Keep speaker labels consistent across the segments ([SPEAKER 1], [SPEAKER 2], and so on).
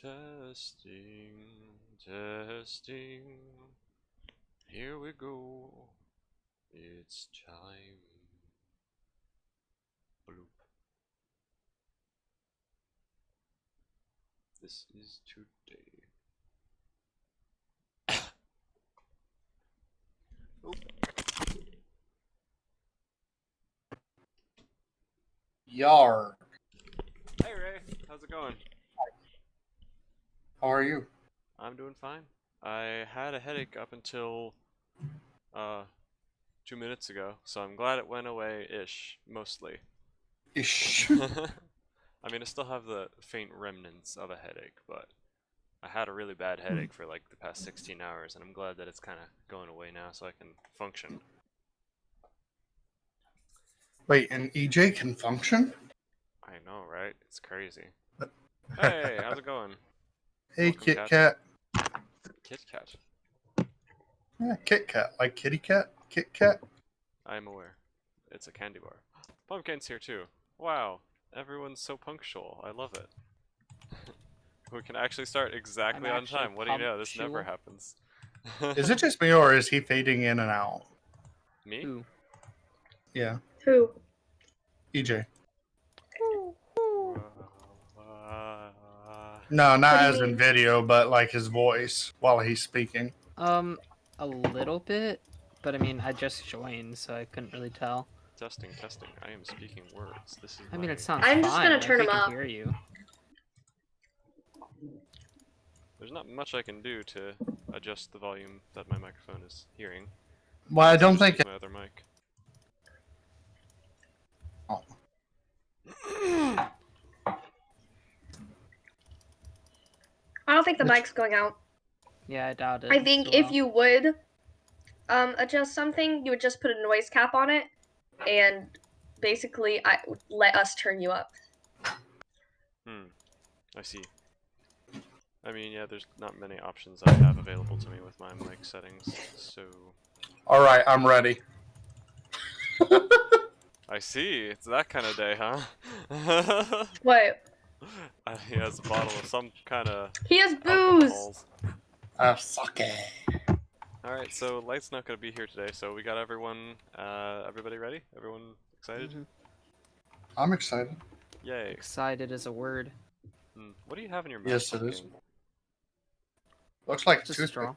[SPEAKER 1] Testing, testing. Here we go. It's time. Bloop. This is today. Oh.
[SPEAKER 2] Yar.
[SPEAKER 1] Hey Ray, how's it going?
[SPEAKER 2] How are you?
[SPEAKER 1] I'm doing fine. I had a headache up until 2 minutes ago, so I'm glad it went away-ish, mostly.
[SPEAKER 2] Ish.
[SPEAKER 1] I mean, I still have the faint remnants of a headache, but I had a really bad headache for like the past 16 hours, and I'm glad that it's kind of going away now so I can function.
[SPEAKER 2] Wait, and EJ can function?
[SPEAKER 1] I know, right? It's crazy. Hey, how's it going?
[SPEAKER 2] Hey,
[SPEAKER 1] Welcome,
[SPEAKER 2] Kit Kat.
[SPEAKER 1] Kit Kat.
[SPEAKER 2] Yeah, Kit Kat. Like kitty cat? Kit Kat?
[SPEAKER 1] I am aware. It's a candy bar. Pumpkin's here too. Wow, everyone's so punctual. I love it. We can actually start exactly on time. What do you know? This never happens.
[SPEAKER 2] Is it just me or is he fading in and out?
[SPEAKER 1] Me?
[SPEAKER 3] Who?
[SPEAKER 2] Yeah.
[SPEAKER 4] Who?
[SPEAKER 2] EJ.
[SPEAKER 1] Uh,
[SPEAKER 2] No, not
[SPEAKER 4] What do you
[SPEAKER 2] as in
[SPEAKER 4] mean?
[SPEAKER 2] video, but like his voice while he's speaking.
[SPEAKER 3] A little bit, but I mean, I just joined, so I couldn't really tell.
[SPEAKER 1] testing, testing. I am speaking words. This is
[SPEAKER 3] I mean,
[SPEAKER 1] my...
[SPEAKER 3] it sounds
[SPEAKER 4] I'm
[SPEAKER 3] fine.
[SPEAKER 4] just gonna turn
[SPEAKER 3] like,
[SPEAKER 4] him
[SPEAKER 3] we
[SPEAKER 4] up.
[SPEAKER 3] can hear you.
[SPEAKER 1] There's not much I can do to adjust the volume that my microphone is hearing.
[SPEAKER 2] Well, I don't
[SPEAKER 1] Just
[SPEAKER 2] think
[SPEAKER 1] use my other mic.
[SPEAKER 2] Oh.
[SPEAKER 4] I don't think the mic's going out.
[SPEAKER 3] Yeah, I doubt it.
[SPEAKER 4] I think
[SPEAKER 3] as
[SPEAKER 4] if
[SPEAKER 3] well.
[SPEAKER 4] you would adjust something, you would just put a noise cap on it, and basically let us turn you up.
[SPEAKER 1] I see. I mean, yeah, there's not many options I have available to me with my mic settings, so...
[SPEAKER 2] Alright, I'm ready.
[SPEAKER 1] I see, it's that kind of day, huh?
[SPEAKER 4] What?
[SPEAKER 1] He has a bottle of some kind of
[SPEAKER 4] He has booze!
[SPEAKER 1] alcohols.
[SPEAKER 2] Sake.
[SPEAKER 1] Alright, so Light's not going to be here today, so we got everyone, everybody ready? Everyone excited?
[SPEAKER 2] I'm excited.
[SPEAKER 1] Yay.
[SPEAKER 3] Excited is a word.
[SPEAKER 1] What do you have in your mouth?
[SPEAKER 2] Yes, it is.
[SPEAKER 1] Pumpkin?
[SPEAKER 2] Looks like
[SPEAKER 3] Just
[SPEAKER 2] a
[SPEAKER 3] a straw.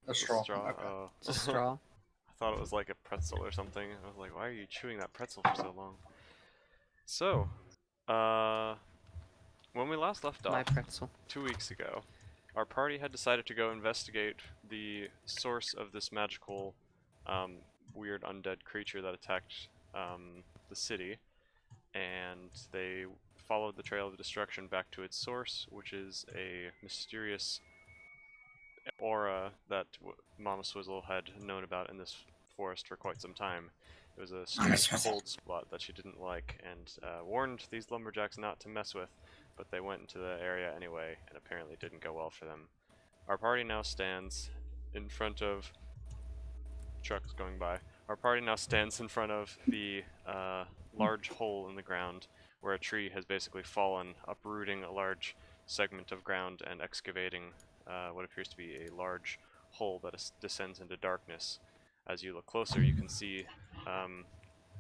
[SPEAKER 2] A straw.
[SPEAKER 1] Straw.
[SPEAKER 2] Okay.
[SPEAKER 1] Oh.
[SPEAKER 3] It's a straw.
[SPEAKER 1] I thought it was like a pretzel or something. I was like, why are you chewing that pretzel for so long? So, when we last left
[SPEAKER 3] My
[SPEAKER 1] off,
[SPEAKER 3] pretzel.
[SPEAKER 1] 2 weeks ago, our party had decided to go investigate the source of this magical, weird undead creature that attacked the city, and they followed the trail of destruction back to its source, which is a mysterious aura that Mama Swizzle had known about in this forest for quite some time. It was a strange cold spot that she didn't like, and warned these lumberjacks not to mess with, but they went into the area anyway, and apparently didn't go well for them. Our party now stands in front of... trucks going by. Our party now stands in front of the large hole in the ground where a tree has basically fallen, uprooting a large segment of ground and excavating what appears to be a large hole that descends into darkness. As you look closer, you can see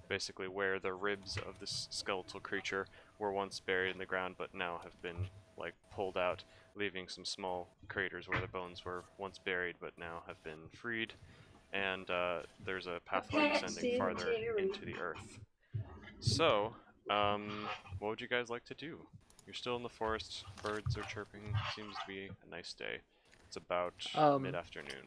[SPEAKER 1] basically where the ribs of this skeletal creature were once buried in the ground, but now have been like pulled out, leaving some small craters where the bones were once buried, but now have been freed. And there's a pathway descending farther into the earth. So, what would you guys like to do? You're still in the forest, birds are chirping, seems to be a nice day. It's about mid-afternoon,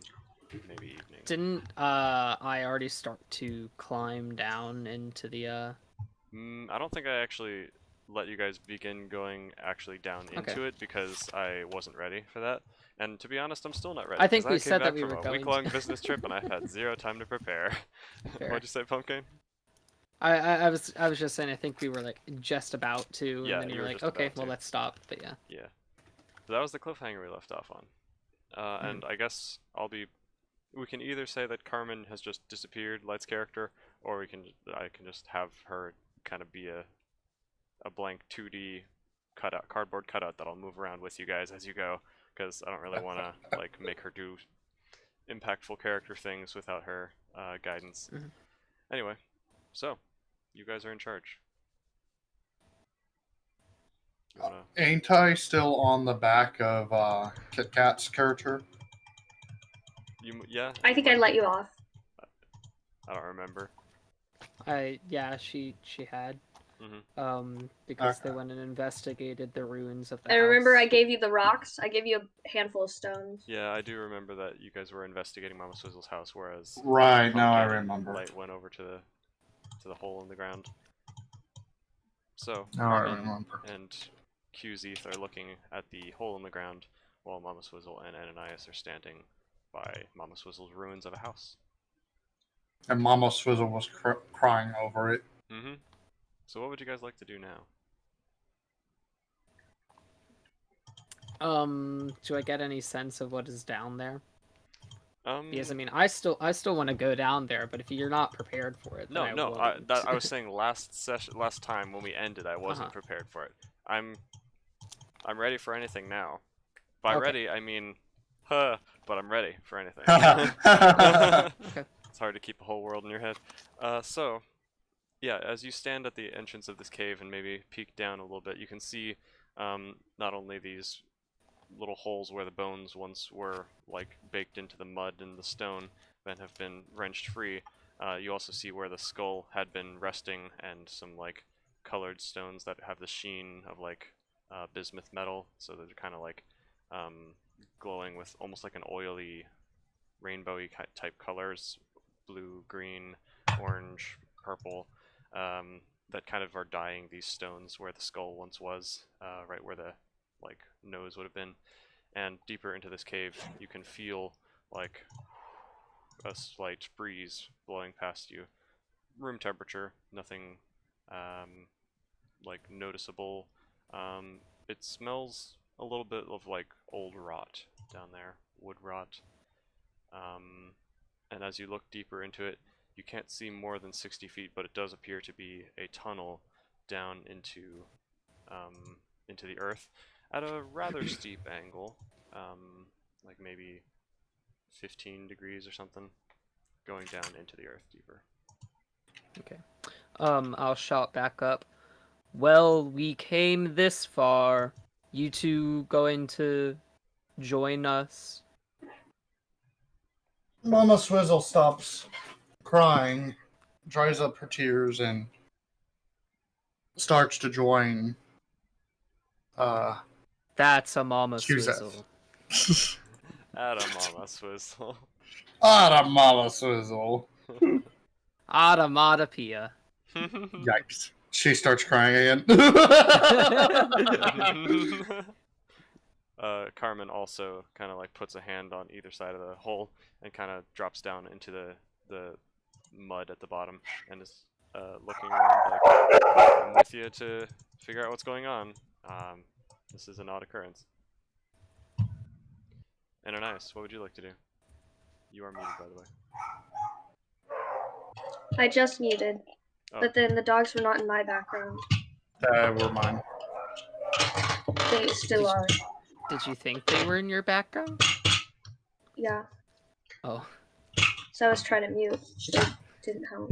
[SPEAKER 1] maybe evening.
[SPEAKER 3] Didn't I already start to climb down into the
[SPEAKER 1] I don't think I actually let you guys begin going actually down into it because I wasn't ready for that. And to be honest, I'm still not ready.
[SPEAKER 3] I think we
[SPEAKER 1] came
[SPEAKER 3] said
[SPEAKER 1] back
[SPEAKER 3] that we
[SPEAKER 1] from
[SPEAKER 3] were
[SPEAKER 1] a
[SPEAKER 3] going
[SPEAKER 1] week-long business trip and I've had 0 time to prepare. What'd you say, Pumpkin?
[SPEAKER 3] I was just saying I think we were like just about to,
[SPEAKER 1] Yeah,
[SPEAKER 3] and then you
[SPEAKER 1] you
[SPEAKER 3] were
[SPEAKER 1] were
[SPEAKER 3] like,
[SPEAKER 1] just
[SPEAKER 3] okay,
[SPEAKER 1] about
[SPEAKER 3] well
[SPEAKER 1] to.
[SPEAKER 3] let's stop. But yeah.
[SPEAKER 1] Yeah. So that was the cliffhanger we left off on. And I guess we can either say that Carmen has just disappeared, Light's character, or I can just have her kind of be a blank 2D cardboard cutout that I'll move around with you guys as you go, because I don't really want to like make her do impactful character things without her guidance.
[SPEAKER 3] Mhm.
[SPEAKER 1] Anyway, so you guys are in charge. You wanna?
[SPEAKER 2] Ain't I still on the back of Kit Kat's character?
[SPEAKER 1] Yeah.
[SPEAKER 4] I
[SPEAKER 1] you
[SPEAKER 4] think I
[SPEAKER 1] might
[SPEAKER 4] let
[SPEAKER 1] be.
[SPEAKER 4] you off.
[SPEAKER 1] I don't remember.
[SPEAKER 3] Yeah, she had
[SPEAKER 1] Hmm.
[SPEAKER 3] because they
[SPEAKER 2] Okay.
[SPEAKER 3] went and investigated the ruins of the
[SPEAKER 4] I
[SPEAKER 3] house.
[SPEAKER 4] remember I gave you the rocks. I gave you a handful of stones.
[SPEAKER 1] Yeah, I do remember that you guys were investigating Mama Swizzle's house, whereas
[SPEAKER 2] Right, now I
[SPEAKER 1] Pumpkin and
[SPEAKER 2] remember.
[SPEAKER 1] Light went over to the hole in the ground. So
[SPEAKER 2] Now I
[SPEAKER 1] Carmen
[SPEAKER 2] remember.
[SPEAKER 1] and Qzeth are looking at the hole in the ground, while Mama Swizzle and Ananias are standing by Mama Swizzle's ruins of a house.
[SPEAKER 2] And Mama Swizzle was crying over it.
[SPEAKER 1] Mm-hmm. So what would you guys like to do now?
[SPEAKER 3] Do I get any sense of what is down there?
[SPEAKER 1] Um,
[SPEAKER 3] Because I mean, I still want to go down there, but if you're not prepared for it, then I
[SPEAKER 1] no,
[SPEAKER 3] won't.
[SPEAKER 1] I was saying last time when we ended, I wasn't prepared for it. I'm ready for anything now. By
[SPEAKER 3] Okay.
[SPEAKER 1] ready, I mean, but I'm ready for anything.
[SPEAKER 3] Okay.
[SPEAKER 1] It's hard to keep a whole world in your head. So, yeah, as you stand at the entrance of this cave and maybe peek down a little bit, you can see not only these little holes where the bones once were like baked into the mud and the stone and have been wrenched free. You also see where the skull had been resting and some like colored stones that have the sheen of like bismuth metal, so they're kind of like glowing with almost like an oily rainbowy type colors, blue, green, orange, purple, that kind of are dyeing these stones where the skull once was, right where the like nose would have been. And deeper into this cave, you can feel like a slight breeze blowing past you. Room temperature, nothing like noticeable. It smells a little bit of like old rot down there, wood rot. Um, and as you look deeper into it, you can't see more than 60 feet, but it does appear to be a tunnel down into the earth at a rather steep angle, like maybe 15 degrees or something, going down into the earth deeper.
[SPEAKER 3] Okay. I'll shout back up. Well, we came this far. You two going to join us?
[SPEAKER 2] Mama Swizzle stops crying, dries up her tears, and starts to join
[SPEAKER 3] That's a mama
[SPEAKER 2] Qzeth.
[SPEAKER 3] swizzle.
[SPEAKER 1] Adam Mama Swizzle.
[SPEAKER 2] Ah, Mama Swizzle.
[SPEAKER 3] Automatopoeia.
[SPEAKER 2] Yikes. She starts crying again.
[SPEAKER 1] Carmen also kind of like puts a hand on either side of the hole and kind of drops down into the mud at the bottom and is looking around like, I'm with you to figure out what's going on. This is an odd occurrence. Ananias, what would you like to do? You are muted, by the way.
[SPEAKER 4] I just muted,
[SPEAKER 1] Oh,
[SPEAKER 4] but then the dogs were not in my background.
[SPEAKER 2] Were mine.
[SPEAKER 4] They still are.
[SPEAKER 3] Did you think they were in your background?
[SPEAKER 4] Yeah.
[SPEAKER 3] Oh.
[SPEAKER 4] So I was trying to mute. It didn't help.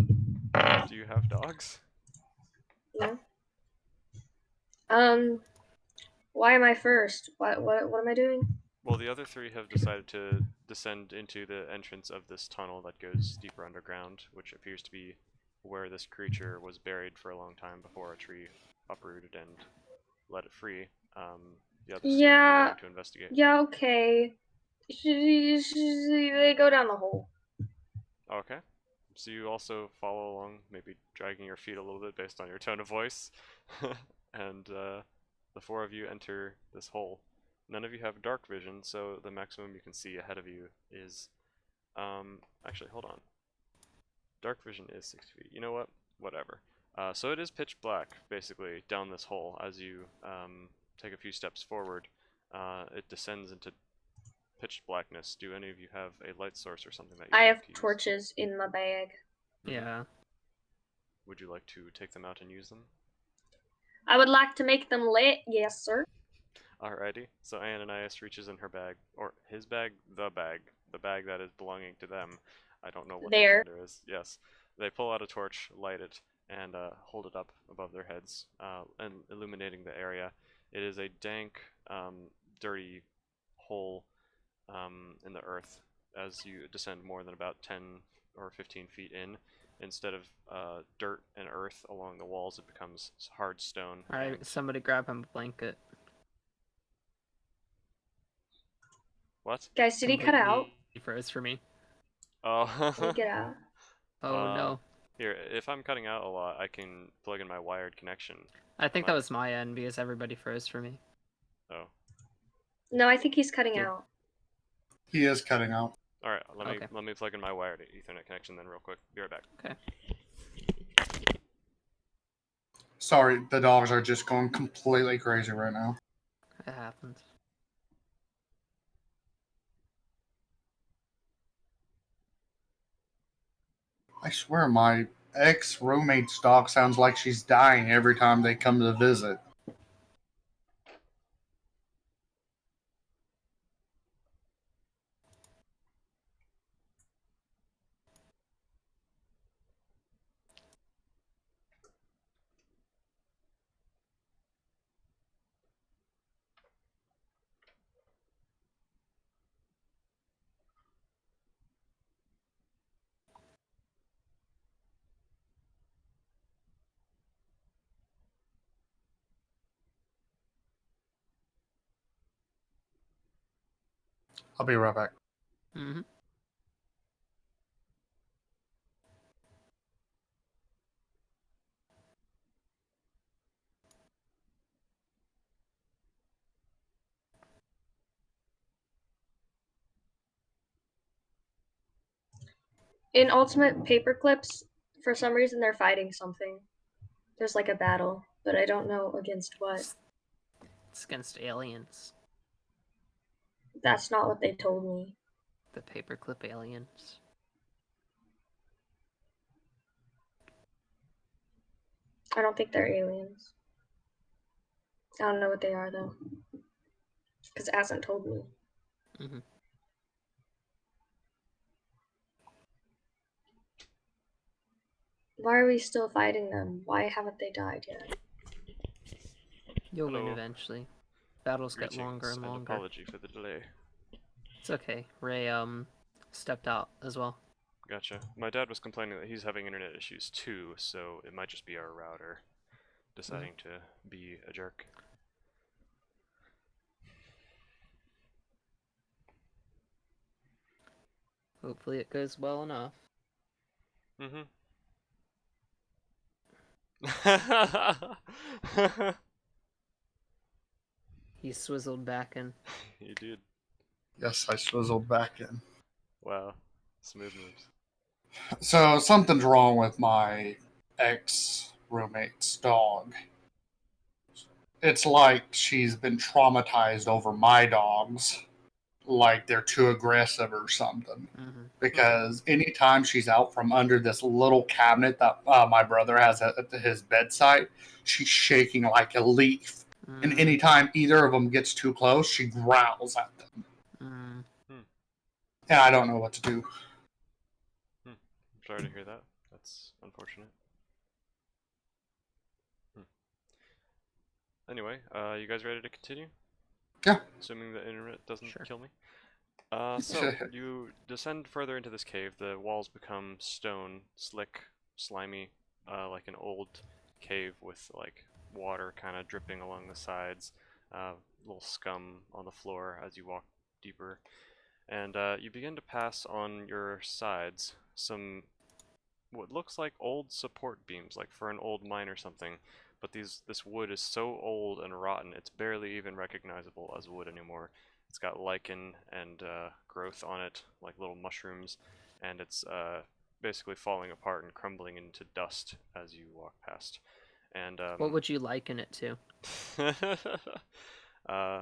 [SPEAKER 1] do you have dogs?
[SPEAKER 4] No. Why am I first? What am I doing?
[SPEAKER 1] Well, the other three have decided to descend into the entrance of this tunnel that goes deeper underground, which appears to be where this creature was buried for a long time before a tree uprooted and let it free. The others seem to be
[SPEAKER 4] Yeah.
[SPEAKER 1] willing to investigate.
[SPEAKER 4] Yeah, okay. They go down the hole.
[SPEAKER 1] Okay. So you also follow along, maybe dragging your feet a little bit based on your tone of voice, and the four of you enter this hole. None of you have dark vision, so the maximum you can see ahead of you is, actually, hold on. Dark vision is 60 feet. You know what? Whatever. So it is pitch black, basically, down this hole. As you take a few steps forward, it descends into pitch blackness. Do any of you have a light source or something that you
[SPEAKER 4] I
[SPEAKER 1] like
[SPEAKER 4] have
[SPEAKER 1] to use?
[SPEAKER 4] torches in my bag.
[SPEAKER 3] Yeah.
[SPEAKER 1] Would you like to take them out and use them?
[SPEAKER 4] I would like to make them lit. Yes, sir.
[SPEAKER 1] Alrighty. So Ananias reaches in her bag, or his bag, the bag that is belonging to them. I don't know what their
[SPEAKER 4] There.
[SPEAKER 1] gender is. Yes. They pull out a torch, light it, and hold it up above their heads, and illuminating the area. It is a dank, dirty hole in the earth as you descend more than about 10 or 15 feet in. Instead of dirt and earth along the walls, it becomes hard stone.
[SPEAKER 3] Alright,
[SPEAKER 1] and-
[SPEAKER 3] somebody grab him a blanket.
[SPEAKER 1] What?
[SPEAKER 4] Guys, did he cut out?
[SPEAKER 3] Completely froze for me.
[SPEAKER 1] Oh.
[SPEAKER 4] Did he get out?
[SPEAKER 3] Oh no.
[SPEAKER 1] Here, if I'm cutting out a lot, I can plug in my wired connection.
[SPEAKER 3] I think
[SPEAKER 1] Am I-
[SPEAKER 3] that was my end because everybody froze for me.
[SPEAKER 1] Oh.
[SPEAKER 4] No, I think he's cutting
[SPEAKER 3] Dude.
[SPEAKER 4] out.
[SPEAKER 2] He is cutting out.
[SPEAKER 1] Alright, let
[SPEAKER 3] Okay.
[SPEAKER 1] me plug in my wired Ethernet connection then real quick. Be right back.
[SPEAKER 3] Okay.
[SPEAKER 2] Sorry, the dogs are just going completely crazy right now.
[SPEAKER 3] It happens.
[SPEAKER 2] I swear my ex-roommate's dog sounds like she's dying every time they come to visit. I'll be right back.
[SPEAKER 3] Mm-hmm.
[SPEAKER 4] In Ultimate Paperclips, for some reason they're fighting something. There's like a battle, but I don't know against what.
[SPEAKER 3] It's against aliens.
[SPEAKER 4] That's not what they told me.
[SPEAKER 3] The paperclip aliens.
[SPEAKER 4] I don't think they're aliens. I don't know what they are though. Because it hasn't told me.
[SPEAKER 3] Mm-hmm.
[SPEAKER 4] Why are we still fighting them? Why haven't they died yet?
[SPEAKER 3] You'll win
[SPEAKER 1] Hello.
[SPEAKER 3] eventually. Battles get
[SPEAKER 1] Greetings
[SPEAKER 3] longer and longer.
[SPEAKER 1] apology for the delay.
[SPEAKER 3] It's okay. Ray stepped out as well.
[SPEAKER 1] Gotcha. My dad was complaining that he's having internet issues too, so it might just be our router deciding to be a jerk.
[SPEAKER 3] Hopefully it goes well enough.
[SPEAKER 1] Mm-hmm.
[SPEAKER 3] He swizzled back in.
[SPEAKER 1] You did.
[SPEAKER 2] Yes, I swizzled back in.
[SPEAKER 1] Wow. Smooth moves.
[SPEAKER 2] So something's wrong with my ex-roommate's dog. It's like she's been traumatized over my dogs, like they're too aggressive or something.
[SPEAKER 3] Mm-hmm.
[SPEAKER 2] Because anytime she's out from under this little cabinet that my brother has at his bedside, she's shaking like a leaf. And anytime either of them gets too close, she growls at them.
[SPEAKER 3] Mm.
[SPEAKER 2] And I don't know what to do.
[SPEAKER 1] I'm sorry to hear that. That's unfortunate. Anyway, you guys ready to continue?
[SPEAKER 2] Yeah.
[SPEAKER 1] Assuming the internet doesn't
[SPEAKER 3] Sure.
[SPEAKER 1] kill me. So you descend further into this cave. The walls become stone, slick, slimy, like an old cave with like water kind of dripping along the sides, little scum on the floor as you walk deeper, and you begin to pass on your sides some what looks like old support beams, like for an old mine or something. But this wood is so old and rotten, it's barely even recognizable as wood anymore. It's got lichen and growth on it, like little mushrooms, and it's basically falling apart and crumbling into dust as you walk past. And
[SPEAKER 3] What would you liken it to?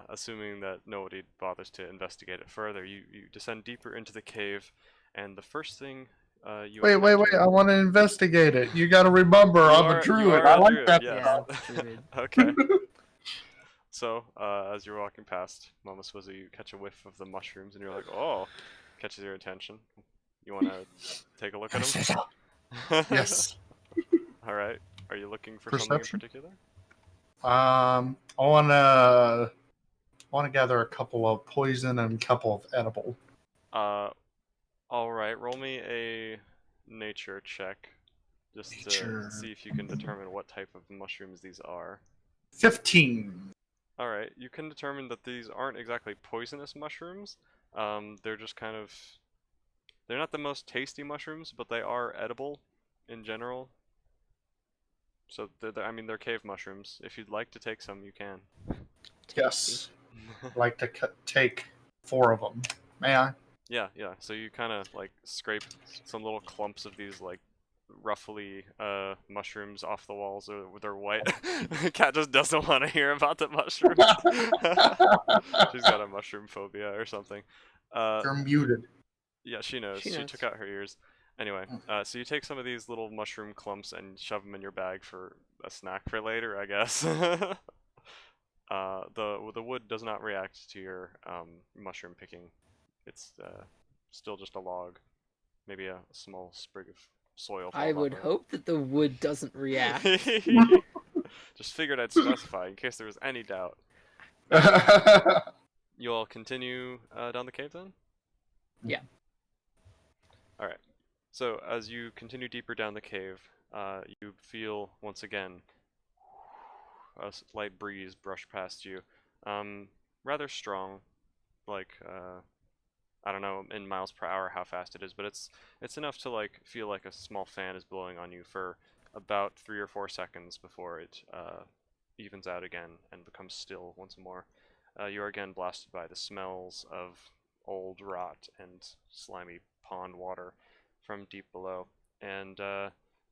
[SPEAKER 1] assuming that nobody bothers to investigate it further, you descend deeper into the cave, and the first thing You
[SPEAKER 2] Wait.
[SPEAKER 1] encounter...
[SPEAKER 2] I want to investigate it. You got to remember, I'm a
[SPEAKER 1] You
[SPEAKER 2] druid.
[SPEAKER 1] are
[SPEAKER 2] I
[SPEAKER 1] a
[SPEAKER 2] like
[SPEAKER 1] druid,
[SPEAKER 2] that
[SPEAKER 1] yes.
[SPEAKER 2] stuff.
[SPEAKER 3] Yeah, druid.
[SPEAKER 1] Okay. So, as you're walking past Mama Swizzle, you catch a whiff of the mushrooms, and you're like, oh, catches your attention. You want to take a look at them?
[SPEAKER 2] Yes.
[SPEAKER 1] Alright. Are you looking for something in
[SPEAKER 2] Perception?
[SPEAKER 1] particular?
[SPEAKER 2] I want to gather a couple of poison and a couple of edible.
[SPEAKER 1] Alright, roll me a nature check. Just
[SPEAKER 2] Nature.
[SPEAKER 1] to see if you can determine what type of mushrooms these are.
[SPEAKER 2] 15.
[SPEAKER 1] Alright, you can determine that these aren't exactly poisonous mushrooms. They're just kind of... They're not the most tasty mushrooms, but they are edible in general. So, I mean, they're cave mushrooms. If you'd like to take some, you can.
[SPEAKER 2] Yes. I'd like to take 4 of them. May I?
[SPEAKER 1] Yeah. So you kind of like scrape some little clumps of these like roughly mushrooms off the walls. They're white. Cat just doesn't want to hear about the mushrooms. She's got a mushroom phobia or something.
[SPEAKER 2] You're muted.
[SPEAKER 1] Yeah, she knows.
[SPEAKER 3] She
[SPEAKER 1] She
[SPEAKER 3] knows.
[SPEAKER 1] took out her ears. Anyway, so you take some of these little mushroom clumps and shove them in your bag for a snack for later, I guess. The wood does not react to your mushroom picking. It's still just a log. Maybe a small sprig of soil.
[SPEAKER 3] I
[SPEAKER 1] falls
[SPEAKER 3] would
[SPEAKER 1] off
[SPEAKER 3] hope that the wood doesn't react.
[SPEAKER 1] it. Just figured I'd specify in case there was any doubt. You all continue down the cave then?
[SPEAKER 3] Yeah.
[SPEAKER 1] Alright. So as you continue deeper down the cave, you feel once again a slight breeze brush past you. Rather strong, like I don't know in miles per hour how fast it is, but it's enough to like feel like a small fan is blowing on you for about 3 or 4 seconds before it evens out again and becomes still once more. You are again blasted by the smells of old rot and slimy pond water from deep below. And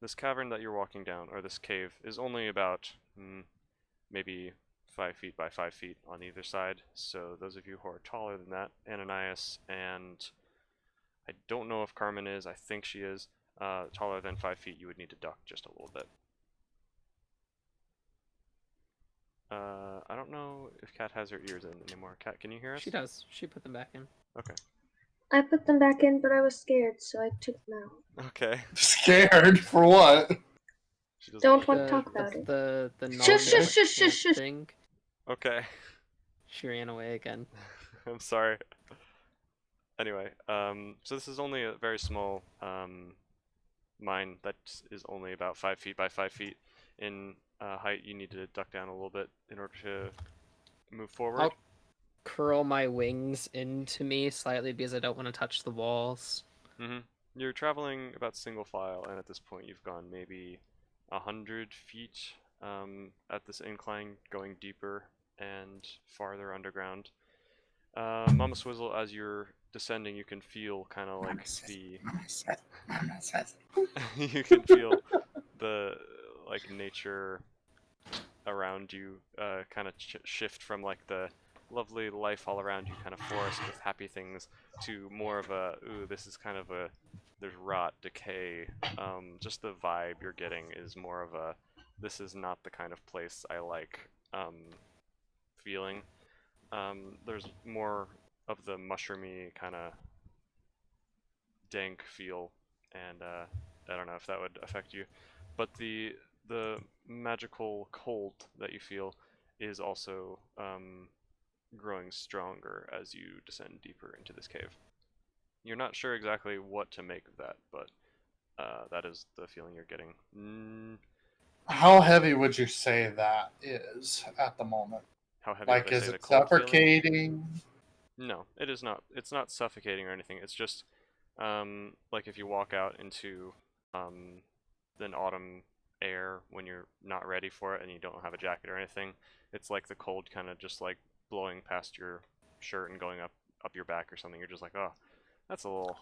[SPEAKER 1] this cavern that you're walking down, or this cave, is only about maybe 5 feet by 5 feet on either side. So those of you who are taller than that, Ananias and I don't know if Carmen is, I think she is, taller than 5 feet, you would need to duck just a little bit. I don't know if Kat has her ears in anymore. Kat, can you hear us?
[SPEAKER 3] She does. She put them back in.
[SPEAKER 1] Okay.
[SPEAKER 4] I put them back in, but I was scared, so I took them out.
[SPEAKER 1] Okay.
[SPEAKER 2] Scared for what?
[SPEAKER 1] She doesn't
[SPEAKER 4] Don't
[SPEAKER 1] want
[SPEAKER 4] want to talk about it.
[SPEAKER 3] The
[SPEAKER 4] Shush, shush, shush, shush,
[SPEAKER 3] non
[SPEAKER 4] shush.
[SPEAKER 3] thing.
[SPEAKER 1] Okay.
[SPEAKER 3] She ran away again.
[SPEAKER 1] I'm sorry. Anyway, so this is only a very small mine that is only about 5 feet by 5 feet in height. You need to duck down a little bit in order to move forward.
[SPEAKER 3] I'll curl my wings into me slightly because I don't want to touch the walls.
[SPEAKER 1] You're traveling about single file, and at this point you've gone maybe 100 feet at this incline, going deeper and farther underground. Mama Swizzle, as you're descending, you can feel kind of like you can feel the like nature around you kind of shift from like the lovely life all around you, kind of forest with happy things, to more of a ooh, this is kind of a there's rot, decay. Just the vibe you're getting is more of a this is not the kind of place I like feeling. There's more of the mushroomy kind of dank feel, and I don't know if that would affect you, but the magical cold that you feel is also growing stronger as you descend deeper into this cave. You're not sure exactly what to make of that, but that is the feeling you're getting.
[SPEAKER 2] How heavy would you say that is at the moment?
[SPEAKER 1] How heavy
[SPEAKER 2] Like,
[SPEAKER 1] would I
[SPEAKER 2] is
[SPEAKER 1] say the
[SPEAKER 2] it
[SPEAKER 1] cold feeling?
[SPEAKER 2] suffocating?
[SPEAKER 1] No, it is not. It's not suffocating or anything. It's just like if you walk out into an autumn air when you're not ready for it and you don't have a jacket or anything. It's like the cold kind of just like blowing past your shirt and going up your back or something. You're just like, oh, that's a little.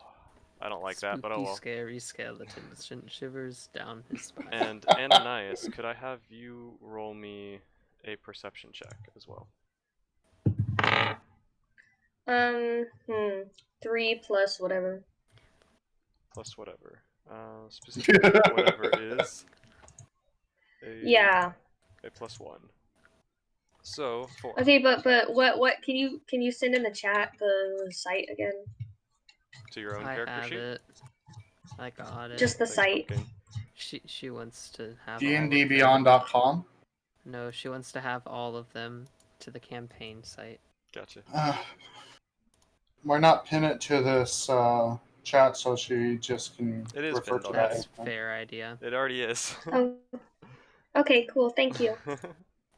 [SPEAKER 1] I don't like that, but oh well.
[SPEAKER 3] Scary skeleton sent shivers down his spine.
[SPEAKER 1] And Ananias, could I have you roll me a perception check as well?
[SPEAKER 4] 3 plus whatever.
[SPEAKER 1] plus whatever. Specifically, whatever is
[SPEAKER 4] Yeah.
[SPEAKER 1] a +1. So 4.
[SPEAKER 4] Okay, but what can you send in the chat the site again?
[SPEAKER 1] To your own
[SPEAKER 3] I
[SPEAKER 1] character
[SPEAKER 3] have
[SPEAKER 1] sheet.
[SPEAKER 3] it. I got it.
[SPEAKER 4] Just the
[SPEAKER 1] Thanks,
[SPEAKER 4] site.
[SPEAKER 1] Pumpkin.
[SPEAKER 3] She wants to have all of them.
[SPEAKER 2] dndbeyond.com.
[SPEAKER 3] No, she wants to have all of them to the campaign site.
[SPEAKER 1] Gotcha.
[SPEAKER 2] Why not pin it to this chat so she just can
[SPEAKER 1] It is
[SPEAKER 2] refer
[SPEAKER 1] pinned
[SPEAKER 2] to
[SPEAKER 1] already.
[SPEAKER 3] That's
[SPEAKER 2] that?
[SPEAKER 3] fair idea.
[SPEAKER 1] It already is.
[SPEAKER 4] Oh. Okay, cool. Thank you.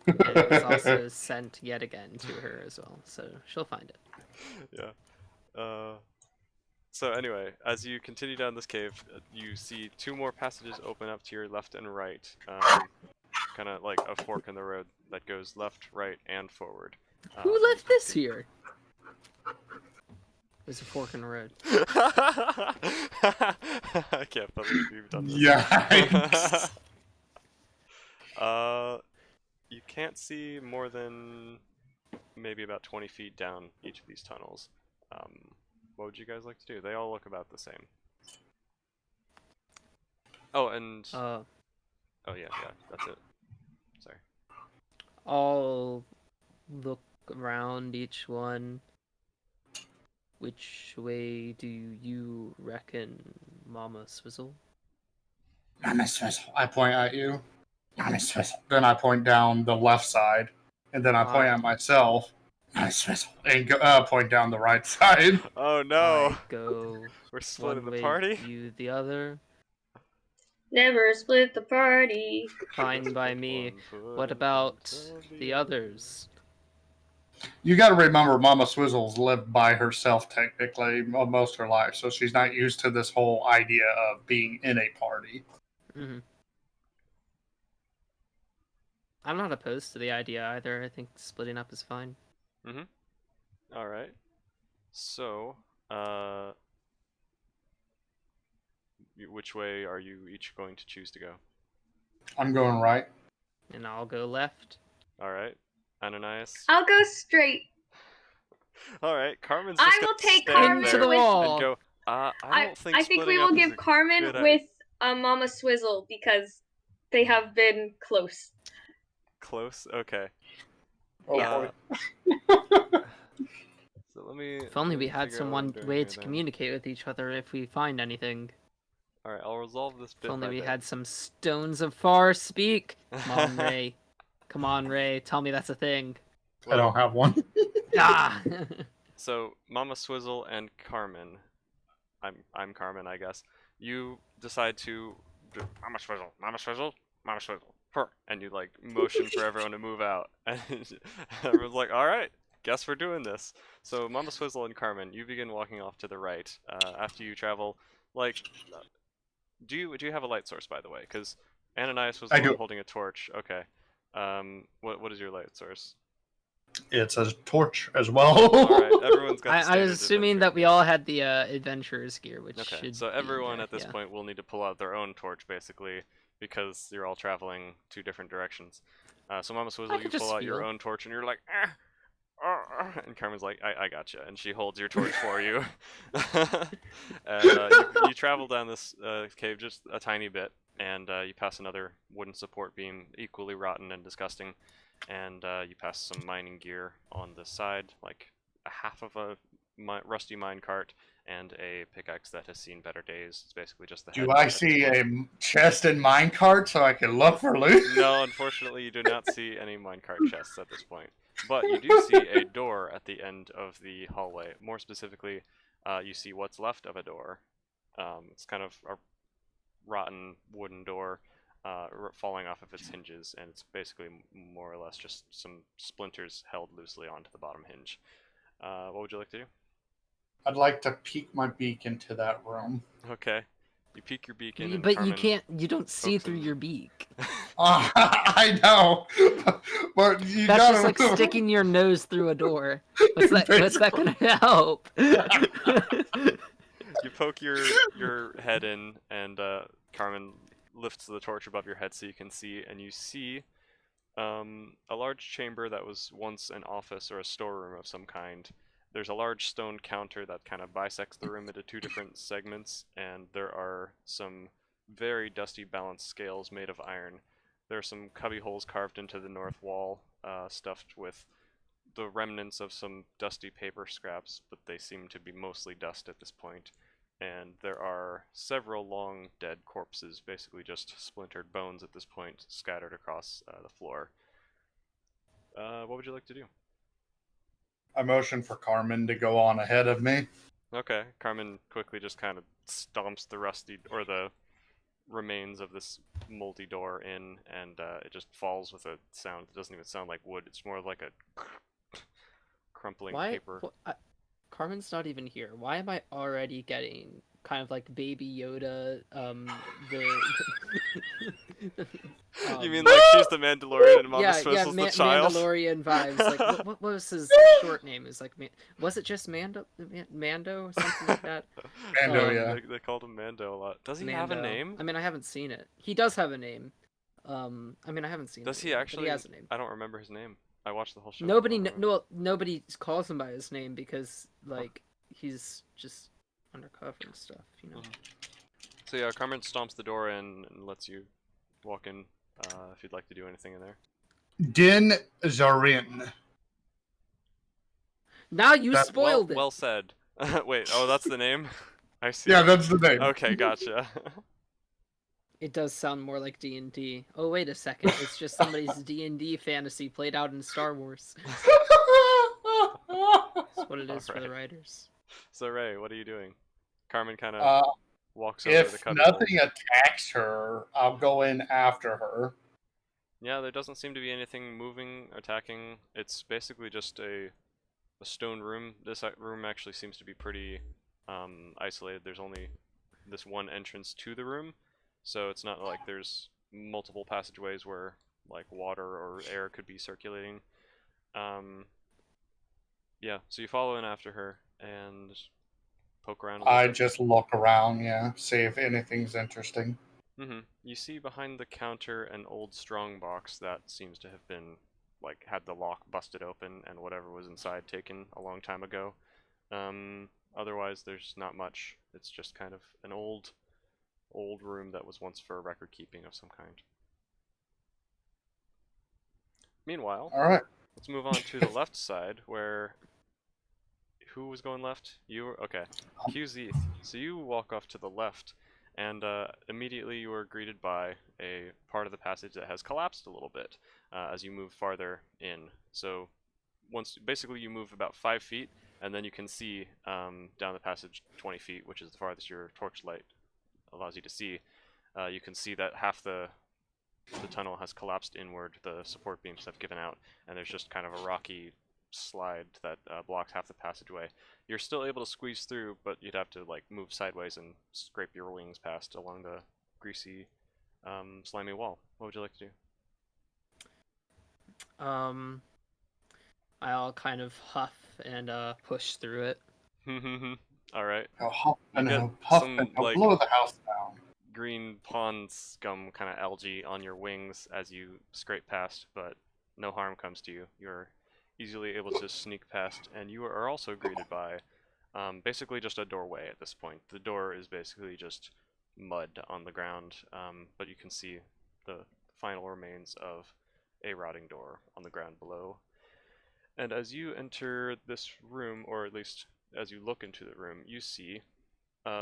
[SPEAKER 3] It was also sent yet again to her as well, so she'll find it.
[SPEAKER 1] Yeah. So anyway, as you continue down this cave, you see 2 more passages open up to your left and right. Kind of like a fork in the road that goes left, right, and forward.
[SPEAKER 3] Who
[SPEAKER 1] that you
[SPEAKER 3] left
[SPEAKER 1] can
[SPEAKER 3] this
[SPEAKER 1] see.
[SPEAKER 3] here? There's a fork in the road.
[SPEAKER 1] I can't believe you've done this.
[SPEAKER 2] Yikes.
[SPEAKER 1] You can't see more than maybe about 20 feet down each of these tunnels. What would you guys like to do? They all look about the same. Oh, and oh yeah, that's it. Sorry.
[SPEAKER 3] I'll look around each one. Which way do you reckon, Mama Swizzle?
[SPEAKER 2] Mama Swizzle. I point at you. Mama Swizzle. Then I point down the left side, and then I point at myself. Mama Swizzle. And point down the right side.
[SPEAKER 1] Oh no!
[SPEAKER 3] I go
[SPEAKER 1] We're splitting
[SPEAKER 3] one
[SPEAKER 1] the
[SPEAKER 3] way,
[SPEAKER 1] party.
[SPEAKER 3] you the other.
[SPEAKER 4] Never split the party.
[SPEAKER 3] Fine by me. What about the others?
[SPEAKER 2] You got to remember, Mama Swizzle's lived by herself technically most of her life, so she's not used to this whole idea of being in a party.
[SPEAKER 3] Mm-hmm. I'm not opposed to the idea either. I think splitting up is fine.
[SPEAKER 1] Mm-hmm. All right. So, which way are you each going to choose to go?
[SPEAKER 2] I'm going right.
[SPEAKER 3] And I'll go left.
[SPEAKER 1] All right, Ananias.
[SPEAKER 4] I'll go straight.
[SPEAKER 1] All right, Carmen's
[SPEAKER 4] I
[SPEAKER 1] just
[SPEAKER 4] will
[SPEAKER 1] gonna
[SPEAKER 4] take
[SPEAKER 1] stand
[SPEAKER 4] Carmen
[SPEAKER 1] there
[SPEAKER 3] the
[SPEAKER 4] with.
[SPEAKER 3] wall.
[SPEAKER 1] and go. I don't think.
[SPEAKER 4] I think we
[SPEAKER 1] splitting
[SPEAKER 4] will
[SPEAKER 1] up is
[SPEAKER 4] give
[SPEAKER 1] a
[SPEAKER 4] Carmen
[SPEAKER 1] good
[SPEAKER 4] with Mama Swizzle because they have been close.
[SPEAKER 1] Close. Okay.
[SPEAKER 2] Oh
[SPEAKER 1] Uh,
[SPEAKER 2] boy.
[SPEAKER 1] So let me.
[SPEAKER 3] If only
[SPEAKER 1] let
[SPEAKER 3] we
[SPEAKER 1] me
[SPEAKER 3] had
[SPEAKER 1] figure out what
[SPEAKER 3] some
[SPEAKER 1] I'm doing
[SPEAKER 3] way
[SPEAKER 1] here
[SPEAKER 3] to
[SPEAKER 1] then.
[SPEAKER 3] communicate with each other if we find anything.
[SPEAKER 1] All right, I'll resolve this
[SPEAKER 3] If
[SPEAKER 1] bit
[SPEAKER 3] only
[SPEAKER 1] by
[SPEAKER 3] we
[SPEAKER 1] bit.
[SPEAKER 3] had some stones of far speak. Come on, Ray. Come on, Ray. Tell me that's a thing.
[SPEAKER 2] I don't have one.
[SPEAKER 3] Ah!
[SPEAKER 1] So Mama Swizzle and Carmen, I'm Carmen, I guess. You decide to do Mama Swizzle, Mama Swizzle, Mama Swizzle, her, and you like motion for everyone to move out, and everyone's like, all right, guess we're doing this. So Mama Swizzle and Carmen, you begin walking off to the right. After you travel, like, do you have a light source, by the way? Because Ananias was the
[SPEAKER 2] I
[SPEAKER 1] one
[SPEAKER 2] do.
[SPEAKER 1] holding a torch. Okay. What is your light source?
[SPEAKER 2] It's a torch as well.
[SPEAKER 1] Alright, everyone's got the
[SPEAKER 3] I
[SPEAKER 1] standard
[SPEAKER 3] was assuming
[SPEAKER 1] adventure
[SPEAKER 3] that we
[SPEAKER 1] gear.
[SPEAKER 3] all had the adventurer's gear, which
[SPEAKER 1] Okay,
[SPEAKER 3] should
[SPEAKER 1] so
[SPEAKER 3] be
[SPEAKER 1] everyone
[SPEAKER 3] there,
[SPEAKER 1] at this
[SPEAKER 3] yeah.
[SPEAKER 1] point will need to pull out their own torch, basically, because you're all traveling 2 different directions. So Mama Swizzle,
[SPEAKER 3] could
[SPEAKER 1] you
[SPEAKER 3] just
[SPEAKER 1] pull out your
[SPEAKER 3] feel.
[SPEAKER 1] own torch, and you're like, and Carmen's like, I gotcha, and she holds your torch for you. And you travel down this cave just a tiny bit, and you pass another wooden support beam, equally rotten and disgusting, and you pass some mining gear on the side, like a half of a rusty mine cart and a pickaxe that has seen better days. It's basically just the head.
[SPEAKER 2] Do I
[SPEAKER 1] at this
[SPEAKER 2] see
[SPEAKER 1] point.
[SPEAKER 2] a chest and minecart so I can look for loot?
[SPEAKER 1] No, unfortunately, you do not see any minecart chests at this point. But you do see a door at the end of the hallway. More specifically, you see what's left of a door. It's kind of a rotten wooden door falling off of its hinges, and it's basically more or less just some splinters held loosely onto the bottom hinge. What would you like to do?
[SPEAKER 2] I'd like to peek my beak into that room.
[SPEAKER 1] Okay. You peek your beak in, and
[SPEAKER 3] But
[SPEAKER 1] Carmen
[SPEAKER 3] you don't see
[SPEAKER 1] pokes
[SPEAKER 3] through
[SPEAKER 1] in.
[SPEAKER 3] your beak.
[SPEAKER 2] I know, but you
[SPEAKER 3] That's
[SPEAKER 2] gotta
[SPEAKER 3] just like sticking your nose through a door. What's that
[SPEAKER 2] Basically.
[SPEAKER 3] gonna help?
[SPEAKER 1] You poke your head in, and Carmen lifts the torch above your head so you can see, and you see a large chamber that was once an office or a storeroom of some kind, there's a large stone counter that kind of bisects the room into two different segments, and there are some very dusty balance scales made of iron. There are some cubby holes carved into the north wall, stuffed with the remnants of some dusty paper scraps, but they seem to be mostly dust at this point. And there are several long dead corpses, basically just splintered bones at this point, scattered across the floor. What would you like to do?
[SPEAKER 2] I motion for Carmen to go on ahead of me.
[SPEAKER 1] Okay, Carmen quickly just kind of stomps the rusty, or the remains of this moldy door in, and it just falls with a sound. It doesn't even sound like wood, it's more like a crumpling
[SPEAKER 3] Why?
[SPEAKER 1] paper.
[SPEAKER 3] Carmen's not even here. Why am I already getting kind of like Baby Yoda?
[SPEAKER 1] You mean like she's the Mandalorian and Mama Swizzle's the child?
[SPEAKER 3] Mandalorian vibes. Like, what was his short name? Is like, was it just Mando or something like that?
[SPEAKER 2] Mando, yeah.
[SPEAKER 1] They called him Mando a lot. Does he have a name?
[SPEAKER 3] I mean, I haven't seen it. He does have a name. I mean, I haven't seen.
[SPEAKER 1] Does
[SPEAKER 3] it
[SPEAKER 1] he
[SPEAKER 3] yet,
[SPEAKER 1] actually?
[SPEAKER 3] But he has a name.
[SPEAKER 1] I don't remember his name. I watched the whole show.
[SPEAKER 3] Nobody calls him by his name because like he's just undercover and stuff, you know.
[SPEAKER 1] So yeah, Carmen stomps the door in and lets you walk in if you'd like to do anything in there.
[SPEAKER 2] Din Zarin.
[SPEAKER 3] Now you spoiled it.
[SPEAKER 1] Well said. Wait, oh, that's the name? I see.
[SPEAKER 2] Yeah, that's the name.
[SPEAKER 1] Okay, gotcha.
[SPEAKER 3] It does sound more like D&D. Oh, wait a second. It's just somebody's D&D fantasy played out in Star Wars. That's what it is for the writers.
[SPEAKER 1] So Ray, what are you doing? Carmen kind of walks over to the
[SPEAKER 2] If
[SPEAKER 1] cubby
[SPEAKER 2] nothing
[SPEAKER 1] hole.
[SPEAKER 2] attacks her, I'll go in after her.
[SPEAKER 1] Yeah, there doesn't seem to be anything moving, attacking. It's basically just a stone room. This room actually seems to be pretty isolated. There's only this one entrance to the room, so it's not like there's multiple passageways where like water or air could be circulating. Yeah, so you follow in after her and poke around a little
[SPEAKER 2] I
[SPEAKER 1] bit.
[SPEAKER 2] just look around, yeah, see if anything's interesting.
[SPEAKER 1] You see behind the counter an old strong box that seems to have been, like, had the lock busted open and whatever was inside taken a long time ago. Otherwise, there's not much. It's just kind of an old room that was once for record keeping of some kind. Meanwhile,
[SPEAKER 2] All right.
[SPEAKER 1] let's move on to the left side, where... Who was going left? You were? Okay. QZ. So you walk off to the left, and immediately you are greeted by a part of the passage that has collapsed a little bit as you move farther in. So basically you move about 5 feet, and then you can see down the passage 20 feet, which is the farthest your torchlight allows you to see. You can see that half the tunnel has collapsed inward, the support beams have given out, and there's just kind of a rocky slide that blocks half the passageway. You're still able to squeeze through, but you'd have to like move sideways and scrape your wings past along the greasy, slimy wall. What would you like to do?
[SPEAKER 3] I'll kind of huff and push through it.
[SPEAKER 1] All right.
[SPEAKER 2] I'll huff and
[SPEAKER 1] get
[SPEAKER 2] I'll puff
[SPEAKER 1] some,
[SPEAKER 2] and I'll
[SPEAKER 1] like,
[SPEAKER 2] blow the house down.
[SPEAKER 1] Green pond scum kind of algae on your wings as you scrape past, but no harm comes to you. You're easily able to sneak past, and you are also greeted by basically just a doorway at this point. The door is basically just mud on the ground, but you can see the final remains of a rotting door on the ground below. And as you enter this room, or at least as you look into the room, you see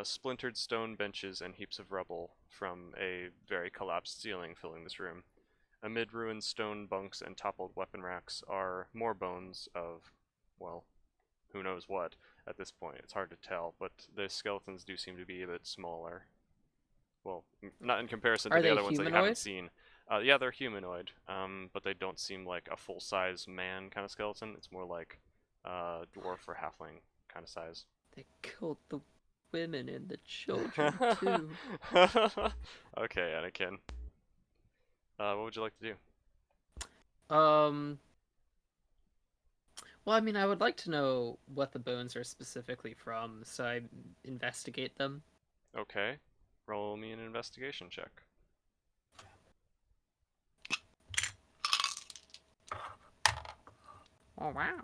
[SPEAKER 1] splintered stone benches and heaps of rubble from a very collapsed ceiling filling this room. Amid ruined stone bunks and toppled weapon racks are more bones of, well, who knows what at this point. It's hard to tell, but the skeletons do seem to be a bit smaller. Well, not in comparison to the other ones that you haven't seen. Yeah, they're humanoid, but they don't seem like a full-size man kind of skeleton. It's more like dwarf or halfling kind of size.
[SPEAKER 3] They killed the women and the children too.
[SPEAKER 1] Okay, Anakin. What would you like to do?
[SPEAKER 3] Well, I mean, I would like to know what the bones are specifically from, so I investigate them.
[SPEAKER 1] Okay. Roll me an investigation check.
[SPEAKER 3] Oh, wow.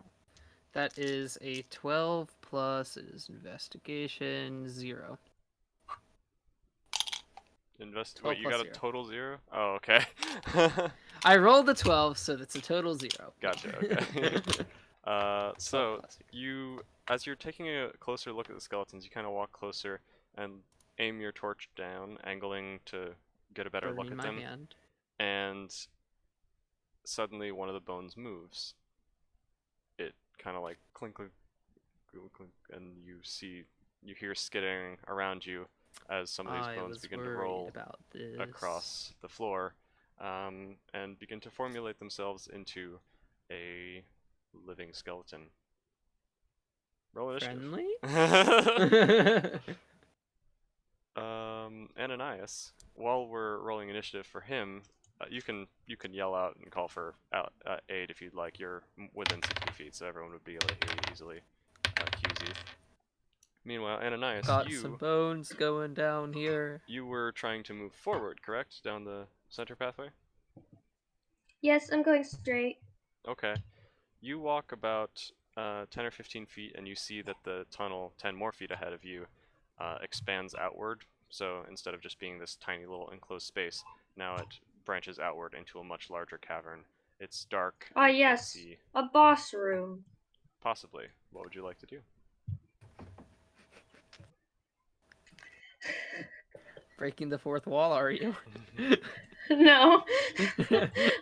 [SPEAKER 3] That is a 12 plus is investigation 0.
[SPEAKER 1] Wait,
[SPEAKER 3] 12
[SPEAKER 1] you
[SPEAKER 3] plus
[SPEAKER 1] got a
[SPEAKER 3] 0.
[SPEAKER 1] total 0? Oh, okay.
[SPEAKER 3] I rolled a 12, so that's a total 0.
[SPEAKER 1] Gotcha, okay.
[SPEAKER 3] 12
[SPEAKER 1] So,
[SPEAKER 3] plus 0.
[SPEAKER 1] as you're taking a closer look at the skeletons, you kind of walk closer and aim your torch down, angling to get a better look
[SPEAKER 3] Burning
[SPEAKER 1] at
[SPEAKER 3] my
[SPEAKER 1] them.
[SPEAKER 3] hand.
[SPEAKER 1] And suddenly one of the bones moves. It kind of like clink, clink, clink, clink, and you hear skittering around you as some of these
[SPEAKER 3] I
[SPEAKER 1] bones
[SPEAKER 3] was
[SPEAKER 1] begin to
[SPEAKER 3] worried
[SPEAKER 1] roll
[SPEAKER 3] about this.
[SPEAKER 1] across the floor, and begin to formulate themselves into a living skeleton. Roll initiative.
[SPEAKER 3] Friendly?
[SPEAKER 1] Ananias, while we're rolling initiative for him, you can yell out and call for aid if you'd like. You're within 60 feet, so everyone would be able to hear you easily. QZ. Meanwhile, Ananias,
[SPEAKER 3] Got some bones going down here.
[SPEAKER 1] you were trying to move forward, correct? Down the center pathway?
[SPEAKER 4] Yes, I'm going straight.
[SPEAKER 1] Okay. You walk about 10 or 15 feet, and you see that the tunnel 10 more feet ahead of you expands outward. So instead of just being this tiny little enclosed space, now it branches outward into a much larger cavern. It's dark.
[SPEAKER 4] Ah,
[SPEAKER 1] You can't
[SPEAKER 4] yes,
[SPEAKER 1] see.
[SPEAKER 4] a boss room.
[SPEAKER 1] Possibly. What would you like to do?
[SPEAKER 3] Breaking the fourth wall, are you?
[SPEAKER 4] No,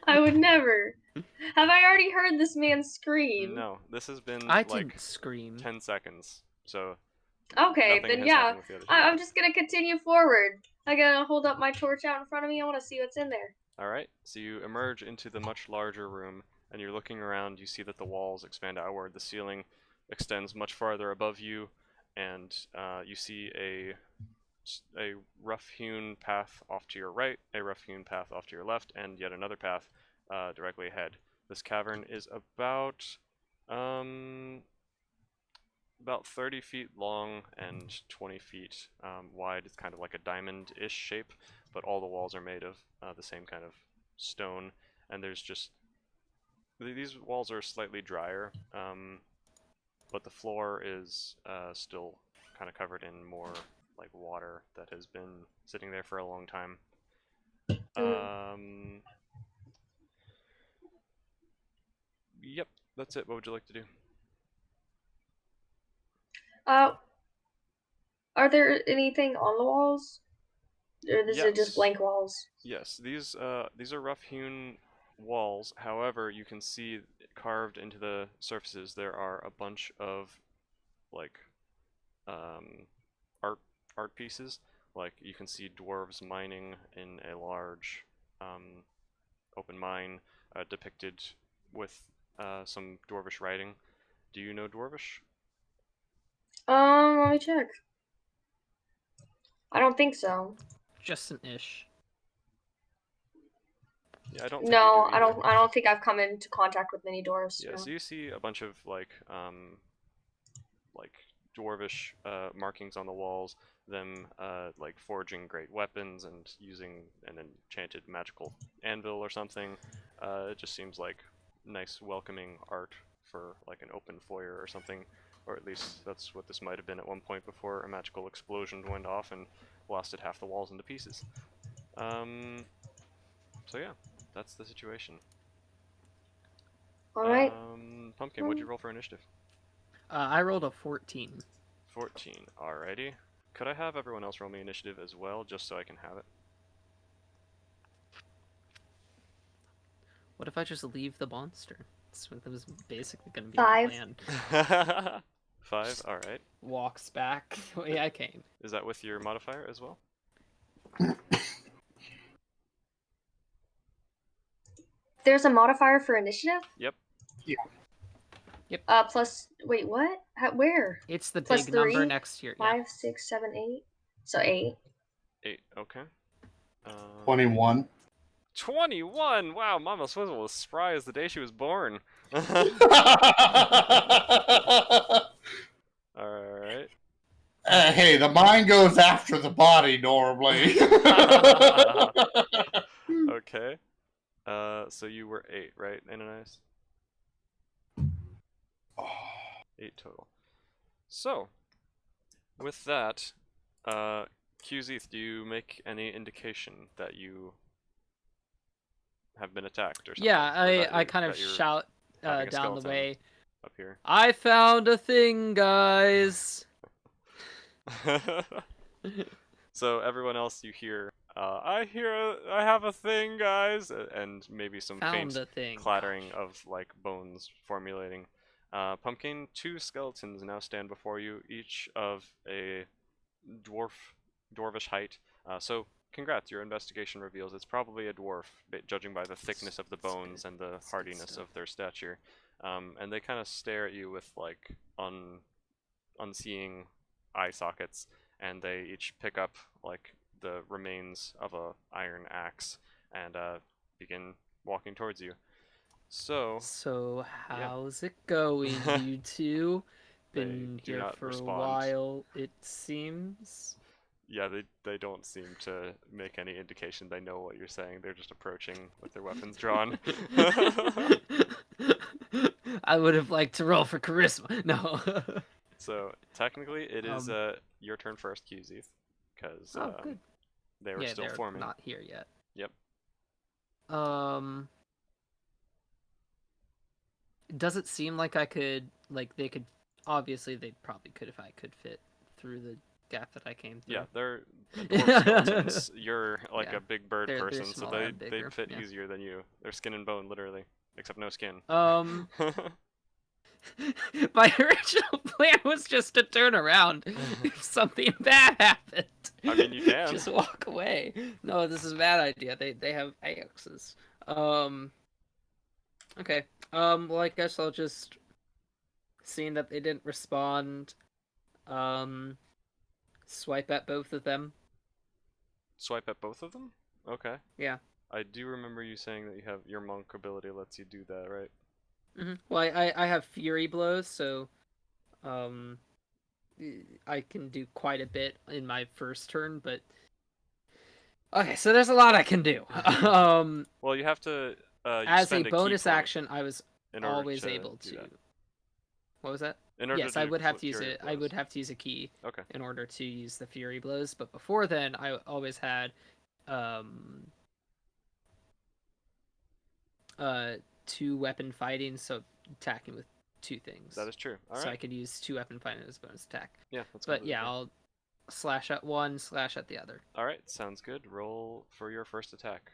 [SPEAKER 4] I would never. Have I already heard this man scream?
[SPEAKER 1] No, this has been
[SPEAKER 3] I
[SPEAKER 1] like
[SPEAKER 3] didn't scream.
[SPEAKER 1] 10 seconds. So
[SPEAKER 4] Okay,
[SPEAKER 1] nothing
[SPEAKER 4] then
[SPEAKER 1] has
[SPEAKER 4] yeah,
[SPEAKER 1] happened with the other two.
[SPEAKER 4] I'm just gonna continue forward. I gotta hold up my torch out in front of me. I want to see what's in there.
[SPEAKER 1] Alright, so you emerge into the much larger room, and you're looking around. You see that the walls expand outward, the ceiling extends much farther above you, and you see a rough-hewn path off to your right, a rough-hewn path off to your left, and yet another path directly ahead. This cavern is about 30 feet long and 20 feet wide. It's kind of like a diamond-ish shape, but all the walls are made of the same kind of stone, and there's just these walls are slightly drier, but the floor is still kind of covered in more like water that has been sitting there for a long time. Yep, that's it. What would you like to do?
[SPEAKER 4] Are there anything on the walls? Or is it just
[SPEAKER 1] Yes.
[SPEAKER 4] blank walls?
[SPEAKER 1] Yes, these are rough-hewn walls. However, you can see carved into the surfaces there are a bunch of like art pieces. Like you can see dwarves mining in a large open mine depicted with some dwarvish writing. Do you know dwarvish?
[SPEAKER 4] Let me check. I don't think so.
[SPEAKER 3] Just an ish.
[SPEAKER 1] Yeah, I don't think you
[SPEAKER 4] No,
[SPEAKER 1] do
[SPEAKER 4] I
[SPEAKER 1] either.
[SPEAKER 4] don't. I don't think I've come into contact with many dwarves.
[SPEAKER 1] Yeah,
[SPEAKER 4] No.
[SPEAKER 1] so you see a bunch of like dwarvish markings on the walls, them like forging great weapons and using an enchanted magical anvil or something. It just seems like nice welcoming art for like an open foyer or something, or at least that's what this might have been at one point before a magical explosion went off and blasted half the walls into pieces. So yeah, that's the situation.
[SPEAKER 4] All right.
[SPEAKER 1] Pumpkin, what'd you roll for initiative?
[SPEAKER 3] I rolled a 14.
[SPEAKER 1] 14, alrighty. Could I have everyone else roll me initiative as well, just so I can have it?
[SPEAKER 3] What if I just leave the monster? That was basically going to be
[SPEAKER 4] 5.
[SPEAKER 3] my plan.
[SPEAKER 1] 5, alright.
[SPEAKER 3] Walks back the way I came.
[SPEAKER 1] Is that with your modifier as well?
[SPEAKER 4] There's a modifier for initiative.
[SPEAKER 1] Yep.
[SPEAKER 4] Plus. Wait, what? Where?
[SPEAKER 3] It's the
[SPEAKER 4] Plus
[SPEAKER 3] big number
[SPEAKER 4] 3?
[SPEAKER 3] next year. Yeah.
[SPEAKER 4] 5, 6, 7, 8. So 8.
[SPEAKER 1] 8, okay.
[SPEAKER 2] 21.
[SPEAKER 1] 21! Wow, Mama Swizzle was spry as the day she was born. Alright.
[SPEAKER 2] Hey, the mind goes after the body normally.
[SPEAKER 1] Okay. So you were 8, right, Ananias? 8 total. So, with that, QZ, do you make any indication that you have been attacked or something?
[SPEAKER 3] Yeah,
[SPEAKER 1] Or
[SPEAKER 3] I kind of
[SPEAKER 1] that you're
[SPEAKER 3] shout
[SPEAKER 1] having a
[SPEAKER 3] down the
[SPEAKER 1] skeleton
[SPEAKER 3] way.
[SPEAKER 1] up here?
[SPEAKER 3] I found a thing, guys.
[SPEAKER 1] So everyone else, you hear, I have a thing, guys, and maybe some
[SPEAKER 3] Found
[SPEAKER 1] faint
[SPEAKER 3] a thing.
[SPEAKER 1] clattering
[SPEAKER 3] Gosh.
[SPEAKER 1] of like bones formulating. Pumpkin, 2 skeletons now stand before you, each of a dwarvish height. So congrats, your investigation reveals it's probably a dwarf, judging by the thickness of the
[SPEAKER 3] That's
[SPEAKER 1] bones
[SPEAKER 3] good.
[SPEAKER 1] and the
[SPEAKER 3] That's good
[SPEAKER 1] hardiness
[SPEAKER 3] stuff.
[SPEAKER 1] of their stature. And they kind of stare at you with like unseeing eye sockets, and they each pick up like the remains of a iron axe and begin walking towards you. So
[SPEAKER 3] So
[SPEAKER 1] yeah,
[SPEAKER 3] how's it going, you two?
[SPEAKER 1] they
[SPEAKER 3] Been
[SPEAKER 1] do
[SPEAKER 3] here
[SPEAKER 1] not
[SPEAKER 3] for a
[SPEAKER 1] respond.
[SPEAKER 3] while, it seems.
[SPEAKER 1] Yeah, they don't seem to make any indication they know what you're saying. They're just approaching with their weapons drawn.
[SPEAKER 3] I would have liked to roll for charisma. No.
[SPEAKER 1] So technically, it is
[SPEAKER 3] Um,
[SPEAKER 1] your turn first, QZ, because
[SPEAKER 3] oh, good.
[SPEAKER 1] they were
[SPEAKER 3] Yeah,
[SPEAKER 1] still
[SPEAKER 3] they're
[SPEAKER 1] forming.
[SPEAKER 3] not here yet.
[SPEAKER 1] Yep.
[SPEAKER 3] Um, does it seem like I could, like, they could, obviously they probably could if I could fit through the gap that I came through.
[SPEAKER 1] Yeah, they're dwarf skeletons. You're like
[SPEAKER 3] Yeah,
[SPEAKER 1] a big bird
[SPEAKER 3] they're
[SPEAKER 1] person, so
[SPEAKER 3] smaller, I'm
[SPEAKER 1] they
[SPEAKER 3] bigger.
[SPEAKER 1] fit
[SPEAKER 3] Yeah.
[SPEAKER 1] easier than you. They're skin and bone, literally, except no skin.
[SPEAKER 3] My original plan was just to turn around if something bad happened.
[SPEAKER 1] I mean, you can.
[SPEAKER 3] Just walk away. No, this is a bad idea. They have axes. Okay. Well, I guess I'll just, seeing that they didn't respond, swipe at both of them.
[SPEAKER 1] Swipe at both of them? Okay.
[SPEAKER 3] Yeah.
[SPEAKER 1] I do remember you saying that you have your monk ability lets you do that, right?
[SPEAKER 3] Well, I have fury blows, so um, I can do quite a bit in my first turn. But okay, so there's a lot I can do.
[SPEAKER 1] Well, you have to you
[SPEAKER 3] As a
[SPEAKER 1] spend a key
[SPEAKER 3] bonus
[SPEAKER 1] point
[SPEAKER 3] action, I was
[SPEAKER 1] in order
[SPEAKER 3] always
[SPEAKER 1] to
[SPEAKER 3] able
[SPEAKER 1] do
[SPEAKER 3] to.
[SPEAKER 1] that.
[SPEAKER 3] What was that?
[SPEAKER 1] In order
[SPEAKER 3] Yes,
[SPEAKER 1] to
[SPEAKER 3] I
[SPEAKER 1] do
[SPEAKER 3] would have to use
[SPEAKER 1] Fury
[SPEAKER 3] it. I
[SPEAKER 1] Blows.
[SPEAKER 3] would have to use a key
[SPEAKER 1] Okay.
[SPEAKER 3] in order to use the fury blows. But before then, I always had um, 2-weapon fighting, so attacking with 2 things.
[SPEAKER 1] That is true. All
[SPEAKER 3] So I
[SPEAKER 1] right.
[SPEAKER 3] could use 2-weapon fighting as a bonus attack.
[SPEAKER 1] Yeah, that's
[SPEAKER 3] But
[SPEAKER 1] completely
[SPEAKER 3] yeah,
[SPEAKER 1] fair.
[SPEAKER 3] I'll slash at one, slash at the other.
[SPEAKER 1] All right, sounds good. Roll for your first attack.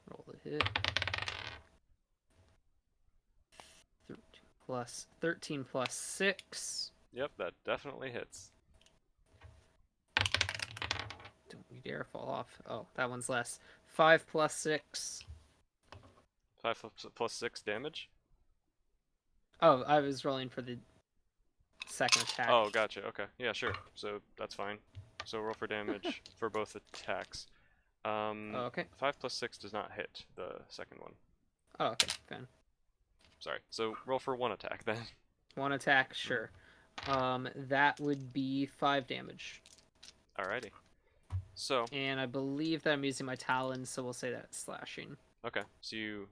[SPEAKER 3] Roll the hit. 13 plus 6.
[SPEAKER 1] Yep, that definitely hits.
[SPEAKER 3] Don't you dare fall off. Oh, that one's less. 5 plus 6.
[SPEAKER 1] 5 plus 6 damage?
[SPEAKER 3] Oh, I was rolling for the second attack.
[SPEAKER 1] Oh, gotcha. Okay. Yeah, sure. So that's fine. So roll for damage for both attacks.
[SPEAKER 3] Oh, okay.
[SPEAKER 1] 5 plus 6 does not hit the second one.
[SPEAKER 3] Oh, okay. Fine.
[SPEAKER 1] Sorry. So roll for 1 attack then.
[SPEAKER 3] 1 attack, sure. That would be 5 damage.
[SPEAKER 1] Alrighty. So,
[SPEAKER 3] And I believe that I'm using my talons, so we'll say that it's slashing.
[SPEAKER 1] okay. So you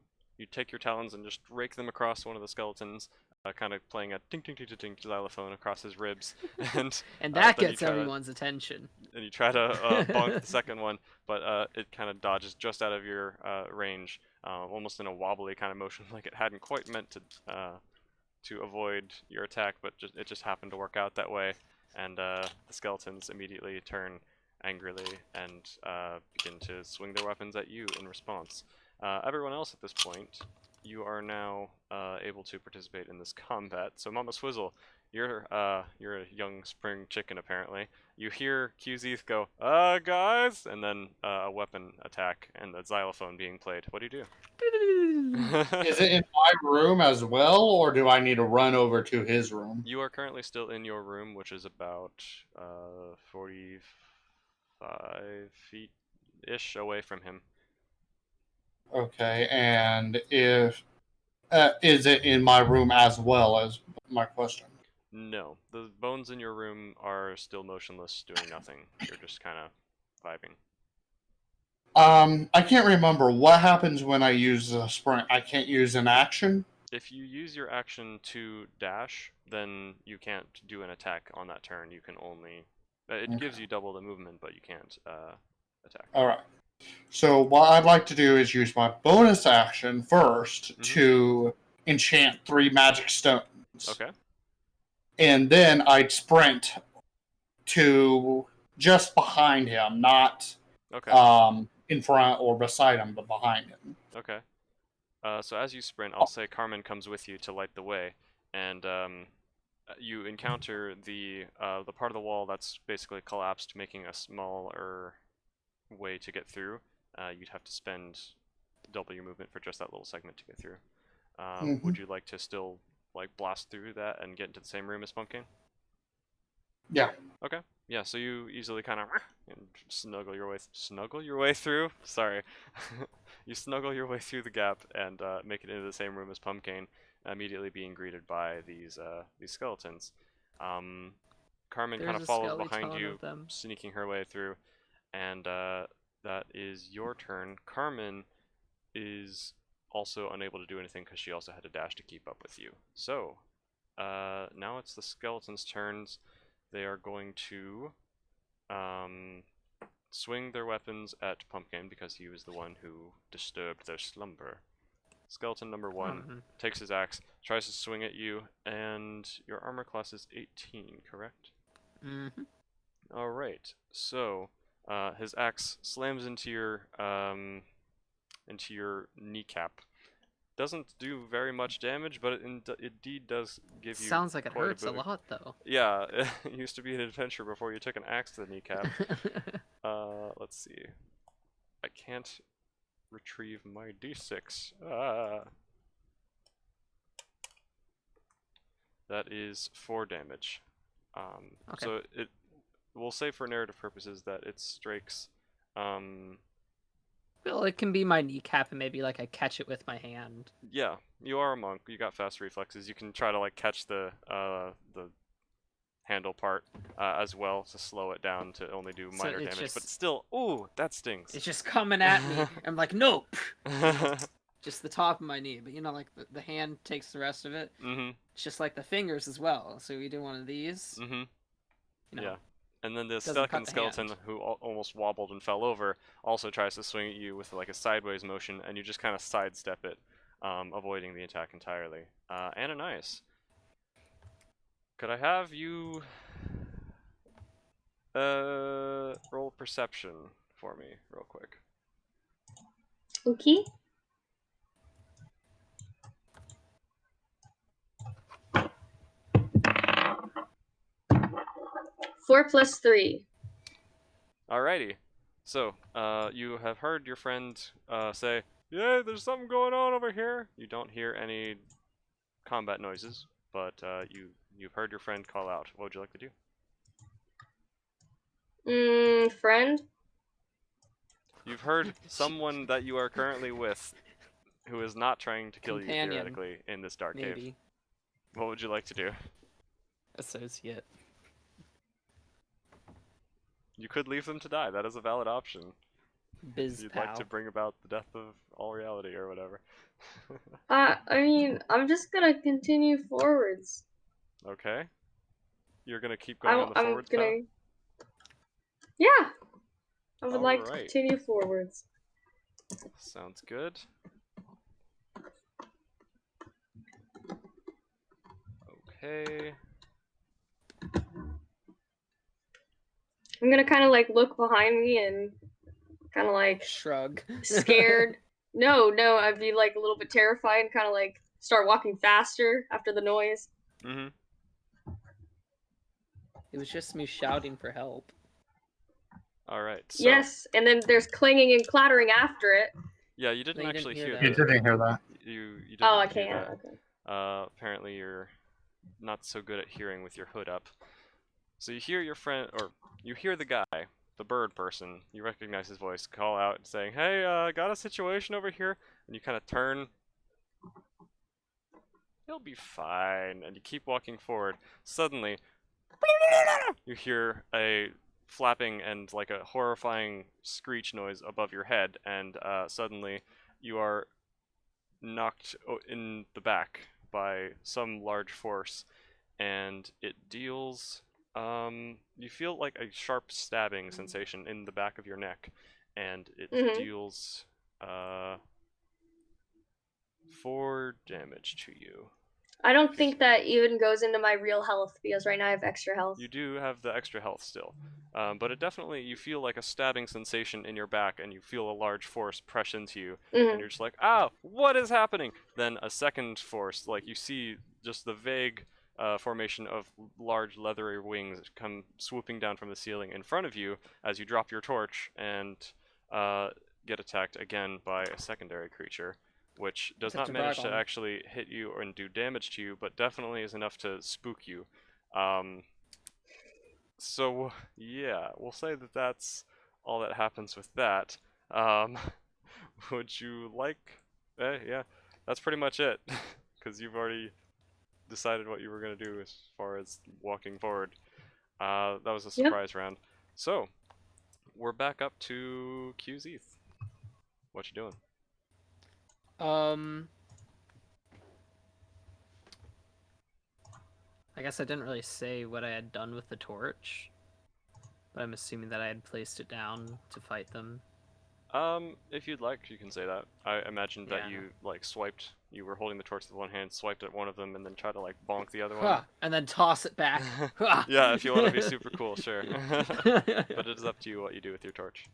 [SPEAKER 1] take your talons and just rake them across one of the skeletons, kind of playing a ting ting ting ting ting xylophone across his ribs, and
[SPEAKER 3] And that
[SPEAKER 1] then you
[SPEAKER 3] gets
[SPEAKER 1] try to-
[SPEAKER 3] everyone's attention.
[SPEAKER 1] and you try to bonk the second one, but it kind of dodges just out of your range, almost in a wobbly kind of motion, like it hadn't quite meant to avoid your attack, but it just happened to work out that way. And the skeletons immediately turn angrily and begin to swing their weapons at you in response. Everyone else at this point, you are now able to participate in this combat. So Mama Swizzle, you're a young spring chicken apparently. You hear QZ go, guys, and then a weapon attack and the xylophone being played. What do you do?
[SPEAKER 2] Is it in my room as well, or do I need to run over to his room?
[SPEAKER 1] You are currently still in your room, which is about 45 feet-ish away from him.
[SPEAKER 2] Okay, and if is it in my room as well as my question?
[SPEAKER 1] No, the bones in your room are still motionless, doing nothing. You're just kind of vibing.
[SPEAKER 2] I can't remember what happens when I use a sprint. I can't use an action.
[SPEAKER 1] If you use your action to dash, then you can't do an attack on that turn. You can only... It gives you double the movement, but you can't attack.
[SPEAKER 2] Alright. So what I'd like to do is use my bonus action first to enchant 3 magic stones.
[SPEAKER 1] Okay.
[SPEAKER 2] And then I'd sprint to just behind him, not in front or beside him, but behind him.
[SPEAKER 1] Okay. So as you sprint, I'll say Carmen comes with you to light the way, and you encounter the part of the wall that's basically collapsed, making a smaller way to get through. You'd have to spend double your movement for just that little segment to get through. Would you like to still like blast through that and get into the same room as Pumpkin?
[SPEAKER 2] Yeah.
[SPEAKER 1] Okay. Yeah. So you easily kind of snuggle your way through. Sorry. You snuggle your way through the gap and make it into the same room as Pumpkin, immediately being greeted by these skeletons. Carmen kind of follows behind you, sneaking her way through, and that is your turn. Carmen is also unable to do anything because she also had to dash to keep up with you. So now it's the skeletons' turns. They are going to swing their weapons at Pumpkin because he was the one who disturbed their slumber. Skeleton number 1 takes his axe, tries to swing at you, and your armor class is 18, correct?
[SPEAKER 3] Mm-hmm.
[SPEAKER 1] Alright, so his axe slams into your kneecap. Doesn't do very much damage, but it indeed does give you.
[SPEAKER 3] Sounds like it
[SPEAKER 1] quite
[SPEAKER 3] hurts
[SPEAKER 1] a
[SPEAKER 3] a
[SPEAKER 1] bit
[SPEAKER 3] lot, though.
[SPEAKER 1] Yeah, it used to be an adventure before you took an axe to the kneecap. Let's see. I can't retrieve my d6. That is 4 damage.
[SPEAKER 3] Okay.
[SPEAKER 1] So we'll say for narrative purposes that it strikes.
[SPEAKER 3] Well, it can be my kneecap, and maybe like I catch it with my hand.
[SPEAKER 1] Yeah, you are a monk. You got fast reflexes. You can try to like catch the handle part as well to slow it down to only do minor damage. But still, ooh, that stings.
[SPEAKER 3] It's just coming at me. I'm like, nope. Just the top of my knee, but you know, like the hand takes the rest of it. It's just like the fingers as well. So we do one of these.
[SPEAKER 1] You know, yeah. And then the
[SPEAKER 3] Doesn't cut
[SPEAKER 1] second
[SPEAKER 3] the
[SPEAKER 1] skeleton,
[SPEAKER 3] hand.
[SPEAKER 1] who almost wobbled and fell over, also tries to swing at you with like a sideways motion, and you just kind of sidestep it, avoiding the attack entirely. Ananias, could I have you roll perception for me real quick?
[SPEAKER 4] Okay. Four plus 3.
[SPEAKER 1] Alrighty. So, you have heard your friend say, "Yeah, there's something going on over here." You don't hear any combat noises, but you've heard your friend call out. What would you like to do?
[SPEAKER 4] Friend?
[SPEAKER 1] You've heard someone that you are currently with who is not trying to kill
[SPEAKER 3] Companion,
[SPEAKER 1] you theoretically in this dark
[SPEAKER 3] maybe.
[SPEAKER 1] cave. What would you like to do?
[SPEAKER 3] Associate.
[SPEAKER 1] You could leave them to die. That is a valid option.
[SPEAKER 3] Biz
[SPEAKER 1] You'd
[SPEAKER 3] pal.
[SPEAKER 1] like to bring about the death of all reality or whatever.
[SPEAKER 4] I mean, I'm just gonna continue forwards.
[SPEAKER 1] Okay. You're gonna keep going on the forwards path?
[SPEAKER 4] Yeah. I would like to
[SPEAKER 1] Alright.
[SPEAKER 4] continue forwards.
[SPEAKER 1] Sounds good. Okay.
[SPEAKER 4] I'm gonna kind of like look behind me and kind of like
[SPEAKER 3] Shrug.
[SPEAKER 4] scared. No, I'd be like a little bit terrified and kind of like start walking faster after the noise.
[SPEAKER 3] It was just me shouting for help.
[SPEAKER 1] Alright, so...
[SPEAKER 4] Yes, and then there's clanging and clattering after it.
[SPEAKER 1] Yeah, you didn't actually hear that.
[SPEAKER 2] You didn't hear that.
[SPEAKER 1] You didn't
[SPEAKER 4] Oh, I
[SPEAKER 1] hear
[SPEAKER 4] can't.
[SPEAKER 1] that.
[SPEAKER 4] Okay.
[SPEAKER 1] Apparently you're not so good at hearing with your hood up. So you hear your friend, or you hear the guy, the bird person, you recognize his voice, call out saying, "Hey, got a situation over here?" And you kind of turn. He'll be fine. And you keep walking forward. Suddenly, you hear a flapping and like a horrifying screech noise above your head, and suddenly you are knocked in the back by some large force, and it deals. You feel like a sharp stabbing sensation in the back of your neck, and it
[SPEAKER 4] Mhm.
[SPEAKER 1] deals 4 damage to you.
[SPEAKER 4] I don't think that even goes into my real health because right now I have extra health.
[SPEAKER 1] You do have the extra health still, but it definitely, you feel like a stabbing sensation in your back, and you feel a large force press into you, and
[SPEAKER 4] Mhm.
[SPEAKER 1] you're just like, "Ah, what is happening?" Then a second force, like you see just the vague formation of large leathery wings come swooping down from the ceiling in front of you as you drop your torch and get attacked again by a secondary creature, which does not
[SPEAKER 3] Such a
[SPEAKER 1] manage to
[SPEAKER 3] Vargon.
[SPEAKER 1] actually hit you or do damage to you, but definitely is enough to spook you. So yeah, we'll say that that's all that happens with that. Um, would you like? Yeah, that's pretty much it, because you've already decided what you were gonna do as far as walking forward. That was a
[SPEAKER 4] Yep.
[SPEAKER 1] surprise round. So we're back up to QZ. What you doing?
[SPEAKER 3] I guess I didn't really say what I had done with the torch, but I'm assuming that I had placed it down to fight them.
[SPEAKER 1] If you'd like, you can say that. I imagined that
[SPEAKER 3] Yeah.
[SPEAKER 1] you like swiped. You were holding the torch with one hand, swiped at one of them, and then tried to like bonk the other one.
[SPEAKER 3] Huh, and then toss it back. Huh.
[SPEAKER 1] Yeah, if you want to be super cool, sure. But it is up to you what you do with your torch.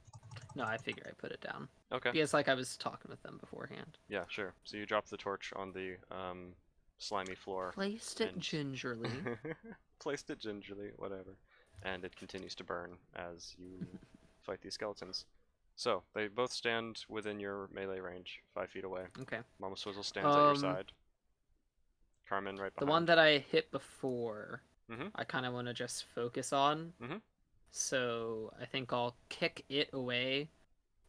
[SPEAKER 3] No, I figure I put it down.
[SPEAKER 1] Okay.
[SPEAKER 3] Because like I was talking with them beforehand.
[SPEAKER 1] Yeah, sure. So you drop the torch on the slimy floor.
[SPEAKER 3] Placed it
[SPEAKER 1] and-
[SPEAKER 3] gingerly.
[SPEAKER 1] Placed it gingerly, whatever. And it continues to burn as you fight these skeletons. So, they both stand within your melee range, 5 feet away.
[SPEAKER 3] Okay.
[SPEAKER 1] Mama Swizzle stands at your side. Carmen right
[SPEAKER 3] The
[SPEAKER 1] behind.
[SPEAKER 3] one that I hit before,
[SPEAKER 1] Mhm.
[SPEAKER 3] I kind of want to just focus on.
[SPEAKER 1] Mhm.
[SPEAKER 3] So I think I'll kick it away,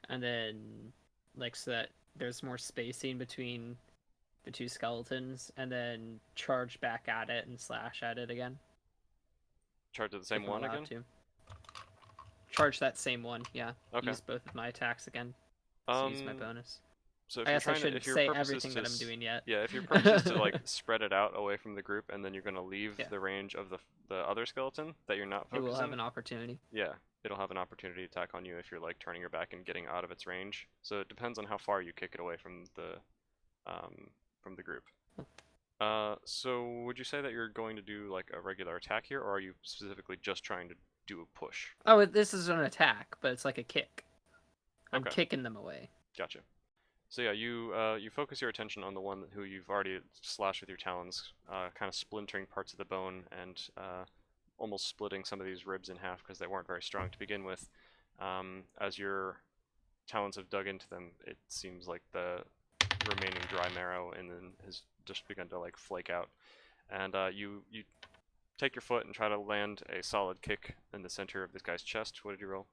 [SPEAKER 3] and then like so that there's more spacing between the two skeletons, and then charge back at it and slash at it again.
[SPEAKER 1] Charge at the same
[SPEAKER 3] if I'm
[SPEAKER 1] one
[SPEAKER 3] allowed
[SPEAKER 1] again?
[SPEAKER 3] to. Charge that same one, yeah.
[SPEAKER 1] Okay.
[SPEAKER 3] Use both of my attacks again. So use my
[SPEAKER 1] Um,
[SPEAKER 3] bonus.
[SPEAKER 1] so if
[SPEAKER 3] I
[SPEAKER 1] you're
[SPEAKER 3] guess I
[SPEAKER 1] trying to,
[SPEAKER 3] shouldn't
[SPEAKER 1] if your
[SPEAKER 3] say
[SPEAKER 1] purpose is
[SPEAKER 3] everything
[SPEAKER 1] to
[SPEAKER 3] that I'm
[SPEAKER 1] s-
[SPEAKER 3] doing yet.
[SPEAKER 1] Yeah, if your purpose is to like spread it out away from the group, and then you're gonna leave
[SPEAKER 3] Yeah.
[SPEAKER 1] the range of the other skeleton that you're not
[SPEAKER 3] It will
[SPEAKER 1] focusing.
[SPEAKER 3] have an opportunity.
[SPEAKER 1] Yeah, it'll have an opportunity to attack on you if you're like turning your back and getting out of its range. So it depends on how far you kick it away from the group. So would you say that you're going to do like a regular attack here, or are you specifically just trying to do a push?
[SPEAKER 3] Oh, this is an attack, but it's like a kick. I'm
[SPEAKER 1] Okay.
[SPEAKER 3] kicking them away.
[SPEAKER 1] Gotcha. So yeah, you focus your attention on the one who you've already slashed with your talons, kind of splintering parts of the bone and almost splitting some of these ribs in half because they weren't very strong to begin with. As your talons have dug into them, it seems like the remaining dry marrow and then has just begun to like flake out. And you take your foot and try to land a solid kick in the center of this guy's chest. What did you roll?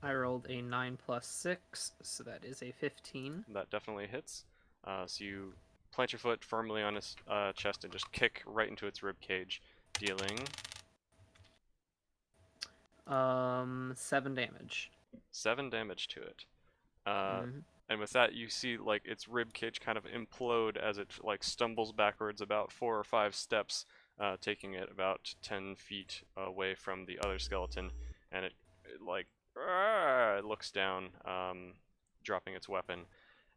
[SPEAKER 3] I rolled a 9 plus 6, so that is a 15.
[SPEAKER 1] That definitely hits. So you plant your foot firmly on his chest and just kick right into its rib cage, dealing
[SPEAKER 3] 7 damage.
[SPEAKER 1] 7 damage to it.
[SPEAKER 3] Mhm.
[SPEAKER 1] And with that, you see like its rib cage kind of implode as it like stumbles backwards about 4 or 5 steps, taking it about 10 feet away from the other skeleton, and it like it looks down, dropping its weapon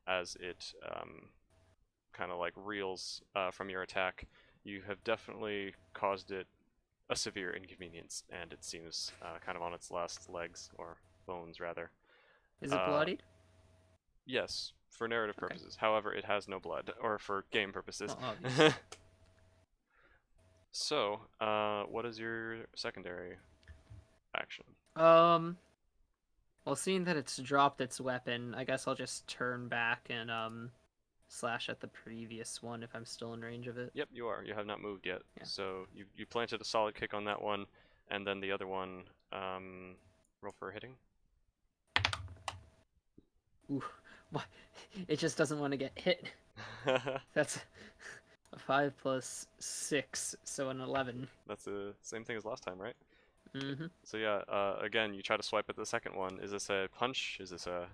[SPEAKER 1] as it kind of like reels from your attack. You have definitely caused it a severe inconvenience, and it seems kind of on its last legs, or bones rather.
[SPEAKER 3] Is it bloodied?
[SPEAKER 1] Yes, for narrative
[SPEAKER 3] Okay.
[SPEAKER 1] purposes. However, it has no blood, or for game purposes.
[SPEAKER 3] Well, obviously.
[SPEAKER 1] So, what is your secondary action?
[SPEAKER 3] Well, seeing that it's dropped its weapon, I guess I'll just turn back and slash at the previous one if I'm still in range of it.
[SPEAKER 1] Yep, you are. You have not moved yet.
[SPEAKER 3] Yeah.
[SPEAKER 1] So you planted a solid kick on that one, and then the other one, roll for hitting.
[SPEAKER 3] Ooh, what? It just doesn't want to get hit. That's a 5 plus 6, so an 11.
[SPEAKER 1] That's the same thing as last time, right?
[SPEAKER 3] Mm-hmm.
[SPEAKER 1] So yeah, again, you try to swipe at the second one. Is this a punch? Is this a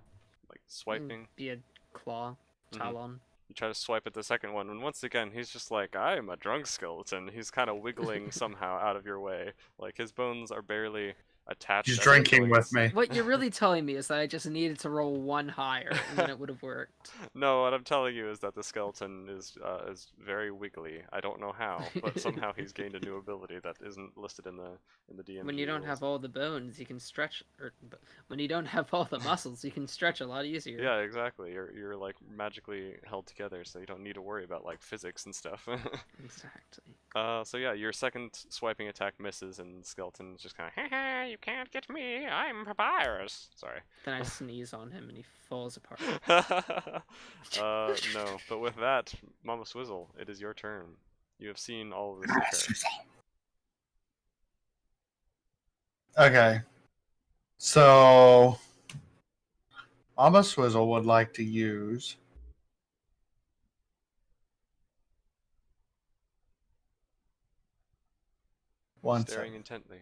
[SPEAKER 1] like swiping?
[SPEAKER 3] Be a claw,
[SPEAKER 1] Mhm.
[SPEAKER 3] talon.
[SPEAKER 1] You try to swipe at the second one, and once again, he's just like, I am a drunk skeleton. He's kind of wiggling somehow out of your way. Like, his bones are barely attached.
[SPEAKER 2] He's
[SPEAKER 1] at his
[SPEAKER 2] drinking with
[SPEAKER 1] joints.
[SPEAKER 2] me.
[SPEAKER 3] What you're really telling me is that I just needed to roll one higher, and then it would have worked.
[SPEAKER 1] No, what I'm telling you is that the skeleton is very wiggly. I don't know how, but somehow he's gained a new ability that isn't listed in the DMG
[SPEAKER 3] When you don't
[SPEAKER 1] rules.
[SPEAKER 3] have all the bones, you can stretch, when you don't have all the muscles, you can stretch a lot easier.
[SPEAKER 1] Yeah, exactly. You're like magically held together, so you don't need to worry about like physics and stuff.
[SPEAKER 3] Exactly.
[SPEAKER 1] So yeah, your second swiping attack misses, and the skeleton is just kind of, haha, you can't get me. I'm Papyrus. Sorry.
[SPEAKER 3] Then I sneeze on him and he falls apart.
[SPEAKER 1] No, but with that, Mama Swizzle, it is your turn. You have seen all of this occur.
[SPEAKER 2] Okay. So, Mama Swizzle would like to use one
[SPEAKER 1] Staring
[SPEAKER 2] second.
[SPEAKER 1] intently.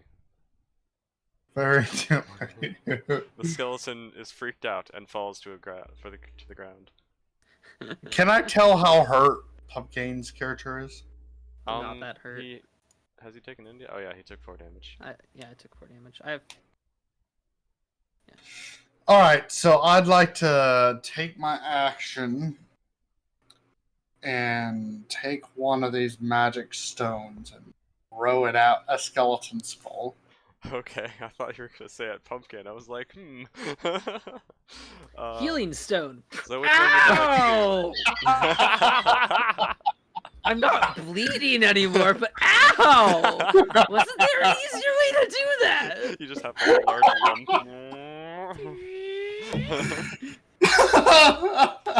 [SPEAKER 2] Very gently.
[SPEAKER 1] The skeleton is freaked out and falls to the ground.
[SPEAKER 2] Can I tell how hurt Pumpkin's character is?
[SPEAKER 3] Not that hurt.
[SPEAKER 1] Has he taken India? Oh yeah, he took 4 damage.
[SPEAKER 3] Yeah, I took 4 damage. I have.
[SPEAKER 2] Alright, so I'd like to take my action and take one of these magic stones and throw it at a skeleton skull.
[SPEAKER 1] Okay, I thought you were gonna say at Pumpkin. I was like,
[SPEAKER 3] Healing stone.
[SPEAKER 1] So which one would you
[SPEAKER 3] Ow!
[SPEAKER 1] like to do?
[SPEAKER 3] I'm not bleeding anymore, but ow! Wasn't there an easier way to do that?
[SPEAKER 1] You just have a large lump.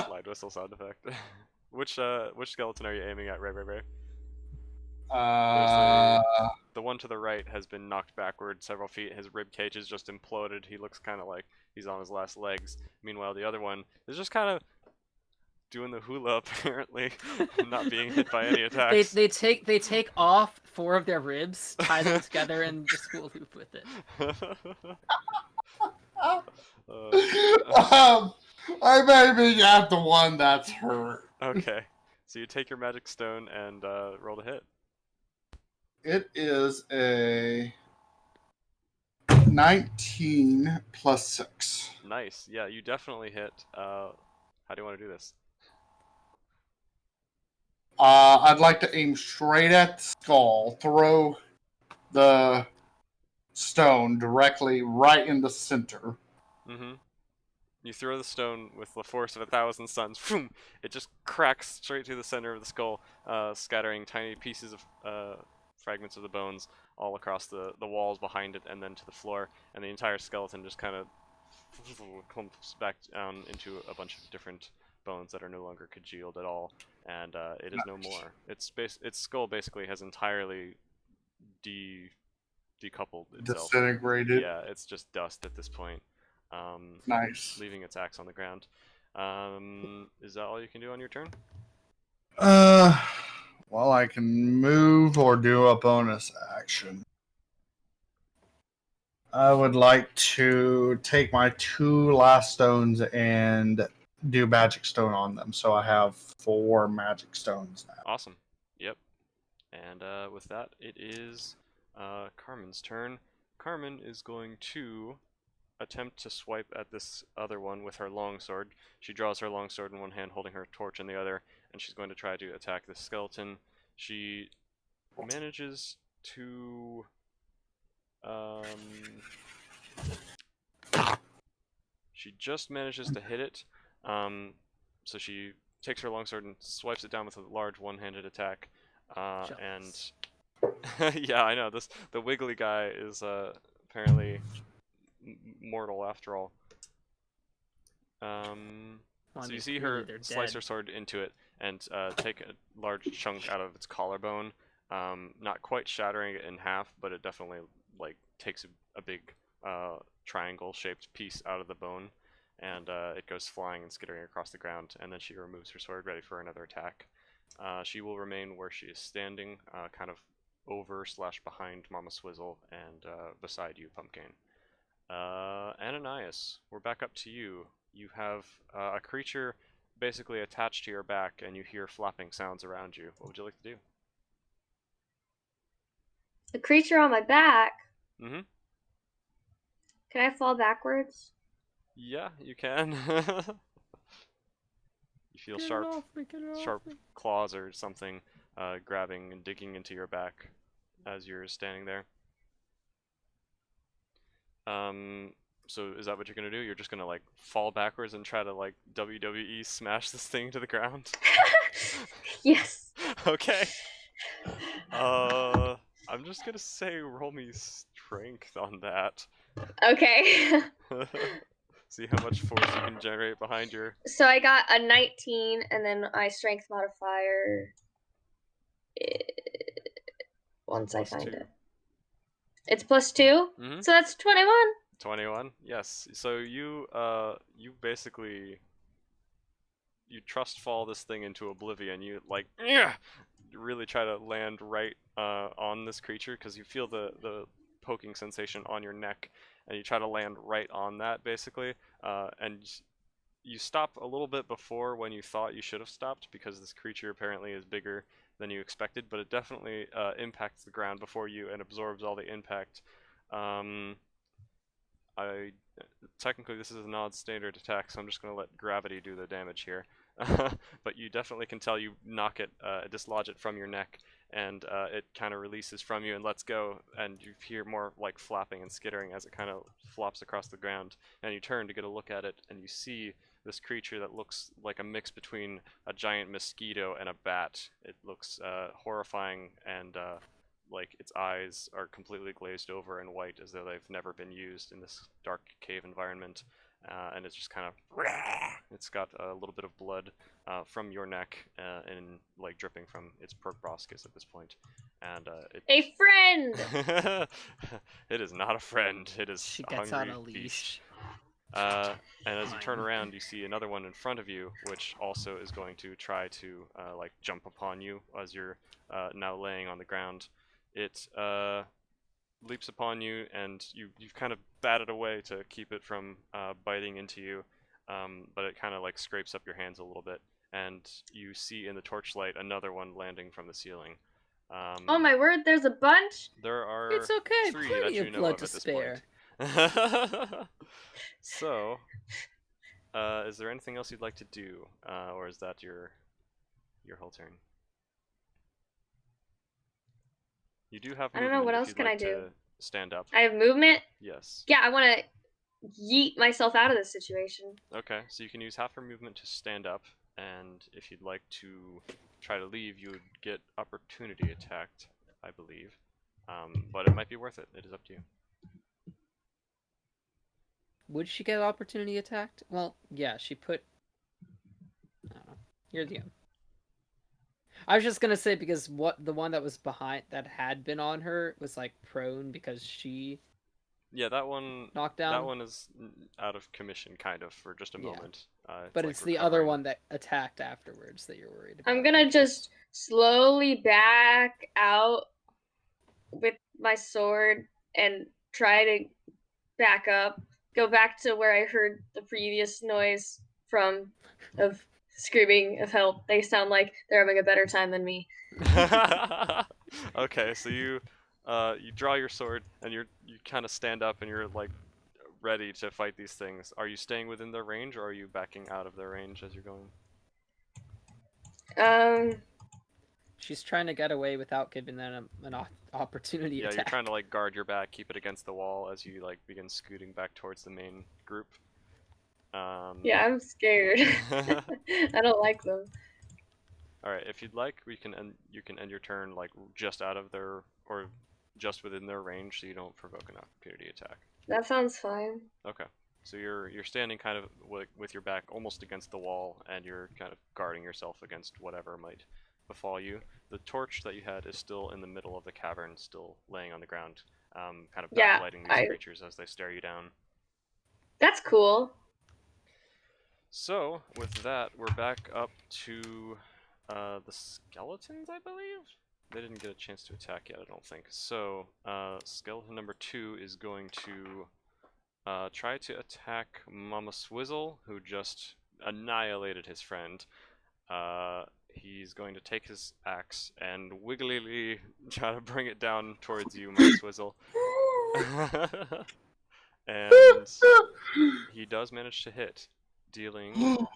[SPEAKER 1] Slide whistle sound effect. Which skeleton are you aiming at, Ray? The one to the right has been knocked backward several feet. His rib cage is just imploded. He looks kind of like he's on his last legs. Meanwhile, the other one is just kind of doing the hula, apparently, not being hit by any attacks.
[SPEAKER 3] They take off 4 of their ribs, tie them together, and just hula hoop with it.
[SPEAKER 2] I may be at the one that's hurt.
[SPEAKER 1] Okay, so you take your magic stone and roll to hit.
[SPEAKER 2] It is a 19 plus 6.
[SPEAKER 1] Nice. Yeah, you definitely hit. How do you want to do this?
[SPEAKER 2] I'd like to aim straight at the skull, throw the stone directly right in the center.
[SPEAKER 1] Mm-hmm. You throw the stone with the force of 1,000 suns. Boom! It just cracks straight through the center of the skull, scattering tiny pieces of fragments of the bones all across the walls behind it and then to the floor, and the entire skeleton just kind of clumps back down into a bunch of different bones that are no longer congealed at all, and it is no more. Its skull basically has entirely decoupled itself.
[SPEAKER 2] Disintegrated.
[SPEAKER 1] Yeah, it's just dust at this point.
[SPEAKER 2] Nice.
[SPEAKER 1] Leaving its axe on the ground. Is that all you can do on your turn?
[SPEAKER 2] Well, I can move or do a bonus action. I would like to take my 2 last stones and do magic stone on them, so I have 4 magic stones now.
[SPEAKER 1] Awesome. Yep. And with that, it is Carmen's turn. Carmen is going to attempt to swipe at this other one with her longsword. She draws her longsword in one hand, holding her torch in the other, and she's going to try to attack the skeleton. She manages to she just manages to hit it. So she takes her longsword and swipes it down with a large one-handed attack. And yeah, I know the wiggly guy is apparently mortal after all. So you see her slice her sword into it and take a large chunk out of its collarbone, not quite shattering it in half, but it definitely like takes a big triangle-shaped piece out of the bone, and it goes flying and skittering across the ground, and then she removes her sword, ready for another attack. She will remain where she is standing, kind of over/behind Mama Swizzle and beside you, Pumpkin. Ananias, we're back up to you. You have a creature basically attached to your back, and you hear flapping sounds around you. What would you like to do?
[SPEAKER 4] The creature on my back.
[SPEAKER 1] Mm-hmm.
[SPEAKER 4] Can I fall backwards?
[SPEAKER 1] Yeah, you can. You feel
[SPEAKER 3] Get it
[SPEAKER 1] sharp,
[SPEAKER 3] off me, get it off
[SPEAKER 1] sharp
[SPEAKER 3] me.
[SPEAKER 1] claws or something grabbing and digging into your back as you're standing there. So is that what you're gonna do? You're just gonna like fall backwards and try to like WWE smash this thing to the ground?
[SPEAKER 4] Yes.
[SPEAKER 1] Okay. I'm just gonna say roll me strength on that.
[SPEAKER 4] Okay.
[SPEAKER 1] See how much force you can generate behind your.
[SPEAKER 4] So I got a 19, and then my strength modifier. Once I
[SPEAKER 1] Plus
[SPEAKER 4] find
[SPEAKER 1] 2.
[SPEAKER 4] it, it's +2.
[SPEAKER 1] Mm-hmm.
[SPEAKER 4] So that's 21.
[SPEAKER 1] 21. Yes. So you basically you trust fall this thing into oblivion. You like really try to land right on this creature because you feel the poking sensation on your neck, and you try to land right on that basically, and you stop a little bit before when you thought you should have stopped because this creature apparently is bigger than you expected, but it definitely impacts the ground before you and absorbs all the impact. I technically this is a non-standard attack, so I'm just going to let gravity do the damage here. But you definitely can tell you knock it, dislodge it from your neck, and it kind of releases from you and lets go, and you hear more like flapping and skittering as it kind of flops across the ground, and you turn to get a look at it, and you see this creature that looks like a mix between a giant mosquito and a bat. It looks horrifying, and like its eyes are completely glazed over and white as though they've never been used in this dark cave environment, and it's just kind of it's got a little bit of blood from your neck and like dripping from its proboscis at this point, and
[SPEAKER 4] A friend.
[SPEAKER 1] it is not a friend, it is
[SPEAKER 3] She
[SPEAKER 1] a
[SPEAKER 3] gets
[SPEAKER 1] hungry
[SPEAKER 3] on a
[SPEAKER 1] beast.
[SPEAKER 3] leash.
[SPEAKER 1] And as you turn
[SPEAKER 3] Fine.
[SPEAKER 1] around, you see another one in front of you, which also is going to try to like jump upon you as you're now laying on the ground. It leaps upon you, and you've kind of batted away to keep it from biting into you, but it kind of like scrapes up your hands a little bit, and you see in the torchlight another one landing from the ceiling.
[SPEAKER 4] Oh my word, there's a bunch.
[SPEAKER 1] There are
[SPEAKER 3] It's okay,
[SPEAKER 1] 3
[SPEAKER 3] plenty
[SPEAKER 1] that you
[SPEAKER 3] of
[SPEAKER 1] know
[SPEAKER 3] blood
[SPEAKER 1] of
[SPEAKER 3] to
[SPEAKER 1] at this
[SPEAKER 3] spare.
[SPEAKER 1] point. So, is there anything else you'd like to do, or is that your whole turn? You do have
[SPEAKER 4] I don't know,
[SPEAKER 1] movement
[SPEAKER 4] what
[SPEAKER 1] if
[SPEAKER 4] else
[SPEAKER 1] you'd
[SPEAKER 4] can I
[SPEAKER 1] like
[SPEAKER 4] do?
[SPEAKER 1] to stand up.
[SPEAKER 4] I have movement.
[SPEAKER 1] Yes.
[SPEAKER 4] Yeah, I want to yeet myself out of this situation.
[SPEAKER 1] Okay, so you can use half your movement to stand up, and if you'd like to try to leave, you would get opportunity attacked, I believe. But it might be worth it. It is up to you.
[SPEAKER 3] Would she get opportunity attacked? Well, yeah, she put. I don't know. You're the DM. I was just gonna say because what the one that was behind that had been on her was like prone because she
[SPEAKER 1] Yeah, that one.
[SPEAKER 3] knocked
[SPEAKER 1] That
[SPEAKER 3] down.
[SPEAKER 1] one is out of commission, kind of, for just a
[SPEAKER 3] Yeah.
[SPEAKER 1] moment.
[SPEAKER 3] But
[SPEAKER 1] like
[SPEAKER 3] it's the other
[SPEAKER 1] recovering.
[SPEAKER 3] one that attacked afterwards that you're worried about.
[SPEAKER 4] I'm gonna just slowly back out with my sword and try to back up, go back to where I heard the previous noise from of screaming of help. They sound like they're having a better time than me.
[SPEAKER 1] Okay, so you draw your sword and you kind of stand up and you're like ready to fight these things. Are you staying within their range, or are you backing out of their range as you're going?
[SPEAKER 3] She's trying to get away without giving them an opportunity
[SPEAKER 1] Yeah,
[SPEAKER 3] attack.
[SPEAKER 1] you're trying to like guard your back, keep it against the wall as you like begin scooting back towards the main group.
[SPEAKER 4] Yeah, I'm scared. I don't like them.
[SPEAKER 1] All right, if you'd like, you can end your turn like just out of their or just within their range, so you don't provoke an opportunity attack.
[SPEAKER 4] That sounds fine.
[SPEAKER 1] Okay, so you're standing kind of with your back almost against the wall, and you're kind of guarding yourself against whatever might befall you. The torch that you had is still in the middle of the cavern, still laying on the ground, kind of
[SPEAKER 4] Yeah,
[SPEAKER 1] backlighting these creatures as they stare you down.
[SPEAKER 4] That's cool.
[SPEAKER 1] So with that, we're back up to the skeletons, I believe. They didn't get a chance to attack yet, I don't think. So skeleton number 2 is going to try to attack Mama Swizzle, who just annihilated his friend, he's going to take his axe and wigglyly try to bring it down towards you, my Swizzle. And he does manage to hit, dealing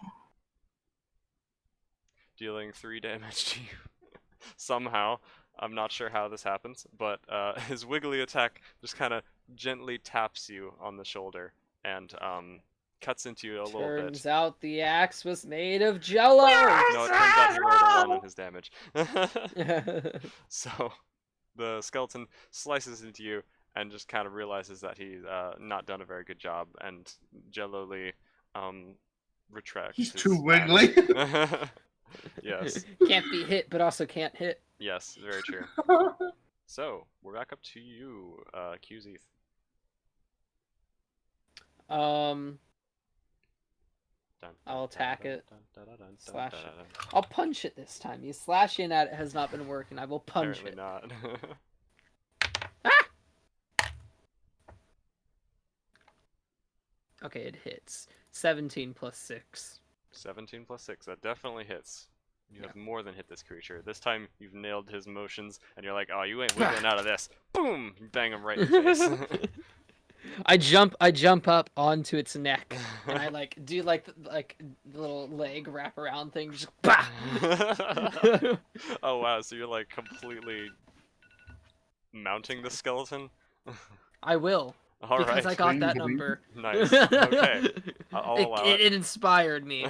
[SPEAKER 1] 3 damage to you. Somehow. I'm not sure how this happens, but his wiggly attack just kind of gently taps you on the shoulder and cuts into you a little bit.
[SPEAKER 3] Turns out the axe was made of jello!
[SPEAKER 1] No, it turns out he rolled a 1 on his damage. So the skeleton slices into you and just kind of realizes that he's not done a very good job and jellily retracts
[SPEAKER 2] He's
[SPEAKER 1] his
[SPEAKER 2] too
[SPEAKER 1] axe.
[SPEAKER 2] wiggly.
[SPEAKER 1] Yes.
[SPEAKER 3] Can't be hit, but also can't hit.
[SPEAKER 1] Yes, very true. So, we're back up to you, QZ.
[SPEAKER 3] I'll attack it. Slash it. I'll punch it this time. You slashing at it has not been working. I will punch
[SPEAKER 1] Apparently
[SPEAKER 3] it.
[SPEAKER 1] not.
[SPEAKER 3] Okay, it hits. 17 plus 6.
[SPEAKER 1] 17 plus 6, that definitely hits. You have more than hit this creature. This time you've nailed his motions, and you're like, oh, you ain't wiggling out of this. Boom! You bang him right in the face.
[SPEAKER 3] I jump up onto its neck, and I do the little leg wrap around thing, just bah!
[SPEAKER 1] Oh wow, so you're like completely mounting the skeleton?
[SPEAKER 3] I will.
[SPEAKER 1] Alright.
[SPEAKER 3] Because I got that number.
[SPEAKER 1] Nice. Okay. I'll allow it.
[SPEAKER 3] It inspired me.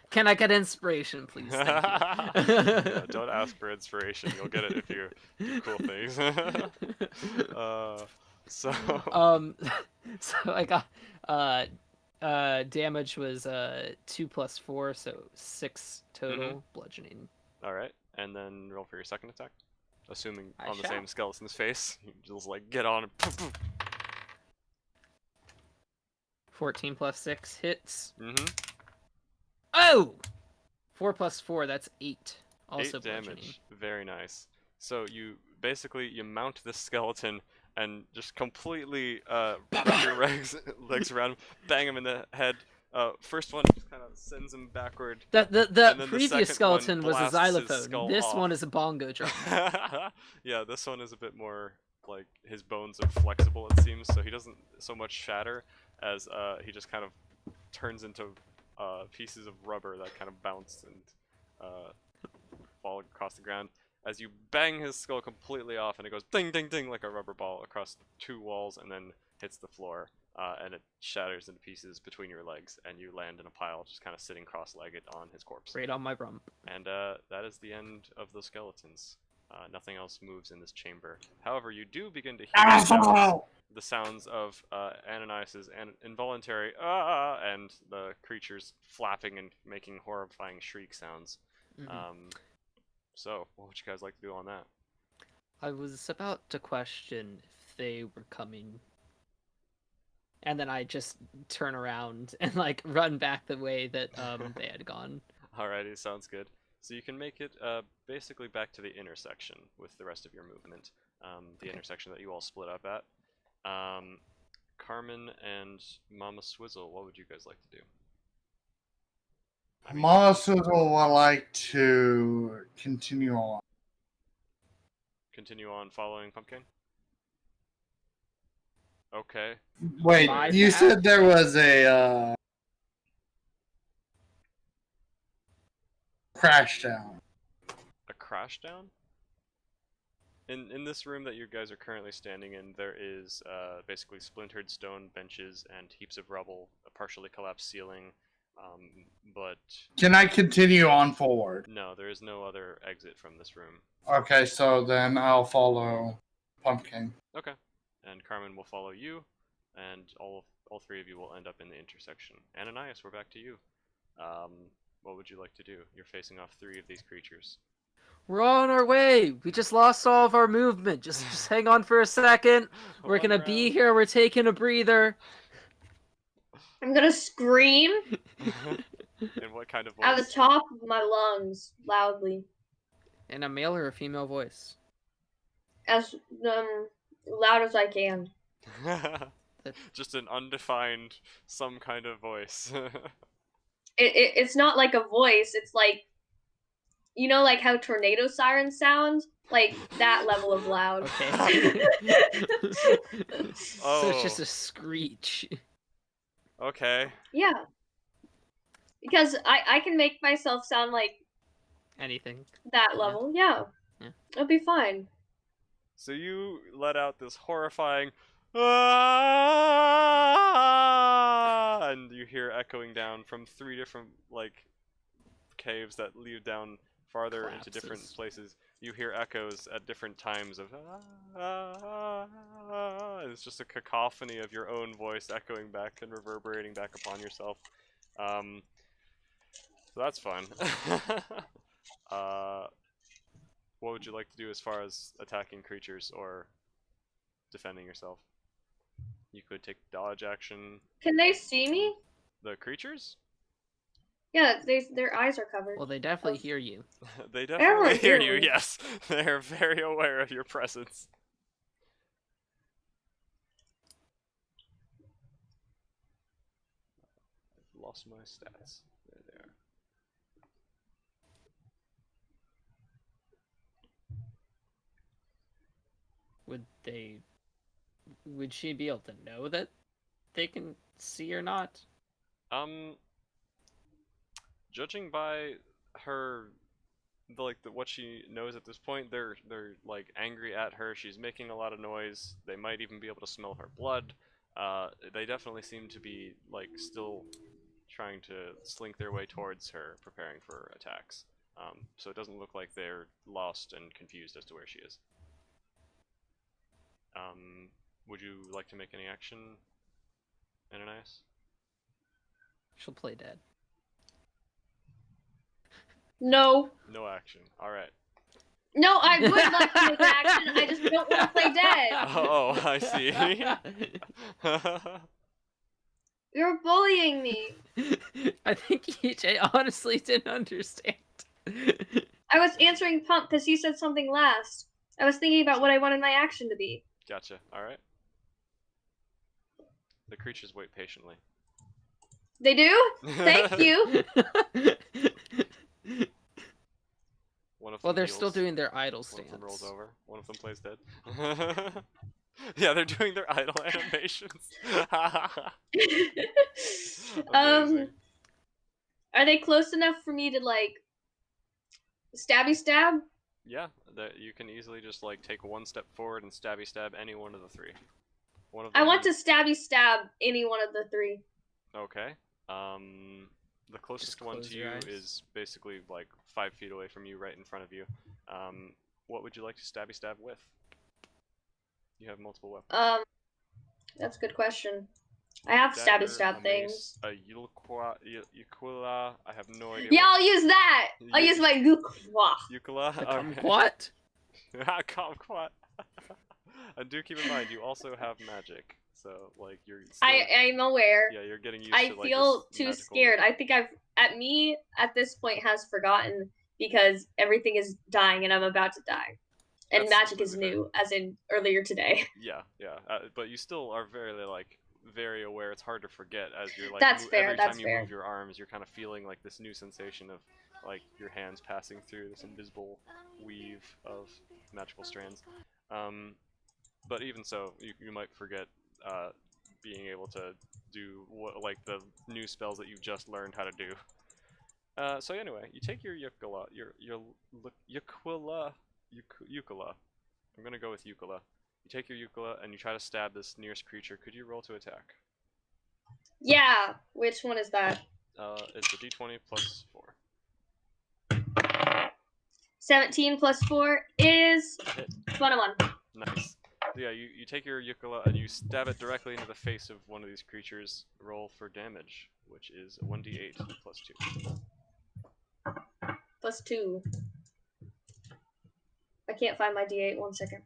[SPEAKER 3] Can I get inspiration, please? Thank you.
[SPEAKER 1] Yeah, don't ask for inspiration. You'll get it if you do cool things. So
[SPEAKER 3] I got damage was 2 plus 4, so 6 total bludgeoning.
[SPEAKER 1] Alright, and then roll for your second attack. Assuming
[SPEAKER 3] I
[SPEAKER 1] on the
[SPEAKER 3] shall.
[SPEAKER 1] same skeleton's face. You just like get on and poof, poof.
[SPEAKER 3] 14 plus 6 hits.
[SPEAKER 1] Mm-hmm.
[SPEAKER 3] Oh! 4 plus 4, that's 8. Also
[SPEAKER 1] 8
[SPEAKER 3] bludgeoning.
[SPEAKER 1] damage. Very nice. So you basically mount this skeleton and just completely wrap your legs around him, bang him in the head. First one just kind of sends him backward.
[SPEAKER 3] The previous
[SPEAKER 1] second
[SPEAKER 3] skeleton
[SPEAKER 1] one
[SPEAKER 3] was a
[SPEAKER 1] blasts his
[SPEAKER 3] xylophone.
[SPEAKER 1] skull
[SPEAKER 3] This
[SPEAKER 1] off.
[SPEAKER 3] one is a bongo drum.
[SPEAKER 1] Yeah, this one is a bit more like his bones are flexible, it seems, so he doesn't so much shatter as he just kind of turns into pieces of rubber that kind of bounce and fall across the ground. As you bang his skull completely off, and it goes ding ding ding like a rubber ball across 2 walls, and then hits the floor, and it shatters into pieces between your legs, and you land in a pile, just kind of sitting cross-legged on his corpse.
[SPEAKER 3] Right on my rump.
[SPEAKER 1] And that is the end of the skeletons. Nothing else moves in this chamber. However, you do begin to hear the sounds of Ananias's involuntary and the creatures flapping and making horrifying shriek sounds. So, what would you guys like to do on that?
[SPEAKER 3] I was about to question if they were coming, and then I just turn around and run back the way that they had gone.
[SPEAKER 1] Alrighty, sounds good. So you can make it basically back to the intersection with the rest of your movement. The intersection that you all split up at. Carmen and Mama Swizzle, what would you guys like to do?
[SPEAKER 2] Mama Swizzle would like to continue on.
[SPEAKER 1] Continue on following Pumpkin? Okay.
[SPEAKER 2] Wait,
[SPEAKER 3] My
[SPEAKER 2] you
[SPEAKER 3] path?
[SPEAKER 2] said there was a crash down.
[SPEAKER 1] A crash down? In this room that you guys are currently standing in, there is basically splintered stone benches and heaps of rubble, a partially collapsed ceiling, but...
[SPEAKER 2] Can I continue on forward?
[SPEAKER 1] No, there is no other exit from this room.
[SPEAKER 2] Okay, so then I'll follow Pumpkin.
[SPEAKER 1] Okay. And Carmen will follow you, and all 3 of you will end up in the intersection. Ananias, we're back to you. What would you like to do? You're facing off 3 of these creatures.
[SPEAKER 3] We're on our way. We just lost all of our movement. Just hang on for a second. We're gonna be here. We're taking a breather.
[SPEAKER 4] I'm gonna scream
[SPEAKER 1] In what kind of voice?
[SPEAKER 4] at the top of my lungs, loudly,
[SPEAKER 3] In a male or a female voice.
[SPEAKER 4] as loud as I can.
[SPEAKER 1] Just an undefined, some kind of voice.
[SPEAKER 4] it's not like a voice. It's like, you know, like how tornado sirens sound, like that level of loud.
[SPEAKER 3] Okay.
[SPEAKER 1] Oh.
[SPEAKER 3] So it's just a screech.
[SPEAKER 1] Okay.
[SPEAKER 4] Yeah, because I can make myself sound like
[SPEAKER 3] Anything.
[SPEAKER 4] that level. Yeah,
[SPEAKER 3] Yeah.
[SPEAKER 4] it'll be fine.
[SPEAKER 1] So you let out this horrifying "Ah!" and you hear echoing down from 3 different like caves that lead down farther into different
[SPEAKER 3] Collapses.
[SPEAKER 1] places. You hear echoes at different times of and it's just a cacophony of your own voice echoing back and reverberating back upon yourself. So that's fun. uh, what would you like to do as far as attacking creatures or defending yourself? You could take dodge action.
[SPEAKER 4] Can they see me?
[SPEAKER 1] The creatures?
[SPEAKER 4] Yeah, their eyes are covered.
[SPEAKER 3] Well, they definitely hear you.
[SPEAKER 1] They definitely hear you,
[SPEAKER 4] me.
[SPEAKER 1] yes. They're very aware of your presence. I've lost my stats. There they are.
[SPEAKER 3] Would she be able to know that they can see or not?
[SPEAKER 1] Judging by her what she knows at this point, they're like angry at her. She's making a lot of noise. They might even be able to smell her blood. They definitely seem to be like still trying to slink their way towards her, preparing for attacks. So it doesn't look like they're lost and confused as to where she is. Would you like to make any action, Ananias?
[SPEAKER 3] She'll play dead.
[SPEAKER 4] No.
[SPEAKER 1] No action. All right.
[SPEAKER 4] No, I would like to make action. I just don't want to play dead.
[SPEAKER 1] Oh, I see.
[SPEAKER 4] You're bullying me.
[SPEAKER 3] I think EJ honestly didn't understand.
[SPEAKER 4] I was answering Pump because he said something last. I was thinking about what I wanted my action to be.
[SPEAKER 1] Gotcha. All right. The creatures wait patiently.
[SPEAKER 4] They do? Thank you.
[SPEAKER 1] One of them
[SPEAKER 3] Well, they're
[SPEAKER 1] heals.
[SPEAKER 3] still doing their idle
[SPEAKER 1] One
[SPEAKER 3] stance.
[SPEAKER 1] of them rolls over. One of them plays dead. Yeah, they're doing their idle animations. Amazing.
[SPEAKER 4] Are they close enough for me to like stabby stab?
[SPEAKER 1] Yeah, that you can easily just like take one step forward and stabby stab any one of the 3. One of them.
[SPEAKER 4] I want to stabby stab any one of the 3.
[SPEAKER 1] Okay. The closest
[SPEAKER 3] Just
[SPEAKER 1] one
[SPEAKER 3] close
[SPEAKER 1] to
[SPEAKER 3] your
[SPEAKER 1] you
[SPEAKER 3] eyes.
[SPEAKER 1] is basically like 5 feet away from you, right in front of you. What would you like to stabby stab with? You have multiple weapons.
[SPEAKER 4] That's a good question. I have
[SPEAKER 1] Dagger,
[SPEAKER 4] stabby stab
[SPEAKER 1] a
[SPEAKER 4] things.
[SPEAKER 1] mace, a Yukula. I have no idea.
[SPEAKER 4] Yeah, I'll use that. I'll use my Gukwa.
[SPEAKER 1] Yukula.
[SPEAKER 3] The
[SPEAKER 1] Alright.
[SPEAKER 3] kumquat?
[SPEAKER 1] Kumquat. And do keep in mind, you also have magic, so like you're. Still,
[SPEAKER 4] I'm aware.
[SPEAKER 1] Yeah, you're getting used
[SPEAKER 4] I
[SPEAKER 1] to like
[SPEAKER 4] feel
[SPEAKER 1] this
[SPEAKER 4] too
[SPEAKER 1] magical...
[SPEAKER 4] scared. I think at this point has forgotten because everything is dying and I'm about to die. And
[SPEAKER 1] That's
[SPEAKER 4] magic is
[SPEAKER 1] completely
[SPEAKER 4] new, as in earlier today.
[SPEAKER 1] Yeah, yeah, but you still are very aware. It's hard to forget as you're like
[SPEAKER 4] That's fair,
[SPEAKER 1] every
[SPEAKER 4] that's
[SPEAKER 1] time you
[SPEAKER 4] fair.
[SPEAKER 1] move your arms, you're kind of feeling like this new sensation of like your hands passing through this invisible weave of magical strands. But even so, you might forget being able to do like the new spells that you've just learned how to do. So anyway, you take your Yukula, Yukula. I'm gonna go with Yukula. You take your Yukula and you try to stab this nearest creature. Could you roll to attack?
[SPEAKER 4] Yeah, which one is that?
[SPEAKER 1] It's a d20 plus 4.
[SPEAKER 4] 17 plus 4 is
[SPEAKER 1] Hit.
[SPEAKER 4] 21.
[SPEAKER 1] Nice. So yeah, you take your Yukula and you stab it directly into the face of one of these creatures. Roll for damage, which is 1d8 plus 2.
[SPEAKER 4] Plus 2. I can't find my D8. 1 second.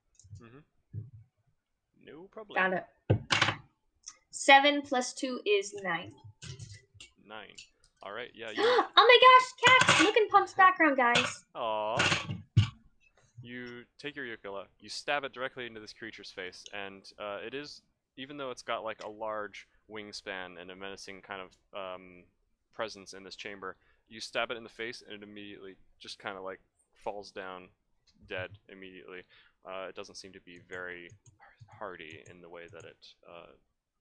[SPEAKER 1] No problem.
[SPEAKER 4] Found it. 7 plus 2 is 9.
[SPEAKER 1] 9. Alright, yeah, you...
[SPEAKER 4] Oh my gosh, cats! Look in Pump's background, guys.
[SPEAKER 1] Aww. You take your Yukula, you stab it directly into this creature's face, and it is, even though it's got like a large wingspan and a menacing kind of presence in this chamber. You stab it in the face, and it immediately just kind of like falls down, dead immediately. It doesn't seem to be very hardy in the way that it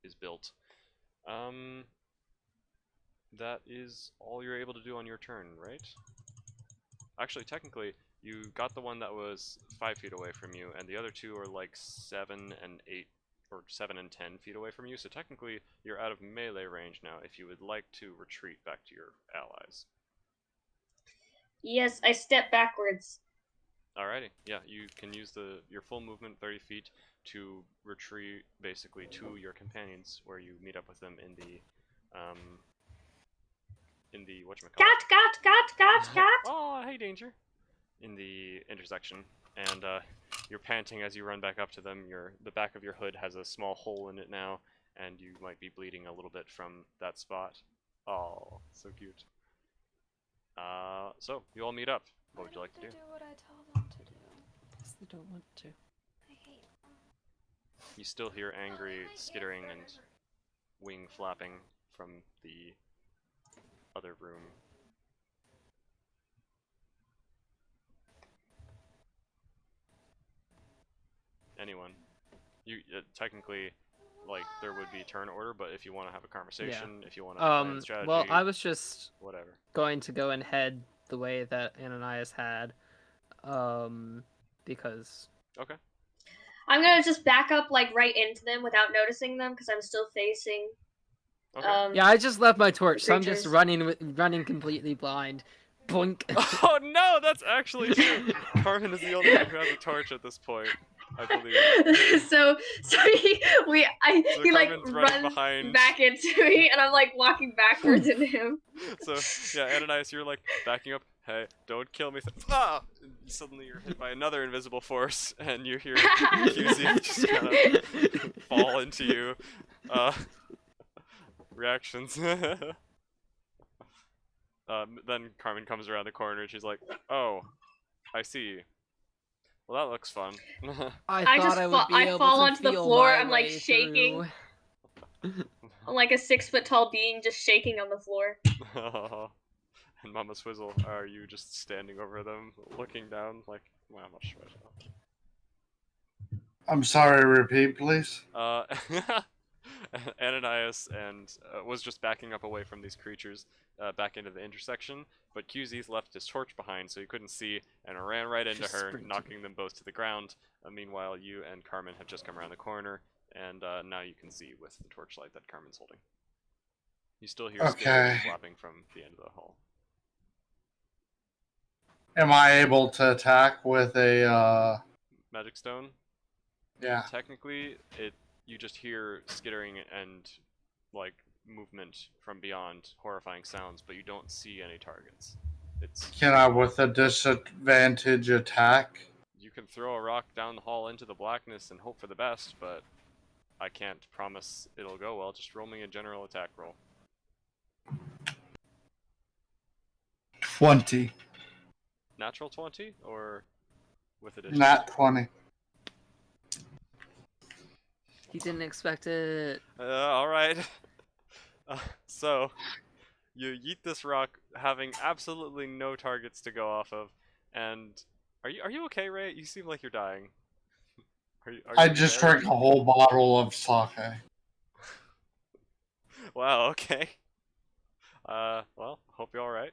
[SPEAKER 1] is built. That is all you're able to do on your turn, right? Actually, technically, you got the one that was 5 feet away from you, and the other two are like 7 and 8, or 7 and 10 feet away from you, so technically you're out of melee range now if you would like to retreat back to your allies.
[SPEAKER 4] Yes, I step backwards.
[SPEAKER 1] Alrighty, yeah, you can use your full movement, 30 feet, to retreat basically to your companions, where you meet up with them in the whatchamacallit.
[SPEAKER 4] Got.
[SPEAKER 1] Oh, hey, Danger! In the intersection, and you're panting as you run back up to them. The back of your hood has a small hole in it now, and you might be bleeding a little bit from that spot. Oh, so cute. So you all meet up. What would you like to do?
[SPEAKER 5] Do what I tell them to do.
[SPEAKER 3] Because they don't want to.
[SPEAKER 5] I hate them.
[SPEAKER 1] You still hear angry skittering and wing flapping from the other room. Anyone? You technically, like, there would be turn order, but if you want to have a conversation, if you want to plan strategy,
[SPEAKER 3] Well, I was just
[SPEAKER 1] whatever.
[SPEAKER 3] going to go and head the way that Ananias had, because
[SPEAKER 1] Okay.
[SPEAKER 4] I'm gonna just back up like right into them without noticing them because I'm still facing.
[SPEAKER 1] Okay.
[SPEAKER 3] yeah, I just left my torch, so I'm just
[SPEAKER 4] creatures.
[SPEAKER 3] running completely blind. Boink.
[SPEAKER 1] Oh no, that's actually true. Carmen is the only one who has a torch at this point, I believe.
[SPEAKER 4] so he like
[SPEAKER 1] Carmen's running
[SPEAKER 4] runs
[SPEAKER 1] behind.
[SPEAKER 4] back into me, and I'm like walking backwards into him.
[SPEAKER 1] So yeah, Ananias, you're like backing up. Hey, don't kill me! Ah! And suddenly you're hit by another invisible force, and you hear QZ just kind of fall into you. Reactions. Then Carmen comes around the corner and she's like, "Oh, I see. Well, that looks fun."
[SPEAKER 3] I thought I would be able
[SPEAKER 4] fall
[SPEAKER 3] to
[SPEAKER 4] onto the
[SPEAKER 3] feel
[SPEAKER 4] floor.
[SPEAKER 3] my
[SPEAKER 4] I'm like
[SPEAKER 3] way
[SPEAKER 4] shaking.
[SPEAKER 3] through.
[SPEAKER 4] I'm like a 6 foot tall being just shaking on the floor.
[SPEAKER 1] And Mama Swizzle, are you just standing over them, looking down, like, wow, much
[SPEAKER 2] I'm sorry, repeat, please.
[SPEAKER 1] Ananias was just backing up away from these creatures, back into the intersection, but QZ's left his torch behind so he couldn't see and ran right into
[SPEAKER 3] Just
[SPEAKER 1] her,
[SPEAKER 3] sprinted.
[SPEAKER 1] knocking them both to the ground. Meanwhile, you and Carmen have just come around the corner, and now you can see with the torchlight that Carmen's holding. You still hear skittering and
[SPEAKER 2] Okay.
[SPEAKER 1] flapping from the end of the hall.
[SPEAKER 2] Am I able to attack with a,
[SPEAKER 1] Magic Stone?
[SPEAKER 2] yeah.
[SPEAKER 1] Technically, you just hear skittering and, like, movement from beyond, horrifying sounds, but you don't see any targets.
[SPEAKER 2] Can I, with a disadvantage, attack?
[SPEAKER 1] You can throw a rock down the hall into the blackness and hope for the best, but I can't promise it'll go well. Just roll me a general attack roll.
[SPEAKER 2] 20.
[SPEAKER 1] Natural 20, or with addition?
[SPEAKER 2] Nat 20.
[SPEAKER 3] He didn't expect it.
[SPEAKER 1] Alright. So, you yeet this rock, having absolutely no targets to go off of, and are you okay, Ray? You seem like you're dying.
[SPEAKER 2] I just
[SPEAKER 1] there?
[SPEAKER 2] drank a whole bottle of sake.
[SPEAKER 1] Wow, okay. Well, hope you're alright.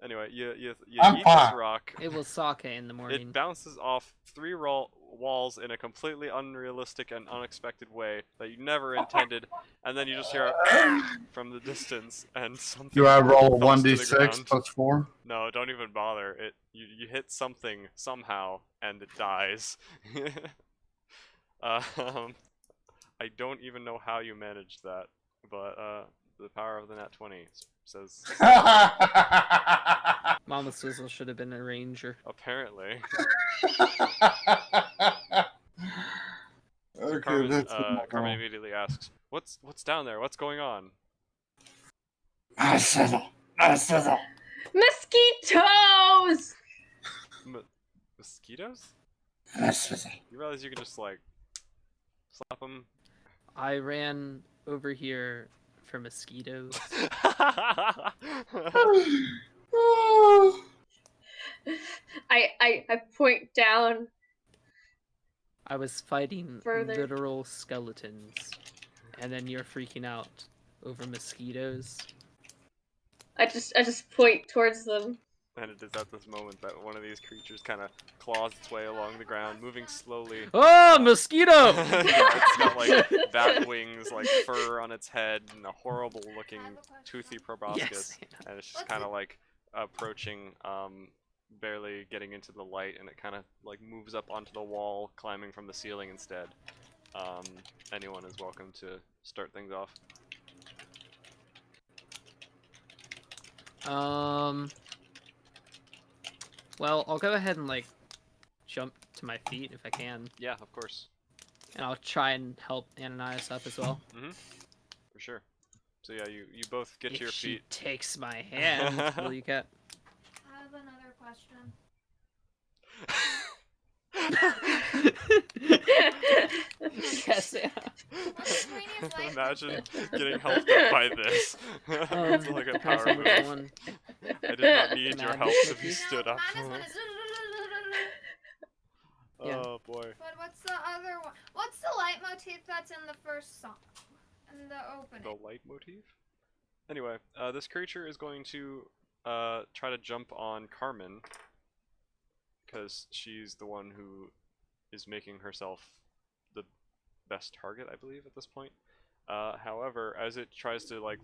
[SPEAKER 1] Anyway, you
[SPEAKER 2] I'm
[SPEAKER 1] eat
[SPEAKER 2] fine.
[SPEAKER 1] this rock.
[SPEAKER 3] It was sake in the morning.
[SPEAKER 1] It bounces off 3 walls in a completely unrealistic and unexpected way that you never intended, and then you just hear a from the distance, and something
[SPEAKER 2] Do I roll a
[SPEAKER 1] thumps to the
[SPEAKER 2] 1d6
[SPEAKER 1] ground.
[SPEAKER 2] plus 4?
[SPEAKER 1] No, don't even bother. You hit something somehow, and it dies. I don't even know how you managed that, but the power of the nat 20 says
[SPEAKER 3] Mama Swizzle should have been a ranger.
[SPEAKER 1] apparently.
[SPEAKER 2] Okay,
[SPEAKER 1] Carmen,
[SPEAKER 2] that's
[SPEAKER 1] Carmen immediately asks, "What's down there? What's going on?"
[SPEAKER 2] I sizzle.
[SPEAKER 4] Mosquitoes!
[SPEAKER 1] Mosquitoes?
[SPEAKER 2] I sizzle.
[SPEAKER 1] You realize you can just like slap them?
[SPEAKER 3] I ran over here for mosquitoes?
[SPEAKER 4] I point down
[SPEAKER 3] I was fighting
[SPEAKER 4] further.
[SPEAKER 3] literal skeletons, and then you're freaking out over mosquitoes.
[SPEAKER 4] I just point towards them.
[SPEAKER 1] And it is at this moment that one of these creatures kind of claws its way along the ground, moving slowly.
[SPEAKER 3] Oh, mosquito!
[SPEAKER 1] Yeah, it's got like bat wings, like fur on its head, and a horrible looking toothy proboscis.
[SPEAKER 3] Yes.
[SPEAKER 1] And it's just kind of like approaching, barely getting into the light, and it kind of like moves up onto the wall, climbing from the ceiling instead. Anyone is welcome to start things off.
[SPEAKER 3] Well, I'll go ahead and like jump to my feet if I can,
[SPEAKER 1] Yeah, of course.
[SPEAKER 3] and I'll try and help Ananias up as well.
[SPEAKER 1] For sure. So yeah, you both get
[SPEAKER 3] if
[SPEAKER 1] to your
[SPEAKER 3] she
[SPEAKER 1] feet.
[SPEAKER 3] takes my hand, will you get?
[SPEAKER 5] I have another question.
[SPEAKER 3] Yes, Anna.
[SPEAKER 5] What's Queenie's life?
[SPEAKER 1] Imagine getting helped up by this. It's like a
[SPEAKER 3] Depends
[SPEAKER 1] power
[SPEAKER 3] on which
[SPEAKER 1] move.
[SPEAKER 3] one.
[SPEAKER 1] I did not need your
[SPEAKER 3] Madness
[SPEAKER 1] help if
[SPEAKER 3] monkey?
[SPEAKER 1] you stood
[SPEAKER 5] No,
[SPEAKER 1] up.
[SPEAKER 5] madness one is.
[SPEAKER 3] Yeah.
[SPEAKER 1] Oh boy.
[SPEAKER 5] But what's the other one? What's the leitmotif that's in the first song? In the opening.
[SPEAKER 1] The light motif? Anyway, this creature is going to try to jump on Carmen, because she's the one who is making herself the best target, I believe, at this point. However, as it tries to like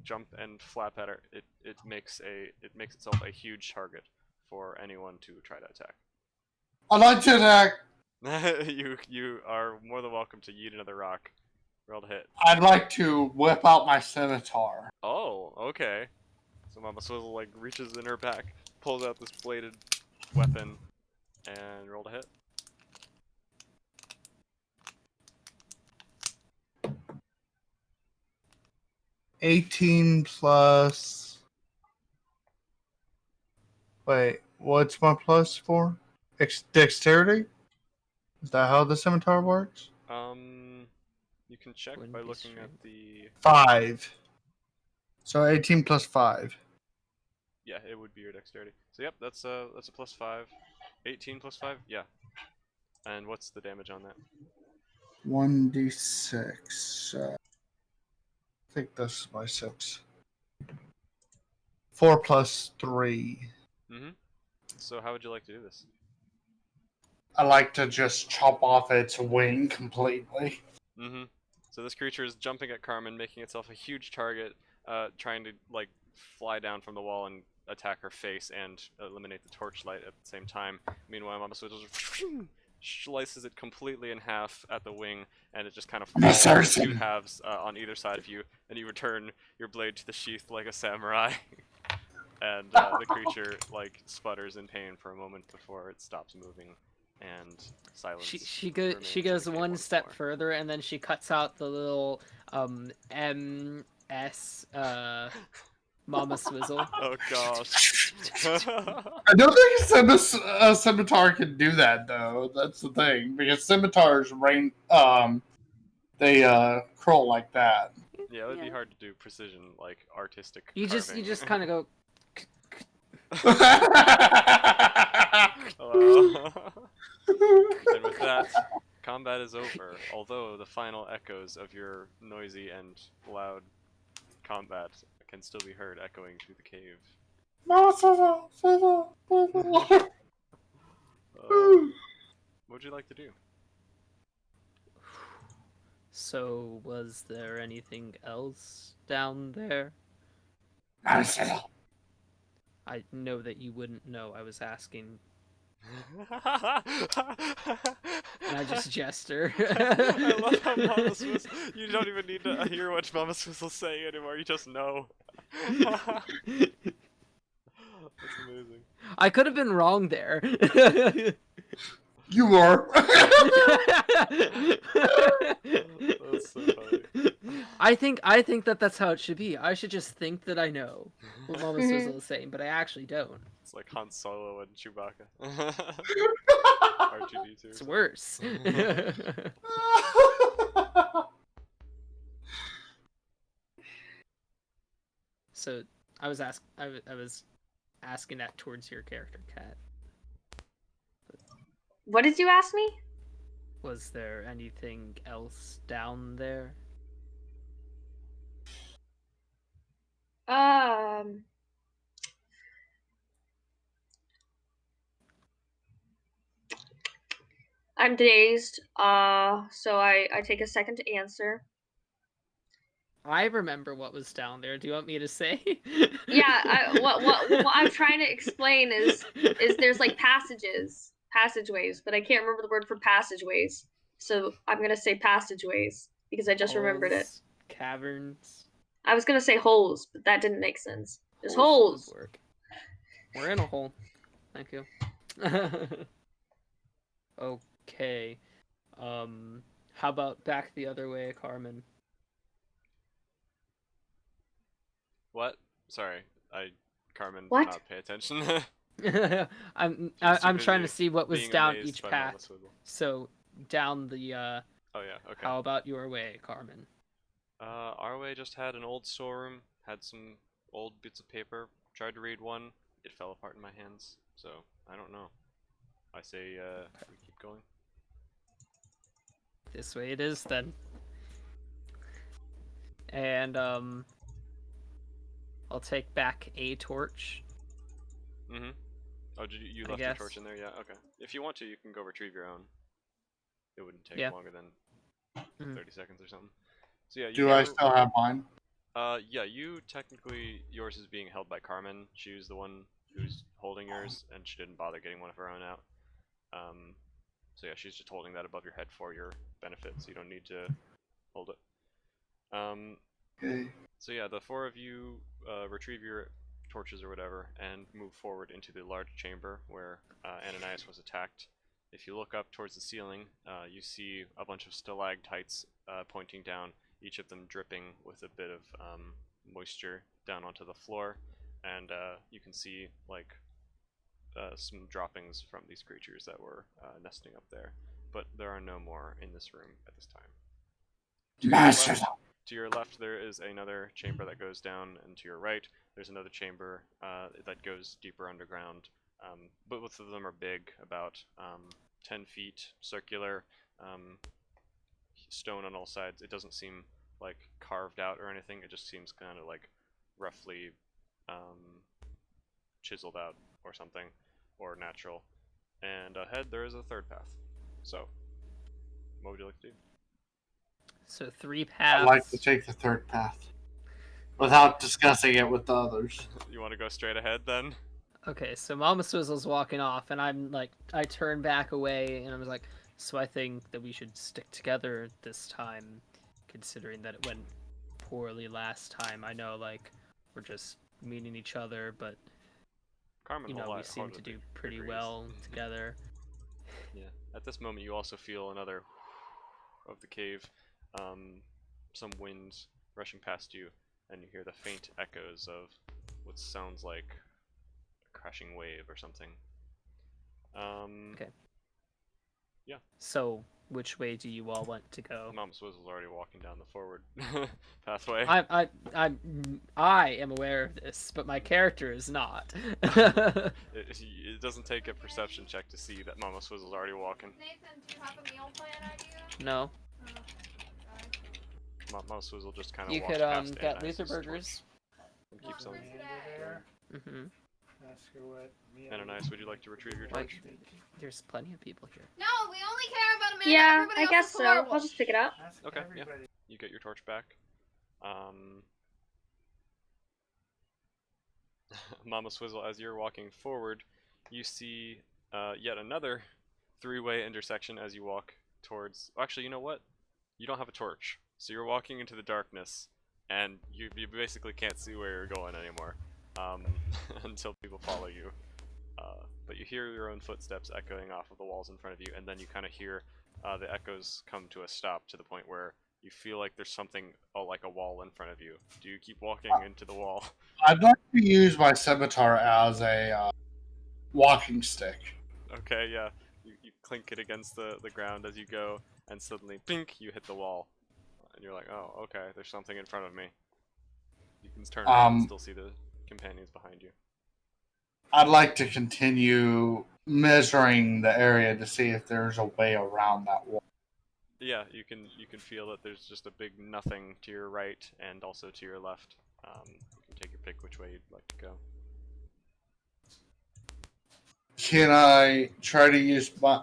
[SPEAKER 1] jump and flap at her, it makes itself a huge target for anyone to try to attack.
[SPEAKER 2] I'd like to attack.
[SPEAKER 1] You are more than welcome to yeet another rock. Roll to hit.
[SPEAKER 2] I'd like to whip out my scimitar.
[SPEAKER 1] Oh, okay. So Mama Swizzle like reaches in her back, pulls out this bladed weapon, and roll to hit.
[SPEAKER 2] $18 plus. Wait, what's my plus for? Dexterity? Is that how the scimitar works?
[SPEAKER 1] You can check
[SPEAKER 3] Wouldn't
[SPEAKER 1] by
[SPEAKER 3] be
[SPEAKER 1] looking at
[SPEAKER 3] strength.
[SPEAKER 1] the.
[SPEAKER 2] 5. So 18 plus 5.
[SPEAKER 1] Yeah, it would be your dexterity. So yep, that's a +5. 18 plus 5. Yeah. And what's the damage on that?
[SPEAKER 2] 1d6. I think that's my 6. 4 plus 3.
[SPEAKER 1] So how would you like to do this?
[SPEAKER 2] I like to just chop off its wing completely.
[SPEAKER 1] So this creature is jumping at Carmen, making itself a huge target, trying to like fly down from the wall and attack her face and eliminate the torchlight at the same time. Meanwhile, Mama Swizzle slices it completely in half at the wing, and it just kind of falls in two halves on either side of you, and you return your blade to the sheath like a samurai. And the creature like sputters in pain for a moment before it stops moving, and silence.
[SPEAKER 3] She
[SPEAKER 1] remains in
[SPEAKER 3] goes
[SPEAKER 1] the cave
[SPEAKER 3] one
[SPEAKER 1] once
[SPEAKER 3] step
[SPEAKER 1] more.
[SPEAKER 3] further, and then she cuts out the little MS Mama Swizzle.
[SPEAKER 1] Oh gosh.
[SPEAKER 2] I don't think a scimitar can do that though. That's the thing, because scimitars they curl like that.
[SPEAKER 1] Yeah, it would be
[SPEAKER 5] Yeah.
[SPEAKER 1] hard to do precision, like artistic
[SPEAKER 3] You
[SPEAKER 1] carving.
[SPEAKER 3] just kind of go.
[SPEAKER 1] Hello. And with that, combat is over. Although the final echoes of your noisy and loud combat can still be heard echoing through the cave. What would you like to do?
[SPEAKER 3] So, was there anything else down there? I know that you wouldn't know. I was asking. And I just gesture.
[SPEAKER 1] I love how Mama Swizzle. You don't even need to hear what Mama Swizzle's saying anymore. You just know. That's amazing.
[SPEAKER 3] I could have been wrong there.
[SPEAKER 2] You are.
[SPEAKER 1] That's so funny.
[SPEAKER 3] I think that's how it should be. I should just think that I know what Mama Swizzle is saying, but I actually don't.
[SPEAKER 1] It's like Han Solo and Chewbacca. R2D2.
[SPEAKER 3] It's worse. So I was asking that towards your character, Kat.
[SPEAKER 4] What did you ask me?
[SPEAKER 3] Was there anything else down there?
[SPEAKER 4] Um, I'm dazed. So I take a second to answer.
[SPEAKER 3] I remember what was down there. Do you want me to say?
[SPEAKER 4] Yeah, what I'm trying to explain is there's like passageways, but I can't remember the word for passageways. So I'm gonna say passageways because I just remembered it.
[SPEAKER 3] Holes, caverns.
[SPEAKER 4] I was gonna say holes, but that didn't make sense. There's
[SPEAKER 3] Would
[SPEAKER 4] holes.
[SPEAKER 3] work. We're in a hole. Thank you. Okay. How about back the other way, Carmen?
[SPEAKER 1] What? Sorry, Carmen,
[SPEAKER 4] What?
[SPEAKER 1] did not pay attention.
[SPEAKER 3] I'm trying to see what was
[SPEAKER 1] being
[SPEAKER 3] down
[SPEAKER 1] amazed
[SPEAKER 3] each
[SPEAKER 1] by Mama
[SPEAKER 3] path.
[SPEAKER 1] Swivel.
[SPEAKER 3] So down the
[SPEAKER 1] Oh yeah, okay.
[SPEAKER 3] how about your way, Carmen?
[SPEAKER 1] Our way just had an old storeroom, had some old bits of paper, tried to read one, it fell apart in my hands, so I don't know. I say, we keep going.
[SPEAKER 3] This way it is then. And I'll take back a torch.
[SPEAKER 1] Mm-hmm. Oh, did you
[SPEAKER 3] I
[SPEAKER 1] left your
[SPEAKER 3] guess.
[SPEAKER 1] torch in there? Yeah, okay. If you want to, you can go retrieve your own. It wouldn't take
[SPEAKER 3] Yeah.
[SPEAKER 1] longer than
[SPEAKER 3] Mhm.
[SPEAKER 1] 30 seconds or something. So yeah, you
[SPEAKER 2] Do
[SPEAKER 1] go,
[SPEAKER 2] I still have mine?
[SPEAKER 1] yeah, you technically, yours is being held by Carmen. She was the one who's holding yours, and she didn't bother getting one of her own out. So yeah, she's just holding that above your head for your benefit, so you don't need to hold it.
[SPEAKER 2] Okay.
[SPEAKER 1] So yeah, the four of you retrieve your torches or whatever, and move forward into the large chamber where Ananias was attacked. If you look up towards the ceiling, you see a bunch of stalactites pointing down, each of them dripping with a bit of moisture down onto the floor, and you can see like some droppings from these creatures that were nesting up there. But there are no more in this room at this time.
[SPEAKER 2] Master.
[SPEAKER 1] To your left, there is another chamber that goes down, and to your right, there's another chamber that goes deeper underground. But both of them are big, about 10 feet, circular, stone on all sides. It doesn't seem like carved out or anything. It just seems kind of like roughly chiseled out or something, or natural. And ahead, there is a third path. So, what would you like to do?
[SPEAKER 3] So 3
[SPEAKER 2] I'd
[SPEAKER 3] paths.
[SPEAKER 2] like to take the third path without discussing it with the others.
[SPEAKER 1] You want to go straight ahead then?
[SPEAKER 3] Okay, so Mama Swizzle's walking off, and I'm like, I turn back away, and I was like, so I think that we should stick together this time, considering that it went poorly last time. I know, like, we're just meeting each other, but
[SPEAKER 1] Carmen
[SPEAKER 3] you know, we seem to do pretty
[SPEAKER 1] agrees.
[SPEAKER 3] well together.
[SPEAKER 1] Yeah. At this moment, you also feel another of the cave, some wind rushing past you, and you hear the faint echoes of what sounds like a crashing wave or something.
[SPEAKER 3] Okay.
[SPEAKER 1] Yeah.
[SPEAKER 3] So, which way do you all want to go?
[SPEAKER 1] Mama Swizzle's already walking down the forward pathway.
[SPEAKER 3] I am aware of this, but my character is not.
[SPEAKER 1] It doesn't take a perception check to see that Mama Swizzle's already walking.
[SPEAKER 5] Nathan, do you have a meal plan idea?
[SPEAKER 3] No.
[SPEAKER 1] Mama Swizzle just kind of
[SPEAKER 3] You
[SPEAKER 1] walks
[SPEAKER 3] could
[SPEAKER 1] past
[SPEAKER 3] get
[SPEAKER 1] Ananias'
[SPEAKER 3] Luther
[SPEAKER 1] torch
[SPEAKER 3] burgers.
[SPEAKER 1] and keeps on.
[SPEAKER 3] Mm-hmm.
[SPEAKER 1] Ananias, would you like to retrieve your torch?
[SPEAKER 3] There's plenty of people here.
[SPEAKER 5] No, we only care about Amanda.
[SPEAKER 4] Yeah,
[SPEAKER 5] Everybody
[SPEAKER 4] I
[SPEAKER 5] else
[SPEAKER 4] guess
[SPEAKER 5] is
[SPEAKER 4] so.
[SPEAKER 5] horrible.
[SPEAKER 4] I'll just pick it up.
[SPEAKER 1] Okay, yeah. You get your torch back. Mama Swizzle, as you're walking forward, you see yet another three-way intersection as you walk towards... Actually, you know what? You don't have a torch, so you're walking into the darkness, and you basically can't see where you're going anymore until people follow you. But you hear your own footsteps echoing off of the walls in front of you, and then you kind of hear the echoes come to a stop to the point where you feel like there's something like a wall in front of you. Do you keep walking into the wall?
[SPEAKER 2] I'd like to use my scimitar as a walking stick.
[SPEAKER 1] Okay, yeah. You clink it against the ground as you go, and suddenly, pink, you hit the wall. And you're like, oh, okay, there's something in front of me. You can turn around and
[SPEAKER 2] Um,
[SPEAKER 1] still see the companions behind you.
[SPEAKER 2] I'd like to continue measuring the area to see if there's a way around that wall.
[SPEAKER 1] Yeah, you can feel that there's just a big nothing to your right and also to your left. You can take your pick which way you'd like to go.
[SPEAKER 2] Can I try to use my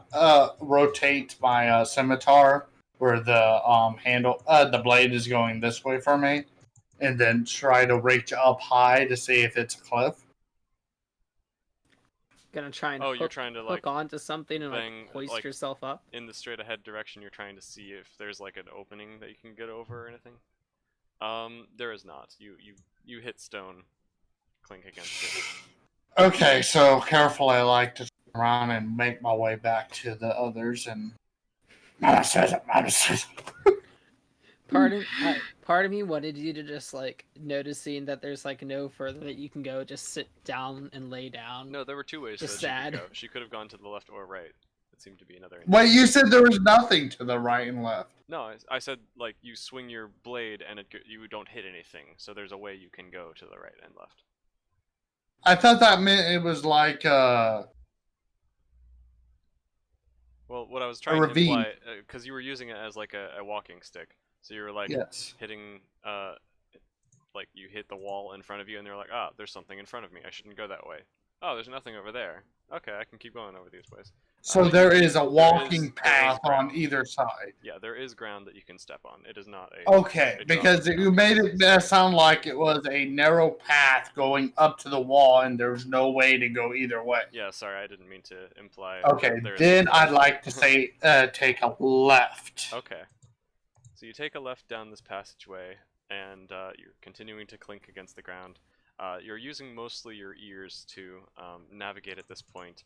[SPEAKER 2] rotate my scimitar where the handle the blade is going this way for me, and then try to reach up high to see if it's a cliff?
[SPEAKER 3] Gonna try and
[SPEAKER 1] Oh, you're trying to like
[SPEAKER 3] hook onto something and
[SPEAKER 1] bang
[SPEAKER 3] like hoist
[SPEAKER 1] like
[SPEAKER 3] yourself up.
[SPEAKER 1] in the straight ahead direction. You're trying to see if there's like an opening that you can get over or anything. There is not. You hit stone, clink against it.
[SPEAKER 2] Okay, so carefully I like to turn around and make my way back to the others and Mama says it, Mama says it.
[SPEAKER 3] Part of me wanted you to just like noticing that there's like no further that you can go, just sit down and lay down.
[SPEAKER 1] No, there were two ways
[SPEAKER 3] Just
[SPEAKER 1] that she
[SPEAKER 3] sad.
[SPEAKER 1] could go. She could have gone to the left or right. It seemed to be another.
[SPEAKER 2] Wait, you said there was nothing to the right and left.
[SPEAKER 1] No, I said like you swing your blade and you don't hit anything, so there's a way you can go to the right and left.
[SPEAKER 2] I thought that meant it was like
[SPEAKER 1] Well, what I was trying to
[SPEAKER 2] ravine.
[SPEAKER 1] imply, because you were using it as like a walking stick, so you were like
[SPEAKER 2] yes.
[SPEAKER 1] hitting, like you hit the wall in front of you, and they're like, ah, there's something in front of me. I shouldn't go that way. Oh, there's nothing over there. Okay, I can keep going over these ways.
[SPEAKER 2] So there is a walking
[SPEAKER 1] there is
[SPEAKER 2] path on
[SPEAKER 1] ground.
[SPEAKER 2] either side.
[SPEAKER 1] Yeah, there is ground that you can step on. It is not a.
[SPEAKER 2] Okay,
[SPEAKER 1] a
[SPEAKER 2] because
[SPEAKER 1] drop
[SPEAKER 2] you
[SPEAKER 1] down.
[SPEAKER 2] made it sound like it was a narrow path going up to the wall and there's no way to go either way.
[SPEAKER 1] Yeah, sorry, I didn't mean to imply.
[SPEAKER 2] Okay,
[SPEAKER 1] there is
[SPEAKER 2] then
[SPEAKER 1] a
[SPEAKER 2] I'd
[SPEAKER 1] cliff.
[SPEAKER 2] like to say take a left.
[SPEAKER 1] Okay. So you take a left down this passageway, and you're continuing to clink against the ground. You're using mostly your ears to navigate at this point.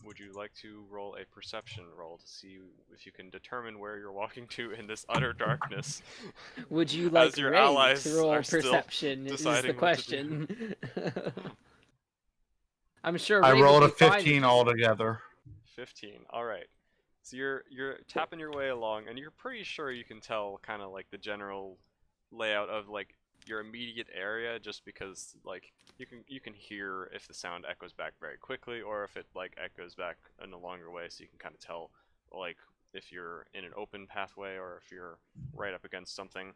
[SPEAKER 1] Would you like to roll a perception roll to see if you can determine where you're walking to in this utter darkness?
[SPEAKER 3] Would you like
[SPEAKER 1] As your
[SPEAKER 3] Ray
[SPEAKER 1] allies
[SPEAKER 3] to roll
[SPEAKER 1] are still
[SPEAKER 3] perception? Is the
[SPEAKER 1] deciding what to do.
[SPEAKER 3] question. I'm sure
[SPEAKER 2] I
[SPEAKER 3] Ray
[SPEAKER 2] rolled
[SPEAKER 3] would
[SPEAKER 2] a
[SPEAKER 3] be fine with
[SPEAKER 2] 15
[SPEAKER 3] this.
[SPEAKER 2] altogether.
[SPEAKER 1] 15. All right. So you're tapping your way along, and you're pretty sure you can tell kind of like the general layout of like your immediate area, just because like you can hear if the sound echoes back very quickly or if it like echoes back in a longer way, so you can kind of tell like if you're in an open pathway or if you're right up against something.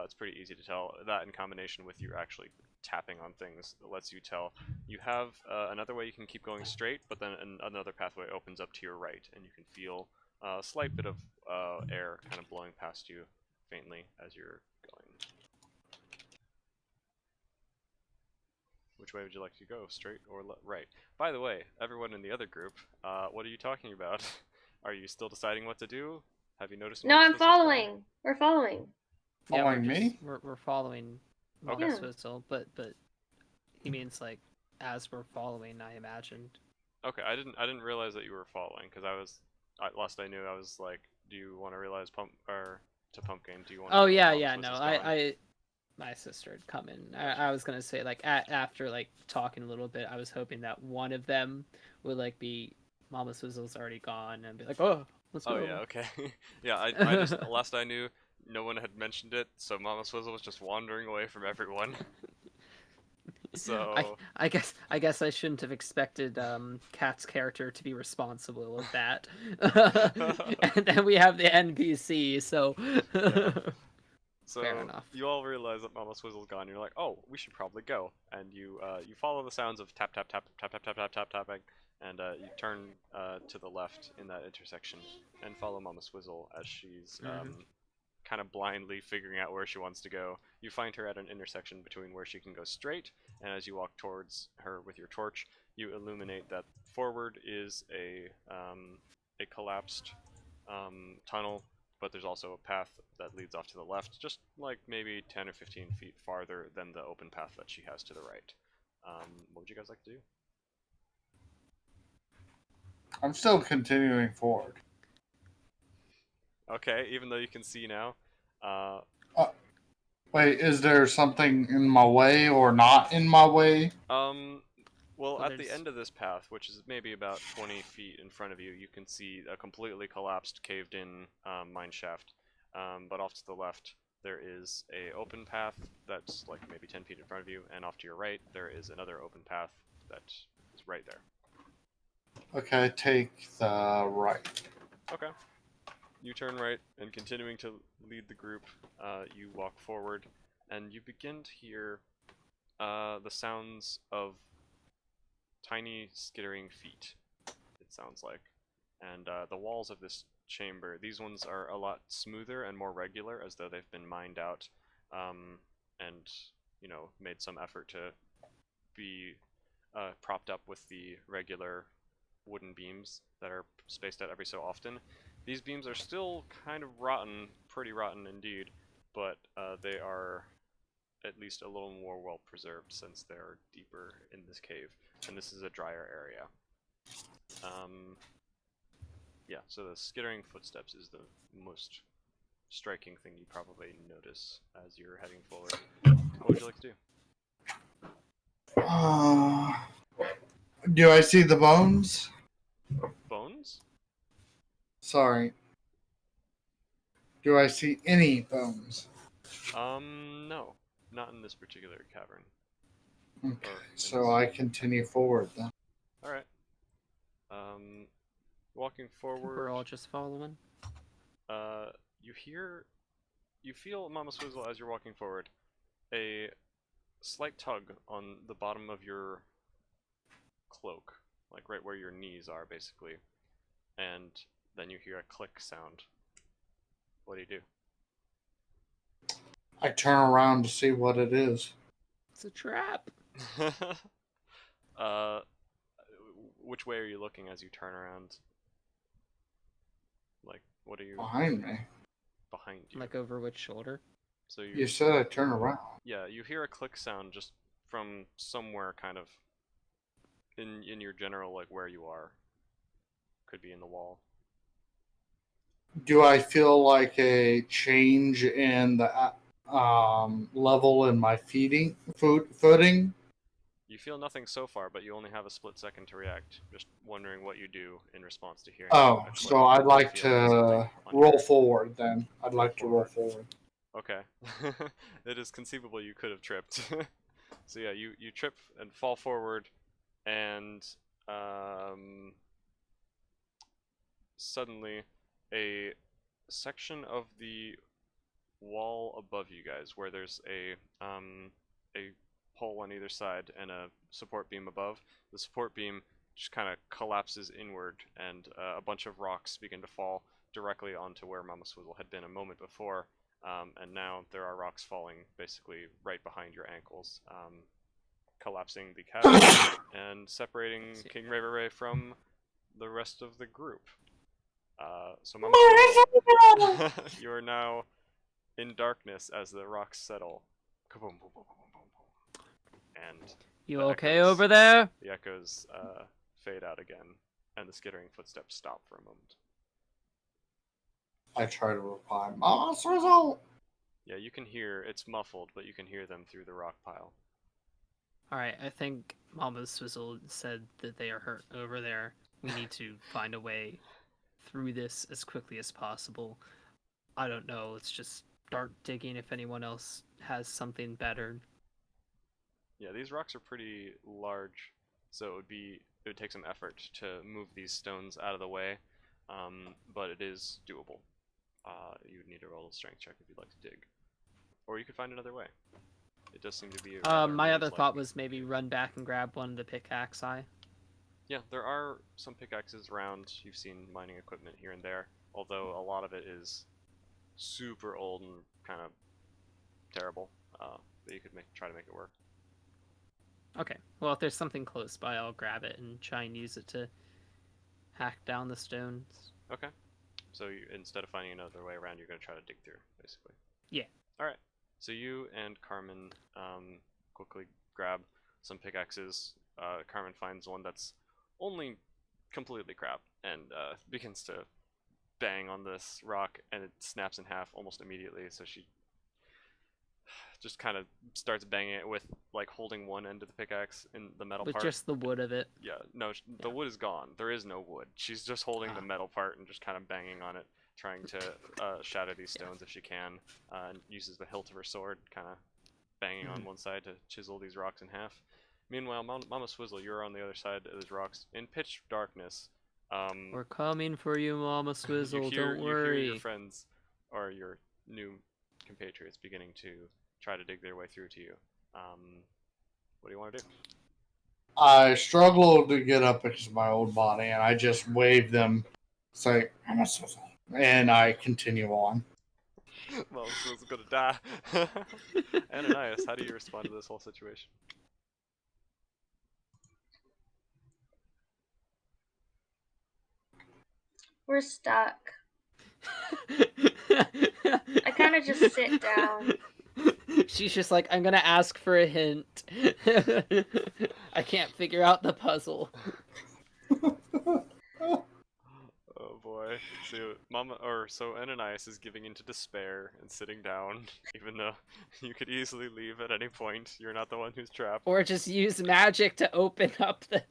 [SPEAKER 1] It's pretty easy to tell. That in combination with you actually tapping on things lets you tell. You have another way you can keep going straight, but then another pathway opens up to your right, and you can feel a slight bit of air kind of blowing past you faintly as you're going. Which way would you like to go, straight or right? By the way, everyone in the other group, what are you talking about? Are you still deciding what to do? Have you noticed?
[SPEAKER 4] No,
[SPEAKER 1] what
[SPEAKER 4] I'm
[SPEAKER 1] this is going?
[SPEAKER 4] following. We're following.
[SPEAKER 3] Yeah,
[SPEAKER 2] Following me?
[SPEAKER 3] We're following
[SPEAKER 1] Okay.
[SPEAKER 3] Mama
[SPEAKER 4] Yeah.
[SPEAKER 3] Swizzle, but he means like as we're following, I imagined.
[SPEAKER 1] Okay, I didn't realize that you were following, because last I knew I was like, do you want to realize to Pumpkin? Do you want?
[SPEAKER 3] Oh
[SPEAKER 1] to
[SPEAKER 3] yeah,
[SPEAKER 1] Mama
[SPEAKER 3] yeah, no,
[SPEAKER 1] Swizzle's gone?
[SPEAKER 3] my sister had come in. I was gonna say like after like talking a little bit, I was hoping that one of them would like be Mama Swizzle's already gone and be like, oh, let's go.
[SPEAKER 1] Oh yeah, okay. Yeah, I just last I knew, no one had mentioned it, so Mama Swizzle was just wandering away from everyone. So
[SPEAKER 3] I guess I shouldn't have expected Kat's character to be responsible of that. And then we have the NPC, so
[SPEAKER 1] yeah. So
[SPEAKER 3] fair enough.
[SPEAKER 1] you all realize that Mama Swizzle's gone. You're like, oh, we should probably go. And you follow the sounds of tap tap tap tap tap tap tap tap tapping, and you turn to the left in that intersection and follow Mama Swizzle as she's kind of blindly figuring out where she wants to go. You find her at an intersection between where she can go straight, and as you walk towards her with your torch, you illuminate that forward is a collapsed tunnel, but there's also a path that leads off to the left, just like maybe 10 or 15 feet farther than the open path that she has to the right. What would you guys like to do?
[SPEAKER 2] I'm still continuing forward.
[SPEAKER 1] Okay, even though you can see now.
[SPEAKER 2] Wait, is there something in my way or not in my way?
[SPEAKER 1] Well, at the
[SPEAKER 3] there's-
[SPEAKER 1] end of this path, which is maybe about 20 feet in front of you, you can see a completely collapsed, caved-in mine shaft. But off to the left, there is a open path that's like maybe 10 feet in front of you, and off to your right there is another open path that is right there.
[SPEAKER 2] Okay, take the right.
[SPEAKER 1] Okay. You turn right, and continuing to lead the group, you walk forward, and you begin to hear the sounds of tiny skittering feet, it sounds like. And the walls of this chamber, these ones are a lot smoother and more regular, as though they've been mined out, and, you know, made some effort to be propped up with the regular wooden beams that are spaced out every so often. These beams are still kind of rotten, pretty rotten indeed, but they are at least a little more well preserved since they're deeper in this cave, and this is a drier area. Yeah, so the skittering footsteps is the most striking thing you probably notice as you're heading forward. What would you like to do?
[SPEAKER 2] Do I see the bones?
[SPEAKER 1] Bones?
[SPEAKER 2] Sorry. Do I see any bones?
[SPEAKER 1] No. Not in this particular cavern.
[SPEAKER 2] Okay,
[SPEAKER 1] Or in
[SPEAKER 2] so
[SPEAKER 1] this-
[SPEAKER 2] I continue forward then.
[SPEAKER 1] Alright. Walking forward,
[SPEAKER 3] We're all just following.
[SPEAKER 1] you feel, Mama Swizzle, as you're walking forward, a slight tug on the bottom of your cloak, like right where your knees are, basically. And then you hear a click sound. What do you do?
[SPEAKER 2] I turn around to see what it is.
[SPEAKER 3] It's a trap.
[SPEAKER 1] uh, which way are you looking as you turn around? Like, what are you
[SPEAKER 2] Behind me.
[SPEAKER 1] behind you?
[SPEAKER 3] Like over which shoulder?
[SPEAKER 1] So
[SPEAKER 2] You said I turn around.
[SPEAKER 1] yeah, you hear a click sound just from somewhere, kind of in your general, like, where you are. Could be in the wall.
[SPEAKER 2] Do I feel like a change in the level in my footing?
[SPEAKER 1] You feel nothing so far, but you only have a split second to react. Just wondering what you do in response to hearing.
[SPEAKER 2] Oh,
[SPEAKER 1] a click
[SPEAKER 2] so I'd
[SPEAKER 1] or
[SPEAKER 2] like
[SPEAKER 1] feeling
[SPEAKER 2] to
[SPEAKER 1] something on
[SPEAKER 2] roll
[SPEAKER 1] your-
[SPEAKER 2] forward then. I'd like to roll forward.
[SPEAKER 1] Okay. It is conceivable you could have tripped. So yeah, you trip and fall forward, and suddenly a section of the wall above you guys, where there's a hole on either side and a support beam above, the support beam just kind of collapses inward, and a bunch of rocks begin to fall directly onto where Mama Swizzle had been a moment before. And now there are rocks falling basically right behind your ankles, collapsing the chasm and separating King Raver Ray from the rest of the group. So Mama Swizzle, you are now in darkness as the rocks settle. Kaboom, boom, boom, boom, boom, boom. And
[SPEAKER 3] You
[SPEAKER 1] the
[SPEAKER 3] okay
[SPEAKER 1] echoes-
[SPEAKER 3] over there?
[SPEAKER 1] The echoes fade out again, and the skittering footsteps stop for a moment.
[SPEAKER 2] I try to reply, Mama Swizzle!
[SPEAKER 1] Yeah, you can hear, it's muffled, but you can hear them through the rock pile.
[SPEAKER 3] Alright, I think Mama Swizzle said that they are hurt over there. We need to find a way through this as quickly as possible. I don't know, let's just start digging if anyone else has something better.
[SPEAKER 1] Yeah, these rocks are pretty large, so it would take some effort to move these stones out of the way, but it is doable. You would need to roll a strength check if you'd like to dig, or you could find another way. It does seem to be.
[SPEAKER 3] My other thought was maybe run back and grab one of the pickaxe eye.
[SPEAKER 1] Yeah, there are some pickaxes around. You've seen mining equipment here and there, although a lot of it is super old and kind of terrible. But you could try to make it work.
[SPEAKER 3] Okay, well if there's something close by, I'll grab it and try and use it to hack down the stones.
[SPEAKER 1] Okay. So instead of finding another way around, you're going to try to dig through, basically.
[SPEAKER 3] Yeah.
[SPEAKER 1] Alright. So you and Carmen quickly grab some pickaxes. Carmen finds one that's only completely crap and begins to bang on this rock, and it snaps in half almost immediately. So she just kind of starts banging it with, like, holding one end of the pickaxe in the metal
[SPEAKER 3] With
[SPEAKER 1] part.
[SPEAKER 3] just the wood of it.
[SPEAKER 1] Yeah, no, the wood is gone. There is no wood. She's just holding the metal part and just kind of banging on it trying to shatter these stones if she can, and uses the hilt of her sword, kind of banging on one side to chisel these rocks in half. Meanwhile, Mama Swizzle, you're on the other side of those rocks in pitch darkness.
[SPEAKER 3] We're coming for you, Mama Swizzle. Don't
[SPEAKER 1] You hear your
[SPEAKER 3] worry.
[SPEAKER 1] friends or your new compatriots beginning to try to dig their way through to you. What do you want to do?
[SPEAKER 2] I struggle to get up against my old body, and I just wave them, say, "I'm a Swizzle," and I continue on.
[SPEAKER 1] Well, Swizzle's gonna die. Ananias, how do you respond to this whole situation?
[SPEAKER 4] We're stuck. I kind of just sit down.
[SPEAKER 3] She's just like, I'm gonna ask for a hint. I can't figure out the puzzle.
[SPEAKER 1] Oh boy. So Ananias is giving into despair and sitting down, even though you could easily leave at any point. You're not the one who's trapped.
[SPEAKER 3] Or just use magic to open up the.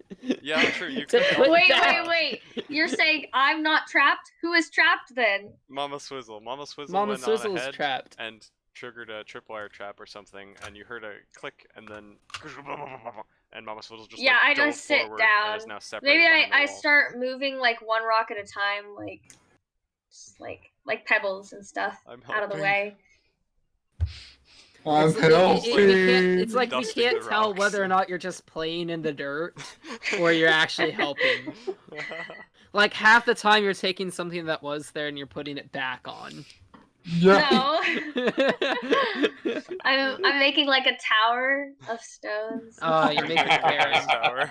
[SPEAKER 1] Yeah, true. You
[SPEAKER 3] to
[SPEAKER 1] could
[SPEAKER 3] put
[SPEAKER 4] Wait,
[SPEAKER 3] that-
[SPEAKER 4] wait. You're saying I'm not trapped? Who is trapped then?
[SPEAKER 1] Mama Swizzle. Mama Swizzle
[SPEAKER 3] Mama
[SPEAKER 1] went
[SPEAKER 3] Swizzle
[SPEAKER 1] on
[SPEAKER 3] is
[SPEAKER 1] ahead
[SPEAKER 3] trapped.
[SPEAKER 1] and triggered a tripwire trap or something, and you heard a click, and then and Mama Swizzle just
[SPEAKER 4] Yeah,
[SPEAKER 1] like
[SPEAKER 4] I
[SPEAKER 1] dove
[SPEAKER 4] just sit
[SPEAKER 1] forward
[SPEAKER 4] down.
[SPEAKER 1] and is now separated
[SPEAKER 4] Maybe
[SPEAKER 1] behind the
[SPEAKER 4] I
[SPEAKER 1] wall.
[SPEAKER 4] start moving like one rock at a time, like just like pebbles and stuff
[SPEAKER 1] I'm
[SPEAKER 4] out of the
[SPEAKER 1] helping.
[SPEAKER 4] way.
[SPEAKER 2] I'm
[SPEAKER 3] we can't,
[SPEAKER 2] helping.
[SPEAKER 3] it's like we
[SPEAKER 1] Dusting
[SPEAKER 3] can't
[SPEAKER 1] the
[SPEAKER 3] tell
[SPEAKER 1] rocks.
[SPEAKER 3] whether or not you're just playing in the dirt or you're actually helping. Like half the time you're taking something that was there and you're putting it back on.
[SPEAKER 2] Yeah.
[SPEAKER 4] No, I'm making like a tower of stones.
[SPEAKER 3] Oh, you're making a
[SPEAKER 1] Karen's
[SPEAKER 3] Karen.
[SPEAKER 1] tower.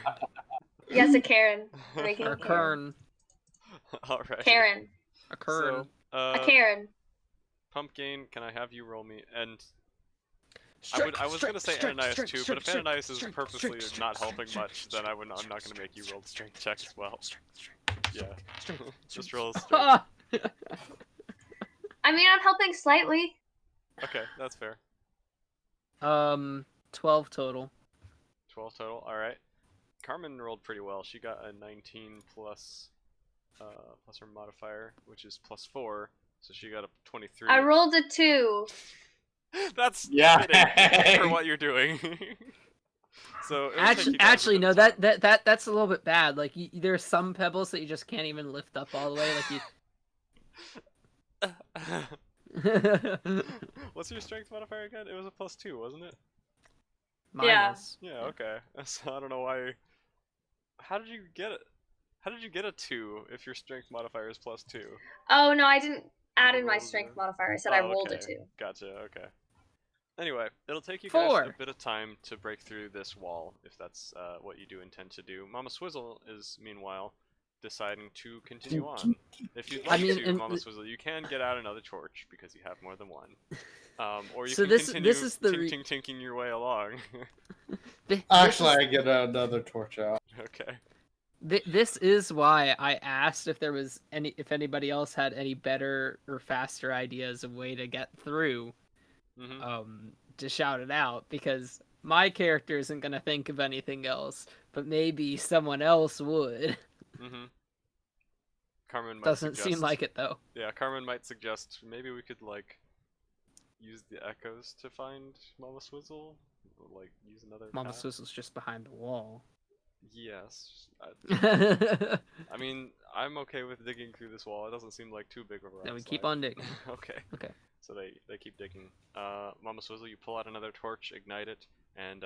[SPEAKER 4] Yes, a Karen. I'm making
[SPEAKER 3] Or
[SPEAKER 4] a
[SPEAKER 3] a
[SPEAKER 4] Karen.
[SPEAKER 3] Kern.
[SPEAKER 1] Alright.
[SPEAKER 4] Karen.
[SPEAKER 3] A Kern.
[SPEAKER 1] So,
[SPEAKER 4] A Karen.
[SPEAKER 1] Pumpkin, can I have you roll me? And I was gonna say Ananias too, but if Ananias is purposely not helping much, then I'm not gonna make you roll the strength check as well. Yeah. Just roll a strength.
[SPEAKER 4] I mean, I'm helping slightly.
[SPEAKER 1] Okay, that's fair.
[SPEAKER 3] 12 total.
[SPEAKER 1] 12 total, alright. Carmen rolled pretty well. She got a 19 plus her modifier, which is +4, so she got a 23.
[SPEAKER 4] I rolled a 2.
[SPEAKER 1] That's
[SPEAKER 2] Yeah.
[SPEAKER 1] fitting for what you're doing. So it'll take you guys a
[SPEAKER 3] Actually,
[SPEAKER 1] bit
[SPEAKER 3] no.
[SPEAKER 1] of time.
[SPEAKER 3] That's a little bit bad. Like, there's some pebbles that you just can't even lift up all the way. Like you.
[SPEAKER 1] What's your strength modifier again? It was a +2, wasn't it?
[SPEAKER 4] Yeah.
[SPEAKER 3] Minus.
[SPEAKER 1] Yeah, okay. So I don't know why. How did you get it? How did you get a 2 if your strength modifier is +2?
[SPEAKER 4] Oh no, I didn't add in my
[SPEAKER 1] rolled
[SPEAKER 4] strength
[SPEAKER 1] a-
[SPEAKER 4] modifier. I said I
[SPEAKER 1] Oh,
[SPEAKER 4] rolled a
[SPEAKER 1] okay.
[SPEAKER 4] 2.
[SPEAKER 1] Gotcha, okay. Anyway, it'll take you guys
[SPEAKER 3] 4.
[SPEAKER 1] a bit of time to break through this wall, if that's what you do intend to do. Mama Swizzle is, meanwhile, deciding to continue on. If you'd like to, Mama Swizzle, you can get out another torch, because you have more than one. Or you
[SPEAKER 3] So
[SPEAKER 1] can
[SPEAKER 3] this
[SPEAKER 1] continue
[SPEAKER 3] is the
[SPEAKER 1] tinking your way along.
[SPEAKER 2] Actually, I get another torch out.
[SPEAKER 1] Okay.
[SPEAKER 3] This is why I asked if if anybody else had any better or faster ideas of way to get through.
[SPEAKER 1] Mm-hmm.
[SPEAKER 3] To shout it out, because my character isn't gonna think of anything else, but maybe someone else would.
[SPEAKER 1] Mm-hmm. Carmen might
[SPEAKER 3] Doesn't
[SPEAKER 1] suggest,
[SPEAKER 3] seem like it though.
[SPEAKER 1] Yeah, Carmen might suggest maybe we could like use the echoes to find Mama Swizzle, or, like use another.
[SPEAKER 3] Mama
[SPEAKER 1] path.
[SPEAKER 3] Swizzle's just behind the wall.
[SPEAKER 1] Yes.
[SPEAKER 3] Then
[SPEAKER 1] I mean, I'm okay with digging through this wall. It doesn't seem like too big of a rock
[SPEAKER 3] we keep
[SPEAKER 1] slide.
[SPEAKER 3] on digging.
[SPEAKER 1] Okay.
[SPEAKER 3] Okay.
[SPEAKER 1] So they keep digging. Mama Swizzle, you pull out another torch, ignite it, and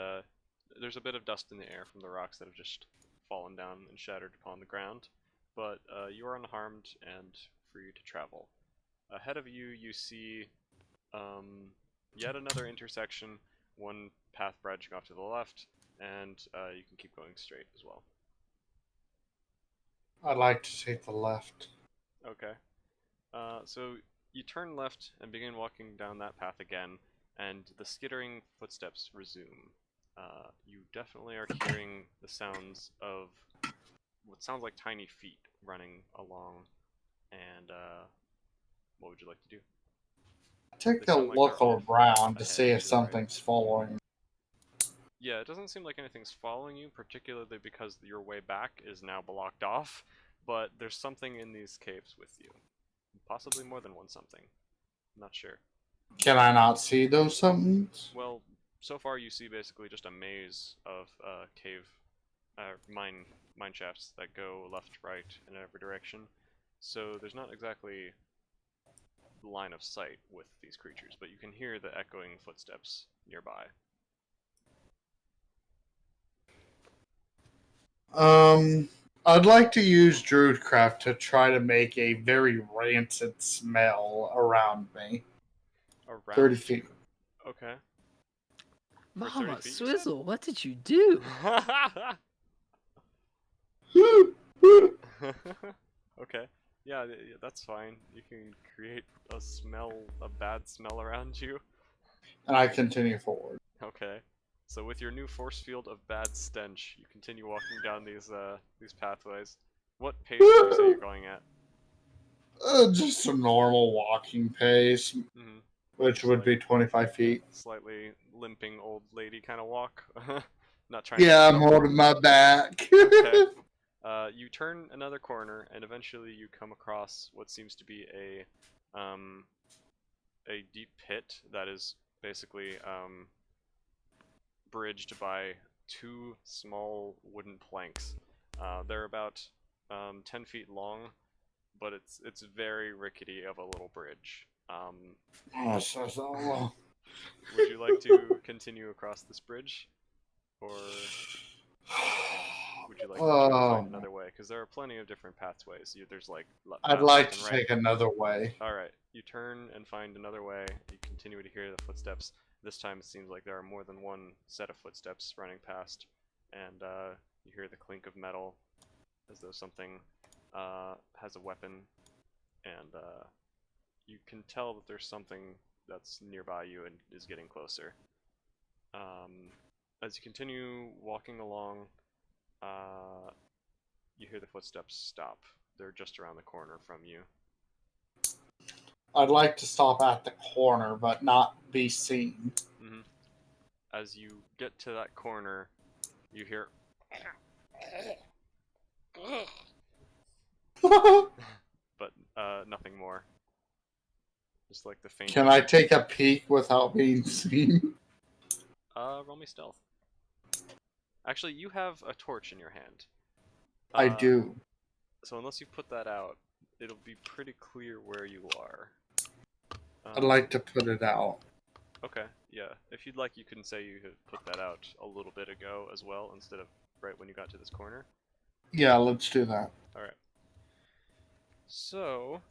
[SPEAKER 1] there's a bit of dust in the air from the rocks that have just fallen down and shattered upon the ground. But you are unharmed and free to travel. Ahead of you, you see yet another intersection, one path branching off to the left, and you can keep going straight as well.
[SPEAKER 2] I'd like to take the left.
[SPEAKER 1] Okay. So you turn left and begin walking down that path again, and the skittering footsteps resume. You definitely are hearing the sounds of what sounds like tiny feet running along, and what would you like to do?
[SPEAKER 2] Take
[SPEAKER 1] They
[SPEAKER 2] a
[SPEAKER 1] sound like
[SPEAKER 2] look
[SPEAKER 1] they're off
[SPEAKER 2] around to
[SPEAKER 1] ahead
[SPEAKER 2] see if
[SPEAKER 1] to the right.
[SPEAKER 2] something's following.
[SPEAKER 1] Yeah, it doesn't seem like anything's following you, particularly because your way back is now blocked off, but there's something in these caves with you. Possibly more than one something. Not sure.
[SPEAKER 2] Can I not see those somethings?
[SPEAKER 1] Well, so far you see basically just a maze of cave, mine shafts that go left, right, in every direction. So there's not exactly line of sight with these creatures, but you can hear the echoing footsteps nearby.
[SPEAKER 2] I'd like to use Druidcraft to try to make a very rancid smell around me.
[SPEAKER 1] Around
[SPEAKER 2] 30 feet.
[SPEAKER 1] you. Okay. For 30
[SPEAKER 3] Mama
[SPEAKER 1] feet, you said?
[SPEAKER 3] Swizzle, what did you do?
[SPEAKER 1] Okay. Yeah, that's fine. You can create a bad smell around you.
[SPEAKER 2] And I continue forward.
[SPEAKER 1] Okay. So with your new force field of bad stench, you continue walking down these pathways. What pace do you say you're going at?
[SPEAKER 2] Just a normal walking pace,
[SPEAKER 1] Mm-hmm.
[SPEAKER 2] which would be 25 feet.
[SPEAKER 1] Slightly limping old lady kind of walk. Not trying to
[SPEAKER 2] Yeah,
[SPEAKER 1] be
[SPEAKER 2] I'm
[SPEAKER 1] helpful.
[SPEAKER 2] holding my back.
[SPEAKER 1] Okay. You turn another corner, and eventually you come across what seems to be a deep pit that is basically bridged by two small wooden planks. They're about 10 feet long, but it's very rickety of a little bridge.
[SPEAKER 2] Oh, so.
[SPEAKER 1] Would you like to continue across this bridge, or would you like to try to find another way? Because there are plenty of different pathways. There's like
[SPEAKER 2] I'd
[SPEAKER 1] path
[SPEAKER 2] like
[SPEAKER 1] left and
[SPEAKER 2] to
[SPEAKER 1] right.
[SPEAKER 2] take another way.
[SPEAKER 1] Alright, you turn and find another way. You continue to hear the footsteps. This time it seems like there are more than one set of footsteps running past. And you hear the clink of metal as though something has a weapon. And you can tell that there's something that's nearby you and is getting closer. As you continue walking along, you hear the footsteps stop. They're just around the corner from you.
[SPEAKER 2] I'd like to stop at the corner, but not be seen.
[SPEAKER 1] Mm-hmm. As you get to that corner, you hear, but nothing more. Just like the faint.
[SPEAKER 2] Can I take a peek without being seen?
[SPEAKER 1] Roll me stealth. Actually, you have a torch in your hand.
[SPEAKER 2] I do.
[SPEAKER 1] So unless you put that out, it'll be pretty clear where you are.
[SPEAKER 2] I'd like to put it out.
[SPEAKER 1] Okay, yeah. If you'd like, you can say you had put that out a little bit ago as well, instead of right when you got to this corner.
[SPEAKER 2] Yeah, let's do that.
[SPEAKER 1] Alright. So,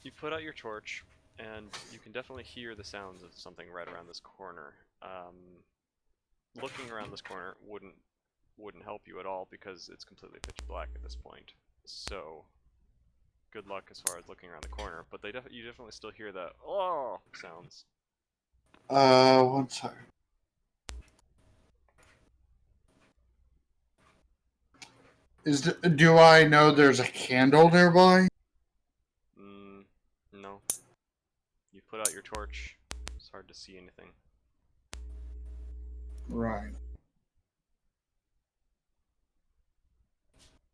[SPEAKER 1] you put out your torch, and you can definitely hear the sounds of something right around this corner. Looking around this corner wouldn't help you at all because it's completely pitch black at this point. So, good luck as far as looking around the corner. But you definitely still hear the "oh" sounds.
[SPEAKER 2] 1 second. Do I know there's a candle nearby?
[SPEAKER 1] No. You put out your torch. It's hard to see anything.
[SPEAKER 2] Right.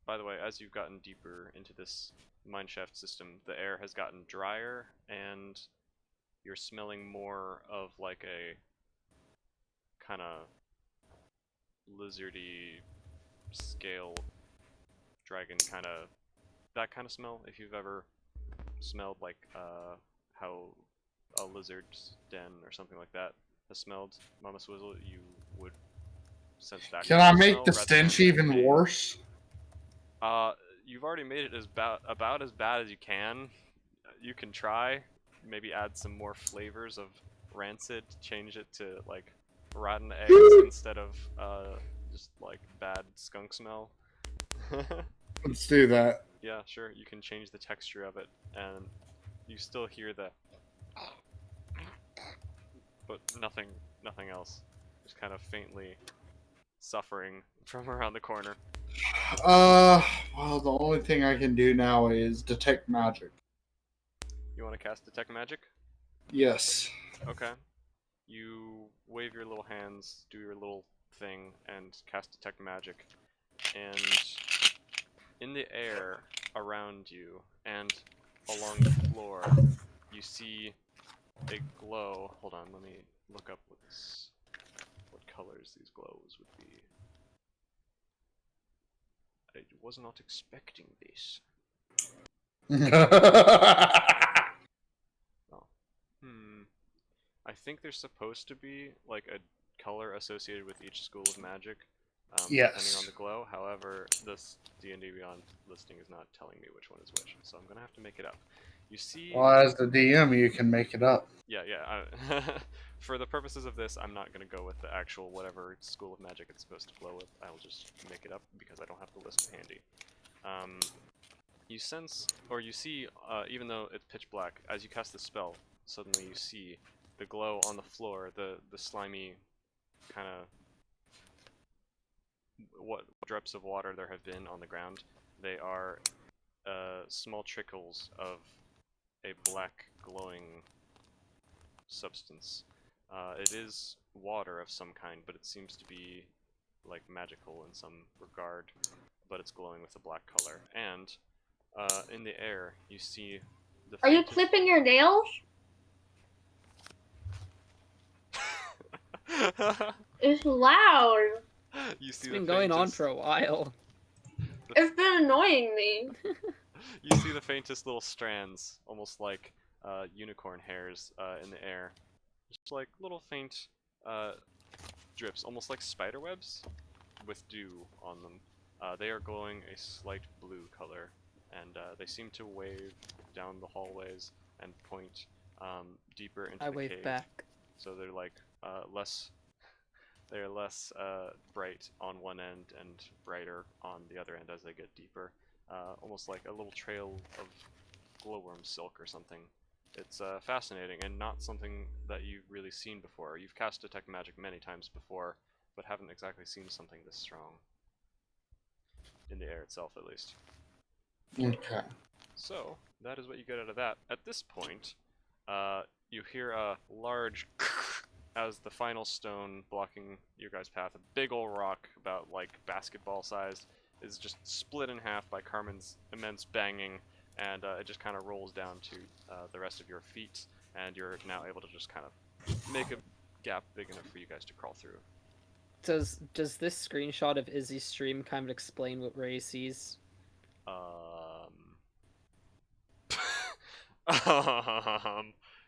[SPEAKER 1] By the way, as you've gotten deeper into this mineshaft system, the air has gotten drier, and you're smelling more of like a kind of lizardy scale dragon that kind of smell. If you've ever smelled like how a lizard's den or something like that has smelled, Mama Swizzle, you would sense that.
[SPEAKER 2] Can I make the stench even worse?
[SPEAKER 1] You've already made it about as bad as you can. You can try, maybe add some more flavors of rancid, change it to like rotten eggs instead of just like bad skunk smell.
[SPEAKER 2] Let's do that.
[SPEAKER 1] Yeah, sure. You can change the texture of it, and you still hear the, but nothing else. Just kind of faintly suffering from around the corner.
[SPEAKER 2] Well, the only thing I can do now is detect magic.
[SPEAKER 1] You want to cast Detect Magic?
[SPEAKER 2] Yes.
[SPEAKER 1] Okay. You wave your little hands, do your little thing, and cast Detect Magic. And in the air around you, and along the floor, you see a glow. Hold on, let me look up what colors these glows would be. I was not expecting this. Oh. I think there's supposed to be like a color associated with each school of magic, depending
[SPEAKER 2] Yes.
[SPEAKER 1] on the glow. However, this D&D Beyond listing is not telling me which one is which, so I'm gonna have to make it up. You see,
[SPEAKER 2] Well, as the DM, you can make it up.
[SPEAKER 1] yeah. For the purposes of this, I'm not gonna go with the actual whatever school of magic it's supposed to glow with. I'll just make it up because I don't have the list handy. You sense, or you see, even though it's pitch black, as you cast the spell, suddenly you see the glow on the floor, the slimy kind of what drips of water there have been on the ground. They are small trickles of a black glowing substance. It is water of some kind, but it seems to be like magical in some regard, but it's glowing with a black color. And in the air, you see the
[SPEAKER 4] Are you
[SPEAKER 1] faintest...
[SPEAKER 4] clipping your nails? It's loud.
[SPEAKER 1] You see
[SPEAKER 3] It's been going on
[SPEAKER 1] faintest...
[SPEAKER 3] for a while.
[SPEAKER 4] It's been annoying me.
[SPEAKER 1] You see the faintest little strands, almost like unicorn hairs in the air. Just like little faint drips, almost like spider webs with dew on them. They are glowing a slight blue color, and they seem to wave down the hallways and point deeper into
[SPEAKER 3] I
[SPEAKER 1] the
[SPEAKER 3] wave
[SPEAKER 1] cave.
[SPEAKER 3] back.
[SPEAKER 1] So they're like they're less bright on one end and brighter on the other end as they get deeper. Almost like a little trail of glowworm silk or something. It's fascinating and not something that you've really seen before. You've cast Detect Magic many times before, but haven't exactly seen something this strong. In the air itself, at least.
[SPEAKER 2] Okay.
[SPEAKER 1] So, that is what you get out of that. At this point, you hear a large as the final stone blocking your guys' path. A big old rock, about like basketball sized, is just split in half by Carmen's immense banging, and it just kind of rolls down to the rest of your feet, and you're now able to just kind of make a gap big enough for you guys to crawl through.
[SPEAKER 3] Does this screenshot of Izzy's stream kind of explain what Ray sees?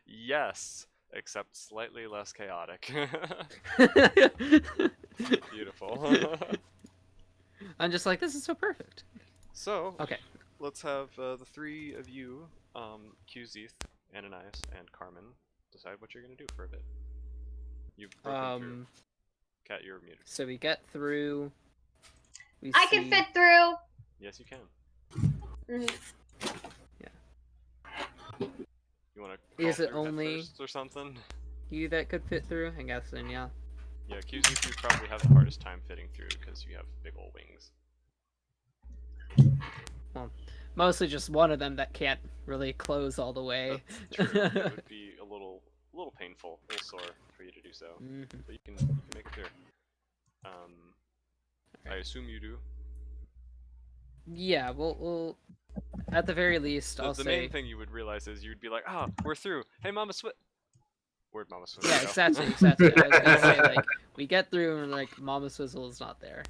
[SPEAKER 1] Yes, except slightly less chaotic. Beautiful.
[SPEAKER 3] I'm just like, this is so perfect.
[SPEAKER 1] So,
[SPEAKER 3] Okay.
[SPEAKER 1] let's have the three of you, Qzeth, Ananias, and Carmen, decide what you're gonna do for a bit. You've broken through. Cat, you're muted.
[SPEAKER 3] So we get through.
[SPEAKER 4] I can fit through.
[SPEAKER 1] Yes, you can.
[SPEAKER 4] Mhm.
[SPEAKER 1] You wanna
[SPEAKER 3] Is
[SPEAKER 1] crawl
[SPEAKER 3] it
[SPEAKER 1] through head
[SPEAKER 3] only
[SPEAKER 1] first or something?
[SPEAKER 3] you that could fit through? I'm guessing, yeah.
[SPEAKER 1] Yeah, Qzeth, you probably have the hardest time fitting through because you have big ol' wings.
[SPEAKER 3] Well, mostly just one of them that can't really close all the way.
[SPEAKER 1] That's true. It would be a little painful, a little sore for you to do so. But you can make it through. I assume you do.
[SPEAKER 3] Yeah, we'll at the very least, I'll
[SPEAKER 1] The
[SPEAKER 3] say.
[SPEAKER 1] main thing you would realize is you'd be like, ah, we're through. Hey, Mama Swift. Word, Mama Swift.
[SPEAKER 3] Yeah, exactly. I was gonna say, like, we get through and like Mama Swizzle is not there.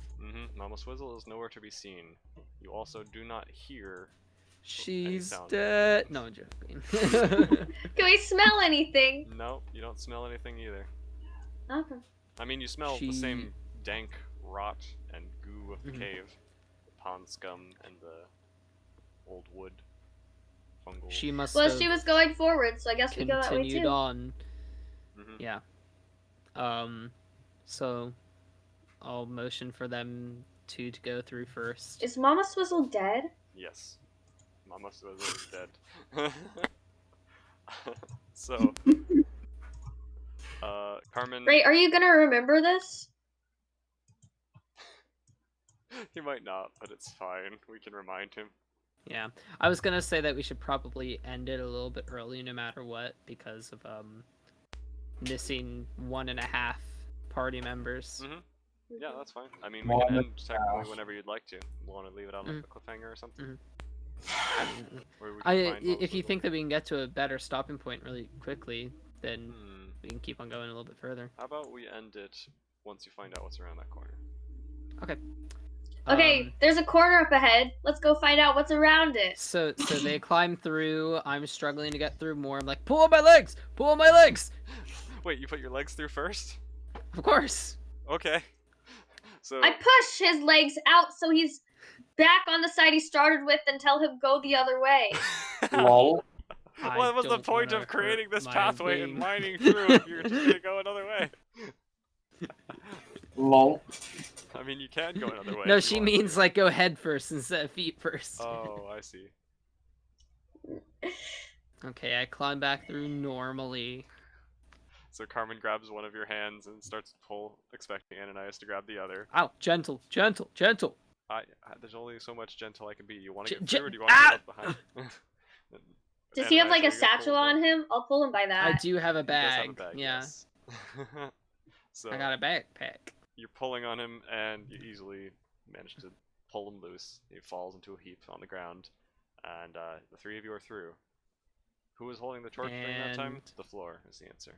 [SPEAKER 1] Mama Swizzle is nowhere to be seen. You also do not hear.
[SPEAKER 3] She's
[SPEAKER 1] sound.
[SPEAKER 3] dead. No, I'm joking.
[SPEAKER 4] Can we smell anything?
[SPEAKER 1] Nope, you don't smell anything either.
[SPEAKER 4] Okay.
[SPEAKER 1] I mean, you smell the same dank rot and goo of the cave, the pond scum and the old wood, fungal.
[SPEAKER 3] She must
[SPEAKER 4] Well,
[SPEAKER 3] have
[SPEAKER 4] she was going forward, so I guess we go that way
[SPEAKER 3] continued
[SPEAKER 4] too.
[SPEAKER 3] on. Yeah. So I'll motion for them to go through first.
[SPEAKER 4] Is Mama Swizzle dead?
[SPEAKER 1] Yes. Mama Swizzle is dead. So, Carmen...
[SPEAKER 4] Ray, are you gonna remember this?
[SPEAKER 1] He might not, but it's fine. We can remind him.
[SPEAKER 3] Yeah. I was gonna say that we should probably end it a little bit early no matter what, because of missing 1.5 party members.
[SPEAKER 1] Yeah, that's fine. I mean, we can end technically whenever you'd like to. Want to leave it on like a cliffhanger or something? Or we can
[SPEAKER 3] I
[SPEAKER 1] find Mama
[SPEAKER 3] if you
[SPEAKER 1] Swizzle.
[SPEAKER 3] think that we can get to a better stopping point really quickly, then
[SPEAKER 1] Hmm.
[SPEAKER 3] we can keep on going a little bit further.
[SPEAKER 1] How about we end it once you find out what's around that corner?
[SPEAKER 3] Okay.
[SPEAKER 4] Okay, there's a corner up ahead. Let's go find out what's around it.
[SPEAKER 3] So they climb through. I'm struggling to get through more. I'm like, pull on my legs! Pull on my legs!
[SPEAKER 1] Wait, you put your legs through first?
[SPEAKER 3] Of course.
[SPEAKER 1] Okay. So
[SPEAKER 4] I push his legs out so he's back on the side he started with and tell him go the other way.
[SPEAKER 2] Lol.
[SPEAKER 1] What was the
[SPEAKER 3] don't
[SPEAKER 1] point
[SPEAKER 3] wanna
[SPEAKER 1] of creating
[SPEAKER 3] hurt
[SPEAKER 1] this
[SPEAKER 3] my
[SPEAKER 1] pathway and
[SPEAKER 3] wing.
[SPEAKER 1] mining through if you're just gonna go another way?
[SPEAKER 2] Lol.
[SPEAKER 1] I mean, you can go another way.
[SPEAKER 3] No,
[SPEAKER 1] if you
[SPEAKER 3] she
[SPEAKER 1] want
[SPEAKER 3] means
[SPEAKER 1] to.
[SPEAKER 3] like go head first instead of feet first.
[SPEAKER 1] Oh, I see.
[SPEAKER 3] Okay, I climb back through normally.
[SPEAKER 1] So Carmen grabs one of your hands and starts to pull, expecting Ananias to grab the other.
[SPEAKER 3] Ow, gentle, gentle, gentle.
[SPEAKER 1] There's only so much gentle I can be. You want to
[SPEAKER 3] Ge-
[SPEAKER 1] get
[SPEAKER 3] ge-
[SPEAKER 1] through, or do you want to
[SPEAKER 3] ah!
[SPEAKER 1] get left behind?
[SPEAKER 4] Does he have like a
[SPEAKER 1] Ananias, are you gonna pull
[SPEAKER 4] satchel
[SPEAKER 1] as well?
[SPEAKER 4] on him? I'll pull him by
[SPEAKER 3] I
[SPEAKER 4] that.
[SPEAKER 3] do have a
[SPEAKER 1] He does have
[SPEAKER 3] bag.
[SPEAKER 1] a bag,
[SPEAKER 3] Yeah,
[SPEAKER 1] yes. So
[SPEAKER 3] I got a backpack.
[SPEAKER 1] you're pulling on him, and you easily manage to pull him loose. He falls into a heap on the ground, and the three of you are through. Who was holding the torch during that time?
[SPEAKER 3] And-
[SPEAKER 1] The floor is the answer.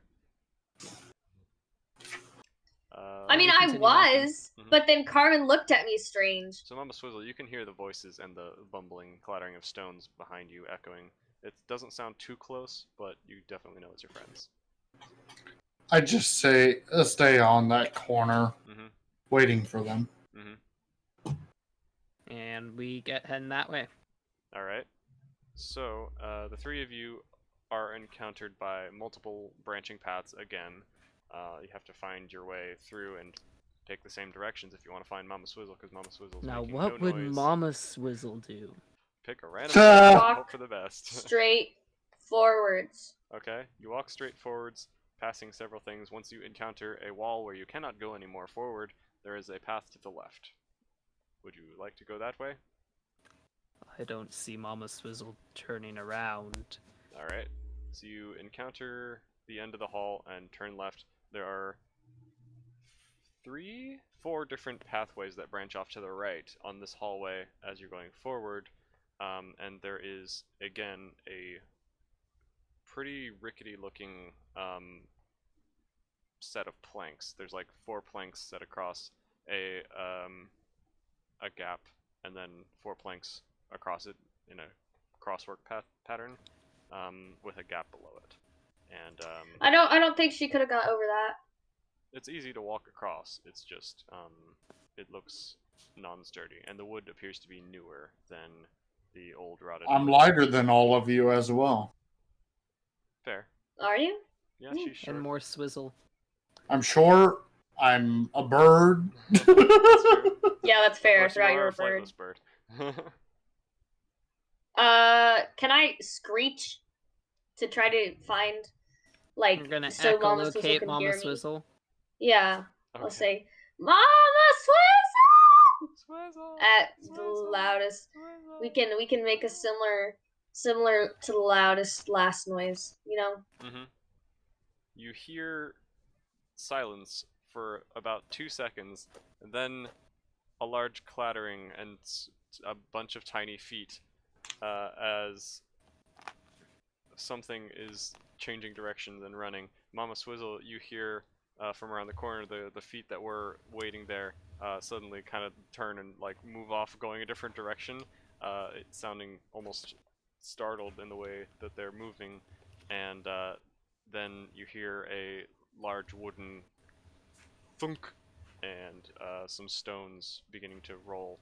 [SPEAKER 4] I mean,
[SPEAKER 3] we
[SPEAKER 4] I
[SPEAKER 3] continue walking.
[SPEAKER 4] was,
[SPEAKER 1] Mhm.
[SPEAKER 4] but then Carmen looked at me strange.
[SPEAKER 1] So Mama Swizzle, you can hear the voices and the bumbling clattering of stones behind you echoing. It doesn't sound too close, but you definitely know it's your friends.
[SPEAKER 2] I just say stay on that corner,
[SPEAKER 1] Mm-hmm.
[SPEAKER 2] waiting for them.
[SPEAKER 1] Mm-hmm.
[SPEAKER 3] And we get heading that way.
[SPEAKER 1] Alright. So, the three of you are encountered by multiple branching paths again. You have to find your way through and take the same directions if you want to find Mama Swizzle, because Mama Swizzle's
[SPEAKER 3] Now,
[SPEAKER 1] making
[SPEAKER 3] what
[SPEAKER 1] no
[SPEAKER 3] would
[SPEAKER 1] noise.
[SPEAKER 3] Mama Swizzle do?
[SPEAKER 1] Pick a random
[SPEAKER 2] Ah.
[SPEAKER 1] direction and hope for the best.
[SPEAKER 4] Straight forwards.
[SPEAKER 1] Okay, you walk straight forwards, passing several things. Once you encounter a wall where you cannot go any more forward, there is a path to the left. Would you like to go that way?
[SPEAKER 3] I don't see Mama Swizzle turning around.
[SPEAKER 1] Alright, so you encounter the end of the hall and turn left. There are 4 different pathways that branch off to the right on this hallway as you're going forward. And there is, again, a pretty rickety looking set of planks. There's like 4 planks set across a gap, and then 4 planks across it in a crosswork pattern with a gap below it. And
[SPEAKER 4] I don't think she could have got over that.
[SPEAKER 1] it's easy to walk across. It's just it looks non-sturdy, and the wood appears to be newer than the old rotted
[SPEAKER 2] I'm
[SPEAKER 1] wood.
[SPEAKER 2] lighter than all of you as well.
[SPEAKER 1] Fair.
[SPEAKER 4] Are you?
[SPEAKER 1] Yeah,
[SPEAKER 4] Mm.
[SPEAKER 1] she's short.
[SPEAKER 3] And more Swizzle.
[SPEAKER 2] I'm short. I'm a bird.
[SPEAKER 1] That's true.
[SPEAKER 4] Yeah, that's fair. I
[SPEAKER 1] Of course,
[SPEAKER 4] forgot
[SPEAKER 1] you
[SPEAKER 4] you
[SPEAKER 1] are
[SPEAKER 4] were
[SPEAKER 1] a
[SPEAKER 4] a bird.
[SPEAKER 1] flightless bird.
[SPEAKER 4] Can I screech to try to find, like,
[SPEAKER 3] We're gonna
[SPEAKER 4] so Mama Swizzle
[SPEAKER 3] echolocate
[SPEAKER 4] can
[SPEAKER 3] Mama
[SPEAKER 4] hear me?
[SPEAKER 3] Swizzle.
[SPEAKER 4] Yeah. I'll
[SPEAKER 1] Okay.
[SPEAKER 4] say, Mama Swizzle!
[SPEAKER 1] Swizzle,
[SPEAKER 4] At the
[SPEAKER 1] Swizzle,
[SPEAKER 4] loudest.
[SPEAKER 1] Swizzle.
[SPEAKER 4] We can make a similar to the loudest last noise, you know?
[SPEAKER 1] Mm-hmm. You hear silence for about 2 seconds, and then a large clattering and a bunch of tiny feet as something is changing directions and running. Mama Swizzle, you hear from around the corner the feet that were waiting there suddenly kind of turn and like move off, going a different direction. It's sounding almost startled in the way that they're moving, and then you hear a large wooden thunk and some stones beginning to roll.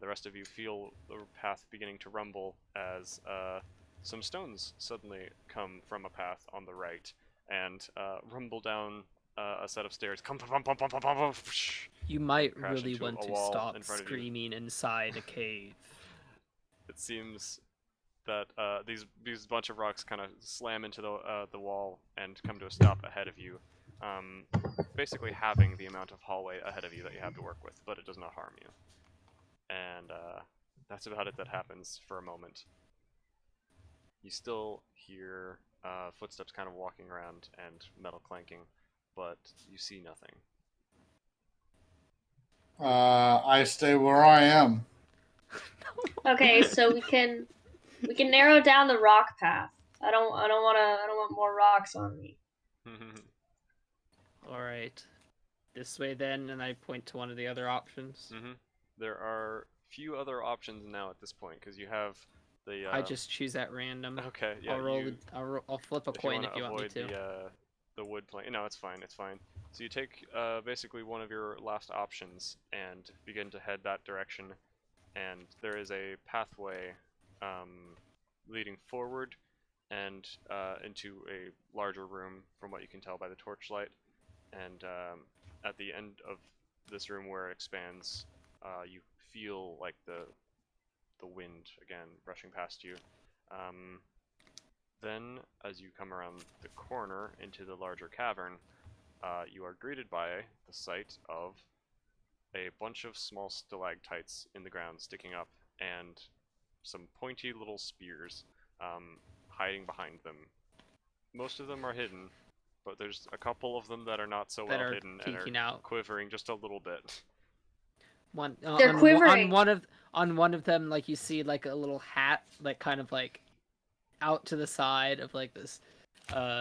[SPEAKER 1] The rest of you feel the path beginning to rumble as some stones suddenly come from a path on the right and rumble down a set of stairs.
[SPEAKER 3] You might
[SPEAKER 1] crash
[SPEAKER 3] really
[SPEAKER 1] into
[SPEAKER 3] want
[SPEAKER 1] a
[SPEAKER 3] to
[SPEAKER 1] wall
[SPEAKER 3] stop
[SPEAKER 1] in front of you.
[SPEAKER 3] screaming inside a cave.
[SPEAKER 1] It seems that these bunch of rocks kind of slam into the wall and come to a stop ahead of you, basically halving the amount of hallway ahead of you that you have to work with, but it does not harm you. And that's about it that happens for a moment. You still hear footsteps kind of walking around and metal clanking, but you see nothing.
[SPEAKER 2] I stay where I am.
[SPEAKER 4] Okay, so we can narrow down the rock path. I don't want more rocks on me.
[SPEAKER 3] All right. This way then, and I point to one of the other options.
[SPEAKER 1] There are few other options now at this point because you have the.
[SPEAKER 3] I just choose at random.
[SPEAKER 1] Okay, yeah.
[SPEAKER 3] I'll roll. I'll flip a
[SPEAKER 1] if you
[SPEAKER 3] coin
[SPEAKER 1] want
[SPEAKER 3] if
[SPEAKER 1] to
[SPEAKER 3] you want me
[SPEAKER 1] avoid
[SPEAKER 3] to.
[SPEAKER 1] the wood plane. No, it's fine. It's fine. So you take basically one of your last options and begin to head that direction. And there is a pathway leading forward and into a larger room, from what you can tell by the torchlight. And at the end of this room, where it expands, you feel like the wind again rushing past you. Then, as you come around the corner into the larger cavern, you are greeted by the sight of a bunch of small stalactites in the ground sticking up, and some pointy little spears hiding behind them. Most of them are hidden, but there's a couple of them that are not so
[SPEAKER 3] That
[SPEAKER 1] well
[SPEAKER 3] are
[SPEAKER 1] hidden and
[SPEAKER 3] peeking
[SPEAKER 1] are
[SPEAKER 3] out.
[SPEAKER 1] quivering just a little bit.
[SPEAKER 3] One
[SPEAKER 4] They're quivering.
[SPEAKER 3] on one of them, like you see like a little hat, like kind of like out to the side of like this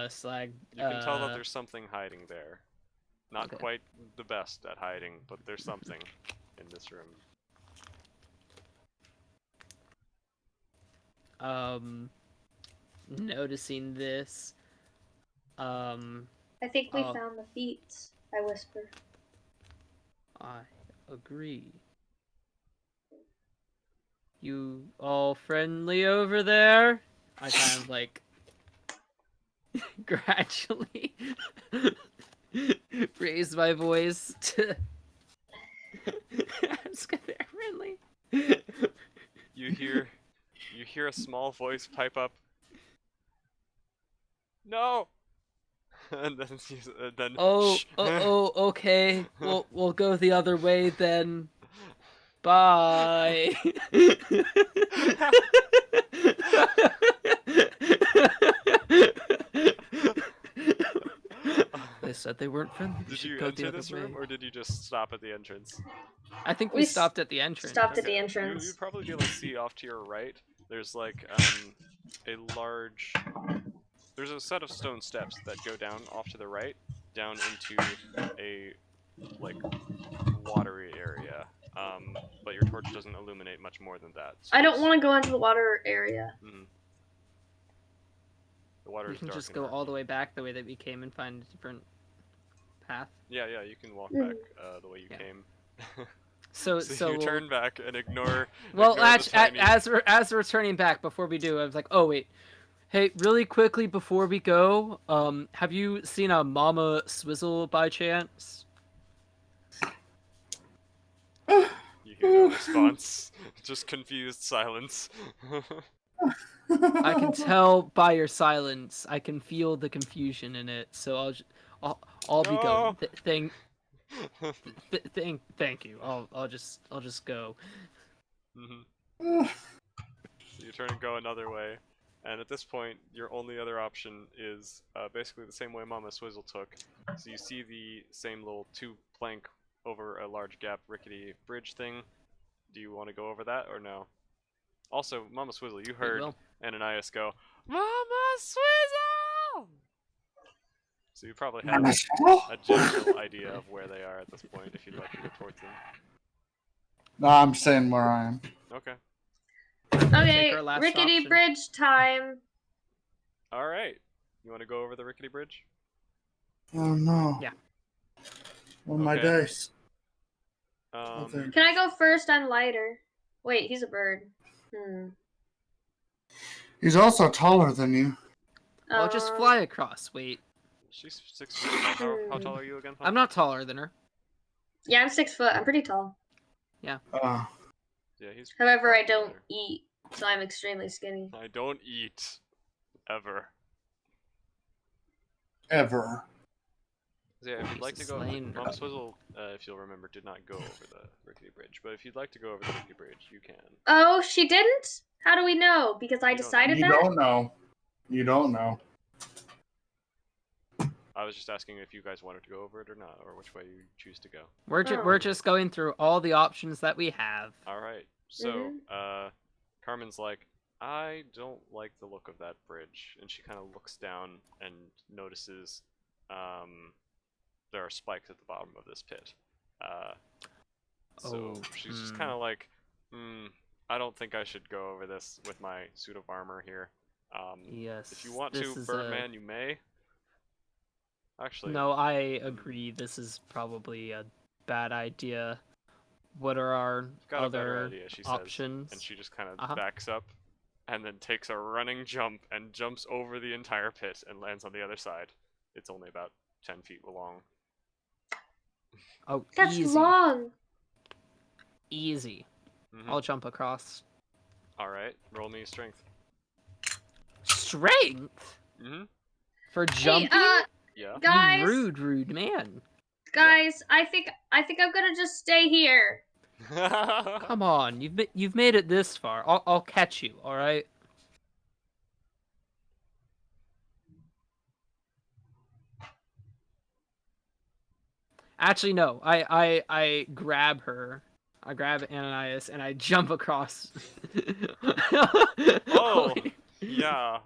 [SPEAKER 3] slag.
[SPEAKER 1] You can tell that there's something hiding there. Not
[SPEAKER 3] Okay.
[SPEAKER 1] quite the best at hiding, but there's something in this room.
[SPEAKER 3] Noticing this.
[SPEAKER 4] I think we
[SPEAKER 3] Oh.
[SPEAKER 4] found the feet. I whisper.
[SPEAKER 3] I agree. You all friendly over there? I kind of like gradually raise my voice to ask if they're friendly.
[SPEAKER 1] You hear a small voice pipe up. No. And then shh.
[SPEAKER 3] Okay. We'll go the other way then. Bye. They said they weren't friendly.
[SPEAKER 1] Did you enter this room, or did you just stop at the entrance?
[SPEAKER 3] I think we stopped at the entrance.
[SPEAKER 4] Stopped at the
[SPEAKER 1] Okay,
[SPEAKER 4] entrance.
[SPEAKER 1] You'd probably be able to see off to your right. There's like a large. There's a set of stone steps that go down off to the right, down into a like watery area. But your torch doesn't illuminate much more than that. So
[SPEAKER 4] I don't want to go into the water area.
[SPEAKER 1] The water
[SPEAKER 3] We
[SPEAKER 1] is
[SPEAKER 3] can
[SPEAKER 1] dark
[SPEAKER 3] just
[SPEAKER 1] and
[SPEAKER 3] go
[SPEAKER 1] murky.
[SPEAKER 3] all the way back the way that we came and find a different path.
[SPEAKER 1] Yeah, you can walk back the way you came.
[SPEAKER 3] So
[SPEAKER 1] you turn back and ignore.
[SPEAKER 3] Well,
[SPEAKER 1] ignore the tiny...
[SPEAKER 3] as we're turning back, before we do, I was like, oh wait, hey, really quickly before we go, have you seen a Mama Swizzle by chance?
[SPEAKER 1] You hear no response. Just confused silence.
[SPEAKER 3] I can tell by your silence. I can feel the confusion in it. So I'll be going. Thank you. I'll just go.
[SPEAKER 1] So you turn and go another way, and at this point, your only other option is basically the same way Mama Swizzle took. So you see the same little two-plank over a large gap rickety bridge thing. Do you want to go over that or no? Also, Mama Swizzle, you heard Ananias go, Mama Swizzle! So you probably have a general idea of where they are at this point if you'd like to go towards them.
[SPEAKER 2] No, I'm saying where I am.
[SPEAKER 1] Okay.
[SPEAKER 4] Okay,
[SPEAKER 3] our last
[SPEAKER 4] rickety
[SPEAKER 3] option.
[SPEAKER 4] bridge time.
[SPEAKER 1] Alright. You want to go over the rickety bridge?
[SPEAKER 2] Oh no.
[SPEAKER 3] Yeah.
[SPEAKER 2] Oh, my dice.
[SPEAKER 4] Can I go first? I'm lighter. Wait, he's a bird.
[SPEAKER 2] He's also taller than you.
[SPEAKER 3] I'll just fly across. Wait.
[SPEAKER 1] She's 6 feet tall. How tall are you again, Paul?
[SPEAKER 3] I'm not taller than her.
[SPEAKER 4] Yeah, I'm 6 foot. I'm pretty tall.
[SPEAKER 3] Yeah.
[SPEAKER 1] Yeah, he's.
[SPEAKER 4] However, I don't
[SPEAKER 1] taller.
[SPEAKER 4] eat, so I'm extremely skinny.
[SPEAKER 1] I don't eat. Ever.
[SPEAKER 2] Ever.
[SPEAKER 1] So yeah, if you'd like to go,
[SPEAKER 3] Slain.
[SPEAKER 1] Mama Swizzle, if you'll remember, did not go over the rickety bridge. But if you'd like to go over the rickety bridge, you can.
[SPEAKER 4] Oh, she didn't? How do we know? Because I decided
[SPEAKER 2] You
[SPEAKER 4] that?
[SPEAKER 2] don't know. You don't know.
[SPEAKER 1] I was just asking if you guys wanted to go over it or not, or which way you choose to go.
[SPEAKER 3] We're just going through all the options that we have.
[SPEAKER 1] All right. So, Carmen's like, I don't like the look of that bridge, and she kind of looks down and notices there are spikes at the bottom of this pit. So she's just kind of like, I don't think I should go over this with my suit of armor here.
[SPEAKER 3] Yes.
[SPEAKER 1] If you want
[SPEAKER 3] this
[SPEAKER 1] to,
[SPEAKER 3] is
[SPEAKER 1] Birdman, you may. Actually,
[SPEAKER 3] No, I agree. This is probably a bad idea. What are our
[SPEAKER 1] I've got a better
[SPEAKER 3] other
[SPEAKER 1] idea, she
[SPEAKER 3] options?
[SPEAKER 1] says, and she just kind of backs up, and then takes a running jump and jumps over the entire pit and lands on the other side. It's only about 10 feet long.
[SPEAKER 3] Oh,
[SPEAKER 4] That's
[SPEAKER 3] easy.
[SPEAKER 4] long.
[SPEAKER 3] Easy. I'll jump across.
[SPEAKER 1] Alright, roll me strength.
[SPEAKER 3] Strength? For jumping?
[SPEAKER 4] Hey,
[SPEAKER 1] Yeah.
[SPEAKER 4] guys.
[SPEAKER 3] You rude man.
[SPEAKER 4] Guys, I think I'm gonna just stay here.
[SPEAKER 3] Come on, you've made it this far. I'll catch you, all right? Actually, no. I grab her. I grab Ananias and I jump across.
[SPEAKER 1] Oh, yeah.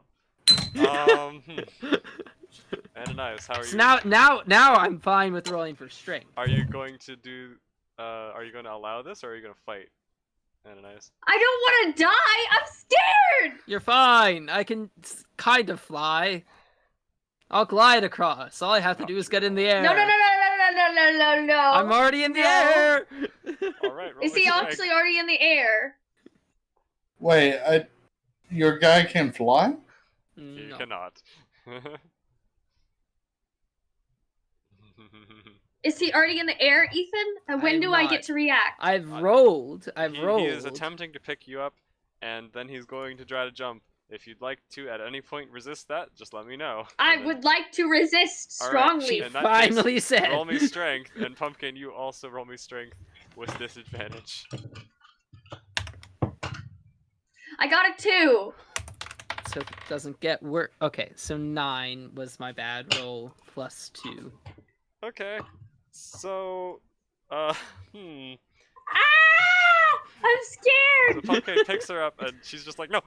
[SPEAKER 1] Ananias, how are you?
[SPEAKER 3] So now I'm fine with rolling for strength.
[SPEAKER 1] Are you going to do? Are you going to allow this, or are you going to fight, Ananias?
[SPEAKER 4] I don't want to die. I'm scared.
[SPEAKER 3] You're fine. I can kind of fly. I'll glide across. All I have to do is get in the air.
[SPEAKER 4] No.
[SPEAKER 3] I'm already in the air.
[SPEAKER 1] All right. Roll
[SPEAKER 4] Is
[SPEAKER 1] me
[SPEAKER 4] he
[SPEAKER 1] strength.
[SPEAKER 4] actually already in the air?
[SPEAKER 2] Wait, your guy can fly?
[SPEAKER 1] You
[SPEAKER 3] No.
[SPEAKER 1] cannot.
[SPEAKER 4] Is he already in the air, Ethan? And when
[SPEAKER 3] I'm
[SPEAKER 4] do I
[SPEAKER 3] not.
[SPEAKER 4] get to react?
[SPEAKER 3] I've rolled.
[SPEAKER 1] He is attempting to pick you up, and then he's going to try to jump. If you'd like to, at any point, resist that, just let me know.
[SPEAKER 4] I
[SPEAKER 1] And then-
[SPEAKER 4] would like to resist
[SPEAKER 1] All right,
[SPEAKER 4] strongly.
[SPEAKER 1] in that
[SPEAKER 3] Finally
[SPEAKER 1] case,
[SPEAKER 3] said.
[SPEAKER 1] roll me strength, and Pumpkin, you also roll me strength with disadvantage.
[SPEAKER 4] I got a 2.
[SPEAKER 3] So it doesn't get worse. Okay, so 9 was my bad roll plus 2.
[SPEAKER 1] Okay, so,
[SPEAKER 4] Ah! I'm scared.
[SPEAKER 1] So Pumpkin picks her up, and she's just like, no,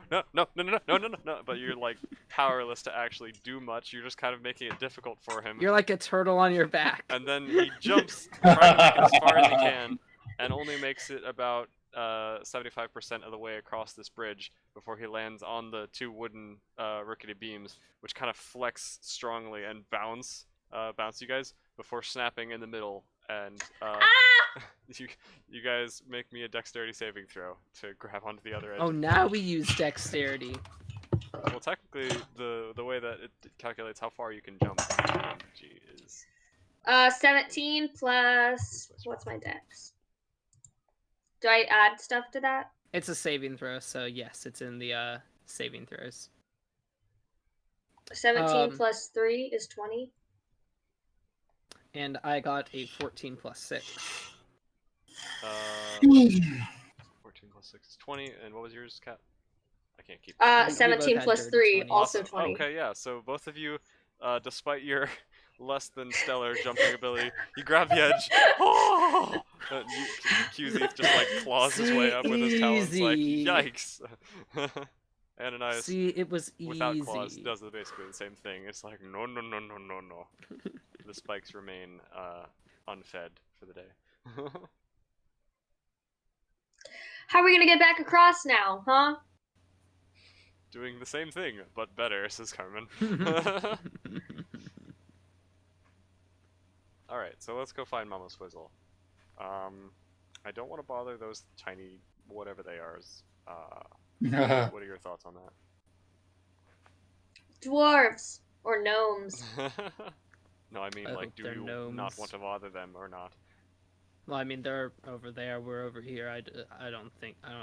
[SPEAKER 1] but you're like powerless to actually do much. You're just kind of making it difficult for him.
[SPEAKER 3] You're like a turtle on your back.
[SPEAKER 1] And then he jumps, trying to make it as far as he can, and only makes it about 75% of the way across this bridge before he lands on the 2 wooden rickety beams, which kind of flex strongly and bounce you guys before snapping in the middle. And you guys make me a dexterity saving throw to grab onto the other edge.
[SPEAKER 3] Oh, now we use dexterity.
[SPEAKER 1] Well, technically, the way that it calculates how far you can jump is
[SPEAKER 4] 17 plus what's my dex? Do I add stuff to that?
[SPEAKER 3] It's a saving throw, so yes, it's in the saving throws.
[SPEAKER 4] 17 plus 3 is 20.
[SPEAKER 3] And I got a 14 plus 6.
[SPEAKER 1] 14 plus 6 is 20, and what was yours, Kat? I can't keep.
[SPEAKER 4] 17
[SPEAKER 3] had
[SPEAKER 4] plus
[SPEAKER 3] dirty
[SPEAKER 4] 3,
[SPEAKER 3] 20s.
[SPEAKER 4] also 20.
[SPEAKER 1] Okay, yeah. So both of you, despite your less than stellar jumping ability, you grab the edge. Oh! QZ just like claws his way up with his talons, like
[SPEAKER 3] Easy.
[SPEAKER 1] yikes. Ananias,
[SPEAKER 3] See, it was easy.
[SPEAKER 1] without claws, does basically the same thing. It's like no. The spikes remain unfed for the day.
[SPEAKER 4] How are we gonna get back across now, huh?
[SPEAKER 1] Doing the same thing, but better, says Carmen. Alright, so let's go find Mama Swizzle. I don't want to bother those tiny, whatever they are. What are your thoughts on
[SPEAKER 4] Dwarves or gnomes.
[SPEAKER 1] that? No, I mean,
[SPEAKER 3] I
[SPEAKER 1] like,
[SPEAKER 3] hope
[SPEAKER 1] do
[SPEAKER 3] they're
[SPEAKER 1] you
[SPEAKER 3] gnomes.
[SPEAKER 1] not want to bother them or not?
[SPEAKER 3] Well, I mean, they're over there, we're over here. I don't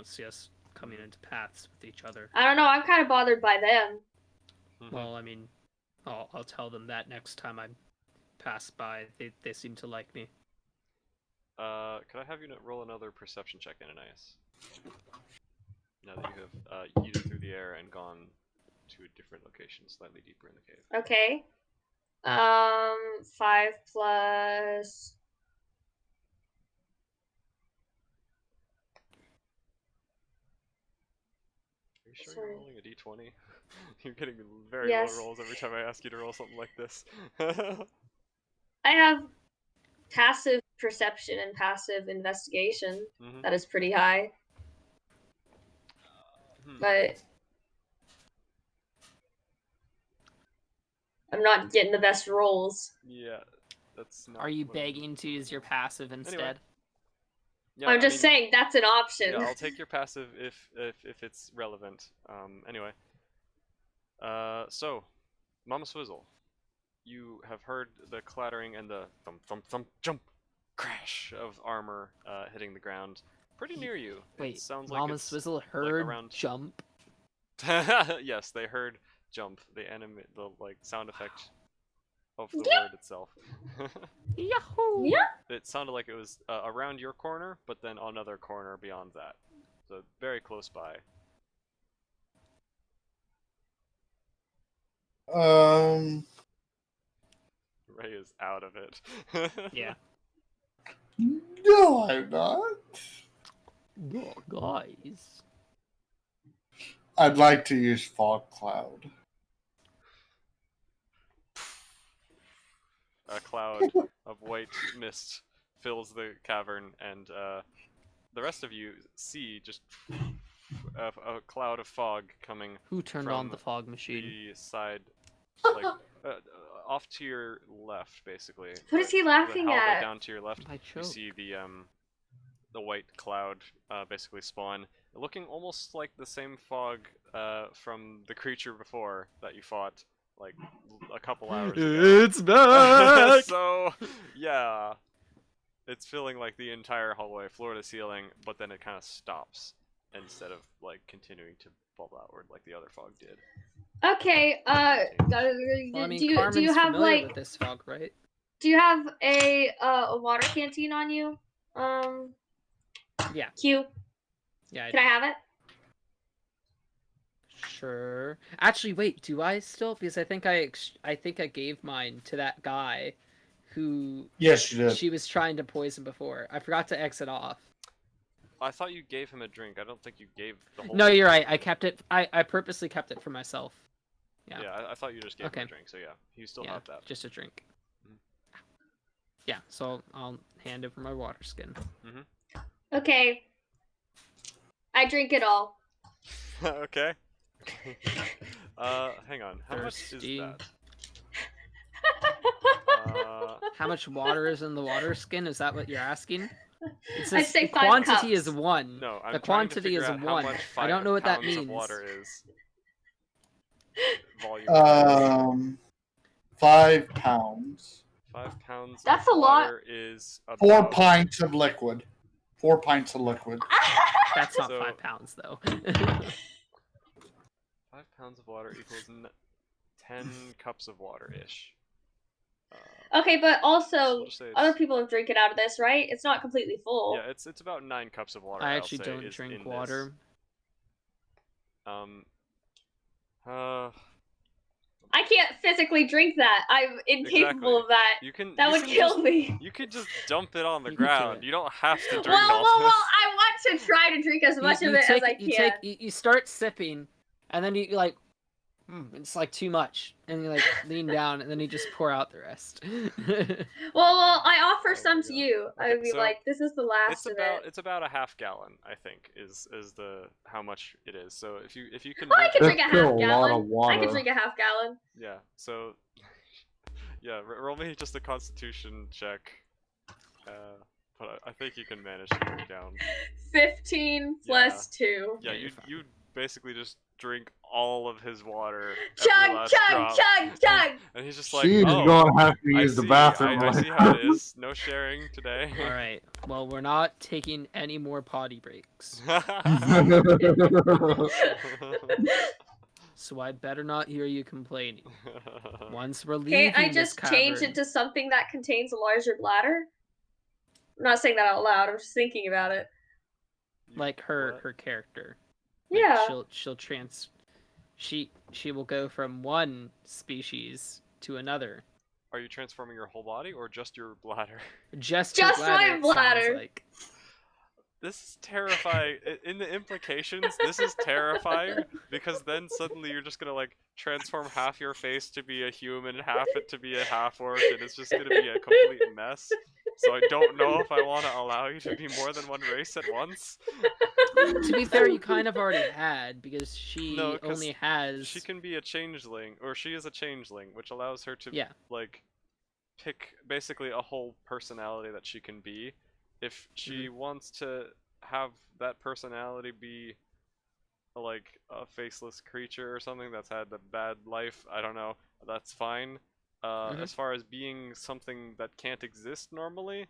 [SPEAKER 3] see us coming into paths with each other.
[SPEAKER 4] I don't know, I'm kind of bothered by them.
[SPEAKER 3] Well, I mean, I'll tell them that next time I pass by. They seem to like me.
[SPEAKER 1] Could I have you roll another perception check, Ananias? Now that you have yeeted through the air and gone to a different location, slightly deeper in the cave.
[SPEAKER 4] Okay. 5 plus
[SPEAKER 1] sure
[SPEAKER 4] Sorry.
[SPEAKER 1] you're rolling a d20? You're getting very
[SPEAKER 4] Yes.
[SPEAKER 1] low rolls every time I ask you to roll something like this.
[SPEAKER 4] I have passive perception and passive investigation.
[SPEAKER 1] Mhm.
[SPEAKER 4] That is pretty high,
[SPEAKER 1] Hmm.
[SPEAKER 4] but I'm not getting the best rolls.
[SPEAKER 1] Yeah, that's not.
[SPEAKER 3] Are you
[SPEAKER 1] what I'm looking
[SPEAKER 3] begging to
[SPEAKER 1] for.
[SPEAKER 3] use your passive instead?
[SPEAKER 1] Yeah,
[SPEAKER 4] I'm
[SPEAKER 1] I
[SPEAKER 4] just
[SPEAKER 1] mean,
[SPEAKER 4] saying that's an option.
[SPEAKER 1] yeah, I'll take your passive if it's relevant. Anyway. So, Mama Swizzle, you have heard the clattering and the thump thump thump jump crash of armor hitting the ground pretty near you. It
[SPEAKER 3] Wait,
[SPEAKER 1] sounds like
[SPEAKER 3] Mama
[SPEAKER 1] it's
[SPEAKER 3] Swizzle heard
[SPEAKER 1] around-
[SPEAKER 3] jump.
[SPEAKER 1] yes, they heard jump, the like sound effect of the
[SPEAKER 4] Yeah.
[SPEAKER 1] word itself.
[SPEAKER 3] Yahoo!
[SPEAKER 4] Yeah.
[SPEAKER 1] It sounded like it was around your corner, but then another corner beyond that. So very close by. Ray is out of it.
[SPEAKER 3] Yeah.
[SPEAKER 2] No, I'm not.
[SPEAKER 3] Oh, guys.
[SPEAKER 2] I'd like to use fog cloud.
[SPEAKER 1] A cloud of white mist fills the cavern, and the rest of you see just a cloud of fog coming
[SPEAKER 3] Who turned on
[SPEAKER 1] from
[SPEAKER 3] the fog machine?
[SPEAKER 1] the side, like off to your left, basically.
[SPEAKER 4] What is he laughing
[SPEAKER 1] the hallway
[SPEAKER 4] at?
[SPEAKER 1] down to your left.
[SPEAKER 3] I
[SPEAKER 1] You
[SPEAKER 3] choked.
[SPEAKER 1] see the white cloud basically spawn, looking almost like the same fog from the creature before that you fought like a couple hours ago.
[SPEAKER 3] It's back!
[SPEAKER 1] So yeah, it's filling like the entire hallway, floor to ceiling, but then it kind of stops instead of like continuing to bubble outward like the other fog did.
[SPEAKER 4] Okay.
[SPEAKER 3] Well, I mean,
[SPEAKER 4] do you
[SPEAKER 3] Carmen's
[SPEAKER 4] have
[SPEAKER 3] familiar
[SPEAKER 4] like
[SPEAKER 3] with this fog, right?
[SPEAKER 4] do you have a water canteen on you?
[SPEAKER 3] Yeah.
[SPEAKER 4] Q.
[SPEAKER 3] Yeah,
[SPEAKER 4] Can I have it?
[SPEAKER 3] Sure. Actually, wait, do I still? Because I think I gave mine to that guy who
[SPEAKER 2] Yes, you did.
[SPEAKER 3] she was trying to poison before. I forgot to exit off.
[SPEAKER 1] I thought you gave him a drink. I don't think you gave the whole.
[SPEAKER 3] No,
[SPEAKER 1] thing
[SPEAKER 3] you're
[SPEAKER 1] to
[SPEAKER 3] right.
[SPEAKER 1] him.
[SPEAKER 3] I kept it. I purposely kept it for myself. Yeah.
[SPEAKER 1] Yeah, I thought you just gave him
[SPEAKER 3] Okay.
[SPEAKER 1] a drink. So yeah, you still
[SPEAKER 3] Yeah,
[SPEAKER 1] have that.
[SPEAKER 3] just a drink.
[SPEAKER 1] Mhm.
[SPEAKER 3] Yeah, so I'll hand over my water skin.
[SPEAKER 4] Okay. I drink it all.
[SPEAKER 1] Okay. Hang on. How much is
[SPEAKER 3] Thirsty.
[SPEAKER 1] that?
[SPEAKER 3] How much water is in the water skin? Is that what you're asking? It
[SPEAKER 4] I'd
[SPEAKER 3] says
[SPEAKER 4] say
[SPEAKER 3] the
[SPEAKER 4] 5
[SPEAKER 3] quantity
[SPEAKER 4] cups.
[SPEAKER 3] is 1.
[SPEAKER 1] No, I'm
[SPEAKER 3] the
[SPEAKER 1] trying to
[SPEAKER 3] quantity
[SPEAKER 1] figure
[SPEAKER 3] is
[SPEAKER 1] out how
[SPEAKER 3] 1.
[SPEAKER 1] much
[SPEAKER 3] I don't know what that
[SPEAKER 1] pounds
[SPEAKER 3] means.
[SPEAKER 1] of water is. Volume.
[SPEAKER 2] 5 pounds.
[SPEAKER 1] 5 pounds
[SPEAKER 4] That's
[SPEAKER 1] of
[SPEAKER 4] a lot.
[SPEAKER 1] water is about
[SPEAKER 2] 4 pints of liquid. 4 pints of liquid.
[SPEAKER 3] That's not
[SPEAKER 1] So-
[SPEAKER 3] 5 pounds though.
[SPEAKER 1] 5 pounds of water equals 10 cups of water ish.
[SPEAKER 4] Okay, but
[SPEAKER 1] So
[SPEAKER 4] also
[SPEAKER 1] we'll just say
[SPEAKER 4] other
[SPEAKER 1] it's-
[SPEAKER 4] people have drinking out of this, right? It's not completely full.
[SPEAKER 1] Yeah, it's about 9 cups of water.
[SPEAKER 3] I
[SPEAKER 1] I'll
[SPEAKER 3] actually
[SPEAKER 1] say,
[SPEAKER 3] don't
[SPEAKER 1] is
[SPEAKER 3] drink
[SPEAKER 1] in
[SPEAKER 3] water.
[SPEAKER 1] This. Uh,
[SPEAKER 4] I can't physically drink that. I'm incapable
[SPEAKER 1] Exactly.
[SPEAKER 4] of that.
[SPEAKER 1] you can.
[SPEAKER 4] That
[SPEAKER 1] you
[SPEAKER 4] would
[SPEAKER 1] can
[SPEAKER 4] kill
[SPEAKER 1] just,
[SPEAKER 4] me.
[SPEAKER 1] You could just dump it on the
[SPEAKER 3] You could do
[SPEAKER 1] ground.
[SPEAKER 3] it.
[SPEAKER 1] You don't have to drink
[SPEAKER 4] Well,
[SPEAKER 1] all this.
[SPEAKER 4] I want to try to drink as much of it as I can.
[SPEAKER 3] You start sipping, and then you like, it's like too much, and you like lean down, and then you just pour out the rest.
[SPEAKER 4] Well, I offer
[SPEAKER 1] Oh
[SPEAKER 4] some
[SPEAKER 1] my
[SPEAKER 4] to
[SPEAKER 1] God.
[SPEAKER 4] you. I
[SPEAKER 1] Okay,
[SPEAKER 4] would be
[SPEAKER 1] so
[SPEAKER 4] like, this is the last of it.
[SPEAKER 1] It's about a half gallon, I think, is the how much it is. So if you can
[SPEAKER 4] Well, I
[SPEAKER 1] drink
[SPEAKER 4] could
[SPEAKER 1] it-
[SPEAKER 4] drink a
[SPEAKER 2] That's still
[SPEAKER 4] half
[SPEAKER 2] a lot
[SPEAKER 4] gallon.
[SPEAKER 2] of water.
[SPEAKER 4] I could drink a half gallon.
[SPEAKER 1] Yeah. So yeah, roll me just a Constitution check. But I think you can manage to drink down.
[SPEAKER 4] 15 plus 2.
[SPEAKER 1] Yeah,
[SPEAKER 3] Yeah, you're
[SPEAKER 1] you basically just drink all of his water.
[SPEAKER 4] Chug,
[SPEAKER 1] every last
[SPEAKER 4] chug,
[SPEAKER 1] drop.
[SPEAKER 4] chug, chug.
[SPEAKER 1] And he's just like,
[SPEAKER 2] She's
[SPEAKER 1] oh,
[SPEAKER 2] gonna have to
[SPEAKER 1] I
[SPEAKER 2] use the
[SPEAKER 1] see,
[SPEAKER 2] bathroom.
[SPEAKER 1] I see how it is. No sharing today.
[SPEAKER 3] All right. Well, we're not taking any more potty breaks, so I better not hear you complaining. Once we're leaving
[SPEAKER 4] Can't I
[SPEAKER 3] this
[SPEAKER 4] just change
[SPEAKER 3] cavern-
[SPEAKER 4] it to something that contains a larger bladder? I'm not saying that out loud. I'm just thinking about it.
[SPEAKER 3] like
[SPEAKER 1] What?
[SPEAKER 3] her character? Like,
[SPEAKER 4] Yeah.
[SPEAKER 3] she will go from one species to another.
[SPEAKER 1] Are you transforming your whole body or just your bladder?
[SPEAKER 3] Just
[SPEAKER 4] Just
[SPEAKER 3] her bladder,
[SPEAKER 4] my
[SPEAKER 3] it sounds
[SPEAKER 4] bladder.
[SPEAKER 3] like.
[SPEAKER 1] This is terrifying. In the implications, this is terrifying because then suddenly you're just gonna like transform half your face to be a human, half it to be a half orc, and it's just gonna be a complete mess. So I don't know if I want to allow you to be more than one race at once.
[SPEAKER 3] To be fair, you kind of already had because she
[SPEAKER 1] No, 'cause
[SPEAKER 3] only has.
[SPEAKER 1] She can be a changeling, or she is a changeling, which allows her to
[SPEAKER 3] Yeah.
[SPEAKER 1] like pick basically a whole personality that she can be. If she wants to have that personality be like a faceless creature or something that's had a bad life, I don't know, that's fine. As far as being something that can't exist normally,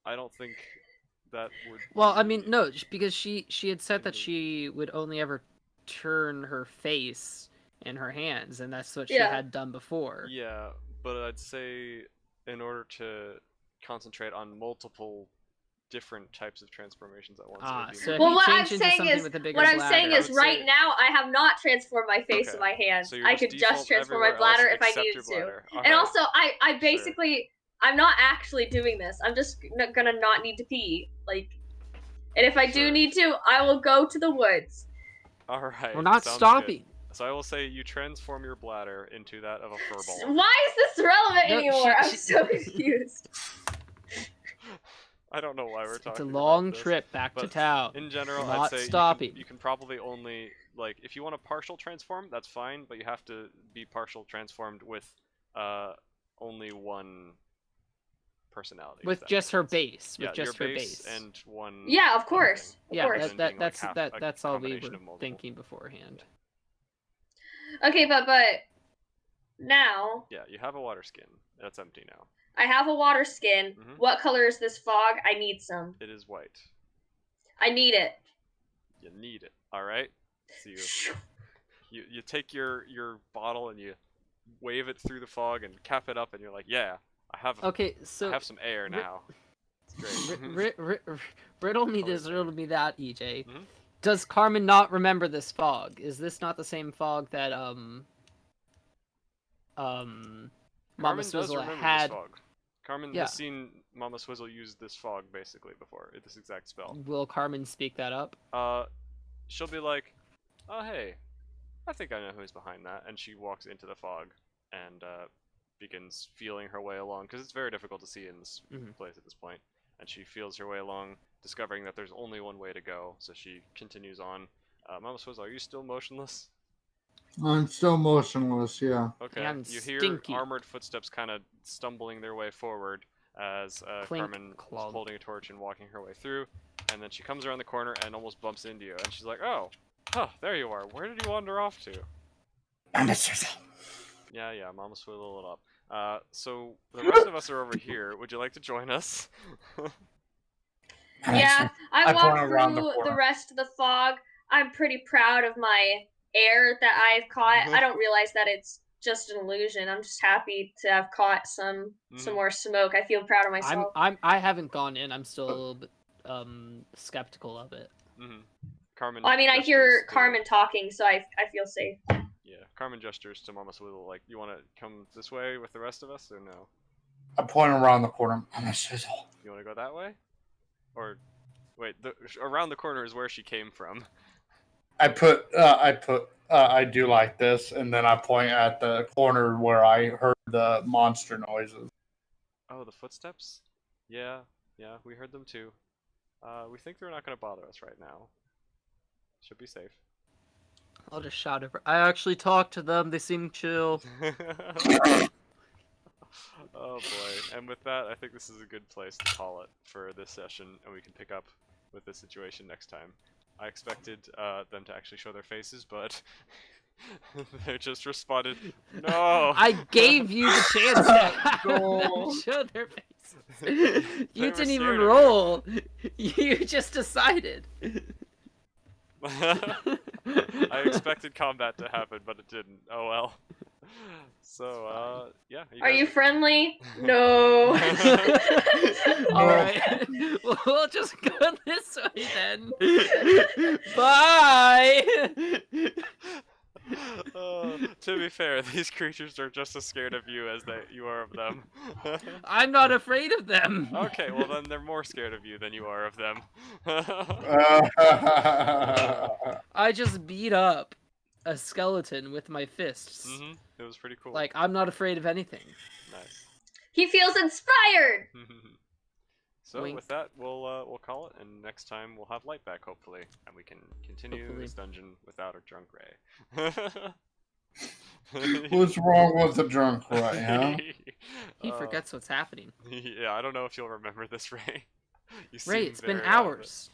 [SPEAKER 1] I don't think that would.
[SPEAKER 3] Well, I
[SPEAKER 1] be
[SPEAKER 3] mean, no, because she had said that
[SPEAKER 1] Mhm.
[SPEAKER 3] she would only ever turn her face and her hands, and that's what she
[SPEAKER 4] Yeah.
[SPEAKER 3] had done before.
[SPEAKER 1] Yeah, but I'd say in order to concentrate on multiple different types of transformations at once, it would be
[SPEAKER 3] So if
[SPEAKER 1] more
[SPEAKER 4] Well,
[SPEAKER 3] you
[SPEAKER 4] what I'm
[SPEAKER 3] change into
[SPEAKER 4] saying
[SPEAKER 3] something
[SPEAKER 4] is,
[SPEAKER 3] with a bigger
[SPEAKER 4] what I'm saying
[SPEAKER 3] bladder-
[SPEAKER 4] is,
[SPEAKER 1] I would
[SPEAKER 4] right
[SPEAKER 1] say-
[SPEAKER 4] now I have not transformed my face
[SPEAKER 1] Okay,
[SPEAKER 4] and my hands.
[SPEAKER 1] so you're
[SPEAKER 4] I
[SPEAKER 1] just
[SPEAKER 4] could just
[SPEAKER 1] default
[SPEAKER 4] transform my
[SPEAKER 1] everywhere else
[SPEAKER 4] bladder if I
[SPEAKER 1] except
[SPEAKER 4] needed
[SPEAKER 1] your
[SPEAKER 4] to.
[SPEAKER 1] bladder.
[SPEAKER 4] And
[SPEAKER 1] Alright,
[SPEAKER 4] also, I
[SPEAKER 1] sure.
[SPEAKER 4] basically, I'm not actually doing this. I'm just gonna not need to pee. Like, and if I do
[SPEAKER 1] Sure.
[SPEAKER 4] need to, I will go to the woods.
[SPEAKER 1] Alright,
[SPEAKER 3] We're not
[SPEAKER 1] sounds
[SPEAKER 3] stopping.
[SPEAKER 1] good. So I will say you transform your bladder into that of a furball.
[SPEAKER 4] Why is this relevant
[SPEAKER 3] No,
[SPEAKER 4] anymore? I'm
[SPEAKER 3] she-
[SPEAKER 4] so confused.
[SPEAKER 1] I don't know why we're
[SPEAKER 3] It's
[SPEAKER 1] talking
[SPEAKER 3] a
[SPEAKER 1] about
[SPEAKER 3] long
[SPEAKER 1] this.
[SPEAKER 3] trip back to
[SPEAKER 1] but
[SPEAKER 3] town.
[SPEAKER 1] In general,
[SPEAKER 3] We're
[SPEAKER 1] I'd
[SPEAKER 3] not
[SPEAKER 1] say
[SPEAKER 3] stopping.
[SPEAKER 1] you can probably only, like, if you want a partial transform, that's fine, but you have to be partial transformed with only one personality. if
[SPEAKER 3] With
[SPEAKER 1] that
[SPEAKER 3] just
[SPEAKER 1] makes
[SPEAKER 3] her
[SPEAKER 1] sense.
[SPEAKER 3] base.
[SPEAKER 1] Yeah,
[SPEAKER 3] With just
[SPEAKER 1] your
[SPEAKER 3] her
[SPEAKER 1] base
[SPEAKER 3] base.
[SPEAKER 1] and one.
[SPEAKER 4] Yeah, of course.
[SPEAKER 1] thing,
[SPEAKER 3] Yeah,
[SPEAKER 1] rather
[SPEAKER 4] course.
[SPEAKER 1] than being, like, half a
[SPEAKER 3] that's all we
[SPEAKER 1] combination
[SPEAKER 3] were
[SPEAKER 1] of multiple.
[SPEAKER 3] thinking beforehand.
[SPEAKER 4] Okay, but now
[SPEAKER 1] Yeah, you have a water skin. That's empty now.
[SPEAKER 4] I have a water skin.
[SPEAKER 1] Mhm.
[SPEAKER 4] What color is this fog? I need some.
[SPEAKER 1] It is white.
[SPEAKER 4] I need it.
[SPEAKER 1] You need it. All right. So you take your bottle and you wave it through the fog and cap it up, and you're like, yeah, I have
[SPEAKER 3] Okay,
[SPEAKER 1] I
[SPEAKER 3] so
[SPEAKER 1] have some air now. It's great.
[SPEAKER 3] riddle me
[SPEAKER 1] Color
[SPEAKER 3] this,
[SPEAKER 1] thing.
[SPEAKER 3] riddle me that, EJ.
[SPEAKER 1] Mhm.
[SPEAKER 3] Does Carmen not remember this fog? Is this not the same fog that Mama
[SPEAKER 1] Carmen does
[SPEAKER 3] Swizzle
[SPEAKER 1] remember
[SPEAKER 3] had?
[SPEAKER 1] this fog. Carmen
[SPEAKER 3] Yeah.
[SPEAKER 1] has seen Mama Swizzle use this fog basically before. This exact spell.
[SPEAKER 3] Will Carmen speak that up?
[SPEAKER 1] She'll be like, oh hey, I think I know who's behind that, and she walks into the fog and begins feeling her way along, because it's very difficult to see in this
[SPEAKER 3] Mhm.
[SPEAKER 1] place at this point, and she feels her way along, discovering that there's only one way to go, so she continues on. Mama Swizzle, are you still motionless?
[SPEAKER 2] I'm still motionless, yeah.
[SPEAKER 1] Okay,
[SPEAKER 3] And
[SPEAKER 1] you hear
[SPEAKER 3] stinky.
[SPEAKER 1] armored footsteps kind of stumbling their way forward as
[SPEAKER 3] Clink,
[SPEAKER 1] Carmen is
[SPEAKER 3] clunk.
[SPEAKER 1] holding a torch and walking her way through, and then she comes around the corner and almost bumps into you, and she's like, oh, there you are. Where did you wander off to? Yeah, Mama Swizzle it up. So the rest of us are over here. Would you like to join us?
[SPEAKER 4] Yeah, I
[SPEAKER 2] I
[SPEAKER 4] walked
[SPEAKER 2] point around the
[SPEAKER 4] through the
[SPEAKER 2] corner.
[SPEAKER 4] rest of the fog. I'm pretty proud of my air that I've caught. I don't realize that it's just an illusion. I'm just happy to have caught some
[SPEAKER 1] Mhm.
[SPEAKER 4] more smoke. I feel proud of myself.
[SPEAKER 3] I haven't gone in. I'm still a little bit skeptical of it.
[SPEAKER 1] Carmen.
[SPEAKER 4] Well, I mean, I hear
[SPEAKER 1] gestures to-
[SPEAKER 4] Carmen talking, so I feel safe.
[SPEAKER 1] Yeah, Carmen gestures to Mama Swizzle, like, you want to come this way with the rest of us, or no?
[SPEAKER 2] I point around the corner. I'm a sizzle.
[SPEAKER 1] You want to go that way? Or, wait, around the corner is where she came from.
[SPEAKER 2] I do like this, and then I point at the corner where I heard the monster noises.
[SPEAKER 1] Oh, the footsteps? Yeah, we heard them too. We think they're not going to bother us right now. Should be safe.
[SPEAKER 3] I'll just shout over. I actually talked to them. They seem chill.
[SPEAKER 1] Oh boy. And with that, I think this is a good place to call it for this session, and we can pick up with this situation next time. I expected them to actually show their faces, but they just responded, no!
[SPEAKER 3] I gave you the chance to have
[SPEAKER 2] No.
[SPEAKER 3] them show their faces. You
[SPEAKER 1] were
[SPEAKER 3] didn't even
[SPEAKER 1] scared of you.
[SPEAKER 3] roll. You just decided.
[SPEAKER 1] I expected combat to happen, but it didn't. Oh well. So, yeah.
[SPEAKER 4] Are
[SPEAKER 1] guys
[SPEAKER 4] you friendly? No.
[SPEAKER 3] Alright. We'll just go this way then. Bye!
[SPEAKER 1] To be fair, these creatures are just as scared of you as you are of them.
[SPEAKER 3] I'm not afraid of them.
[SPEAKER 1] Okay, well then they're more scared of you than you are of them.
[SPEAKER 3] I just beat up a skeleton with my fists.
[SPEAKER 1] It was pretty cool.
[SPEAKER 3] Like, I'm not afraid of anything.
[SPEAKER 1] Nice.
[SPEAKER 4] He feels inspired.
[SPEAKER 1] So
[SPEAKER 3] Wink.
[SPEAKER 1] with that, we'll call it, and next time we'll have light back, hopefully, and we can continue
[SPEAKER 3] Hopefully.
[SPEAKER 1] this dungeon without a drunk Ray.
[SPEAKER 2] What's wrong with the drunk Ray, huh?
[SPEAKER 3] He forgets what's happening.
[SPEAKER 1] Yeah, I don't know if you'll remember this, Ray. You
[SPEAKER 3] Ray,
[SPEAKER 1] seem
[SPEAKER 3] it's been
[SPEAKER 1] very out of it.
[SPEAKER 3] hours.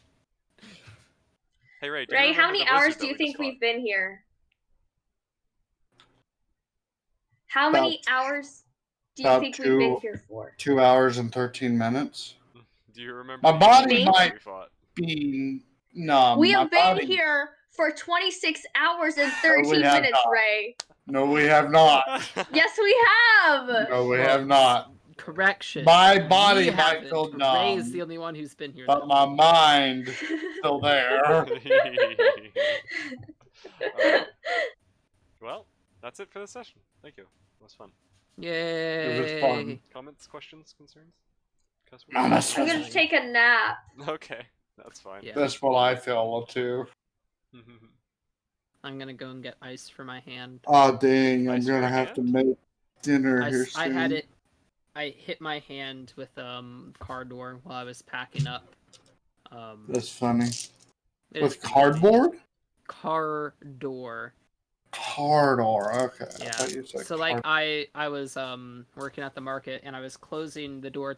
[SPEAKER 1] Hey Ray, do you
[SPEAKER 4] Ray, how
[SPEAKER 1] remember
[SPEAKER 4] many
[SPEAKER 1] the
[SPEAKER 4] hours
[SPEAKER 1] wizard
[SPEAKER 4] do you
[SPEAKER 1] that we
[SPEAKER 4] think
[SPEAKER 1] just
[SPEAKER 4] we've
[SPEAKER 1] fought?
[SPEAKER 4] been here? How many hours do you
[SPEAKER 2] about
[SPEAKER 4] think we've been
[SPEAKER 2] two-
[SPEAKER 4] here for?
[SPEAKER 2] 2 hours and 13 minutes.
[SPEAKER 1] Do you remember
[SPEAKER 2] My
[SPEAKER 1] the
[SPEAKER 2] body
[SPEAKER 1] wizard
[SPEAKER 4] might
[SPEAKER 1] that we fought?
[SPEAKER 2] Be numb.
[SPEAKER 4] We
[SPEAKER 2] My
[SPEAKER 4] have been
[SPEAKER 2] body...
[SPEAKER 4] here for 26 hours and
[SPEAKER 2] No, we
[SPEAKER 4] 13
[SPEAKER 2] have
[SPEAKER 4] minutes,
[SPEAKER 2] not.
[SPEAKER 4] Ray.
[SPEAKER 2] No, we have not.
[SPEAKER 4] Yes, we have.
[SPEAKER 2] No, we
[SPEAKER 3] Well,
[SPEAKER 2] have not.
[SPEAKER 3] Correction.
[SPEAKER 2] My body
[SPEAKER 3] We
[SPEAKER 2] might
[SPEAKER 3] haven't.
[SPEAKER 2] feel
[SPEAKER 3] Ray is
[SPEAKER 2] numb,
[SPEAKER 3] the only one who's been here.
[SPEAKER 2] but
[SPEAKER 3] that
[SPEAKER 2] my
[SPEAKER 3] long.
[SPEAKER 2] mind still there.
[SPEAKER 1] Alright. Well, that's it for this session. Thank you. It was fun.
[SPEAKER 3] Yay!
[SPEAKER 2] It was fun.
[SPEAKER 1] Comments, questions, concerns? Cuss words?
[SPEAKER 2] I'm
[SPEAKER 4] I'm gonna take a nap.
[SPEAKER 1] Okay, that's fine.
[SPEAKER 3] Yeah.
[SPEAKER 2] That's what I feel too.
[SPEAKER 3] I'm gonna go and get ice for my hand.
[SPEAKER 2] Oh dang! I'm
[SPEAKER 1] Ice for
[SPEAKER 2] gonna
[SPEAKER 1] your
[SPEAKER 2] have to
[SPEAKER 1] hand?
[SPEAKER 2] make dinner
[SPEAKER 3] I,
[SPEAKER 2] here
[SPEAKER 3] s-
[SPEAKER 2] soon.
[SPEAKER 3] I had it. I hit my hand with car door while I was packing up.
[SPEAKER 2] That's funny.
[SPEAKER 3] it-
[SPEAKER 2] With cardboard?
[SPEAKER 3] car door.
[SPEAKER 2] Cardor. Okay. I
[SPEAKER 3] Yeah.
[SPEAKER 2] thought you said
[SPEAKER 3] So like I was working at the market and I was closing the door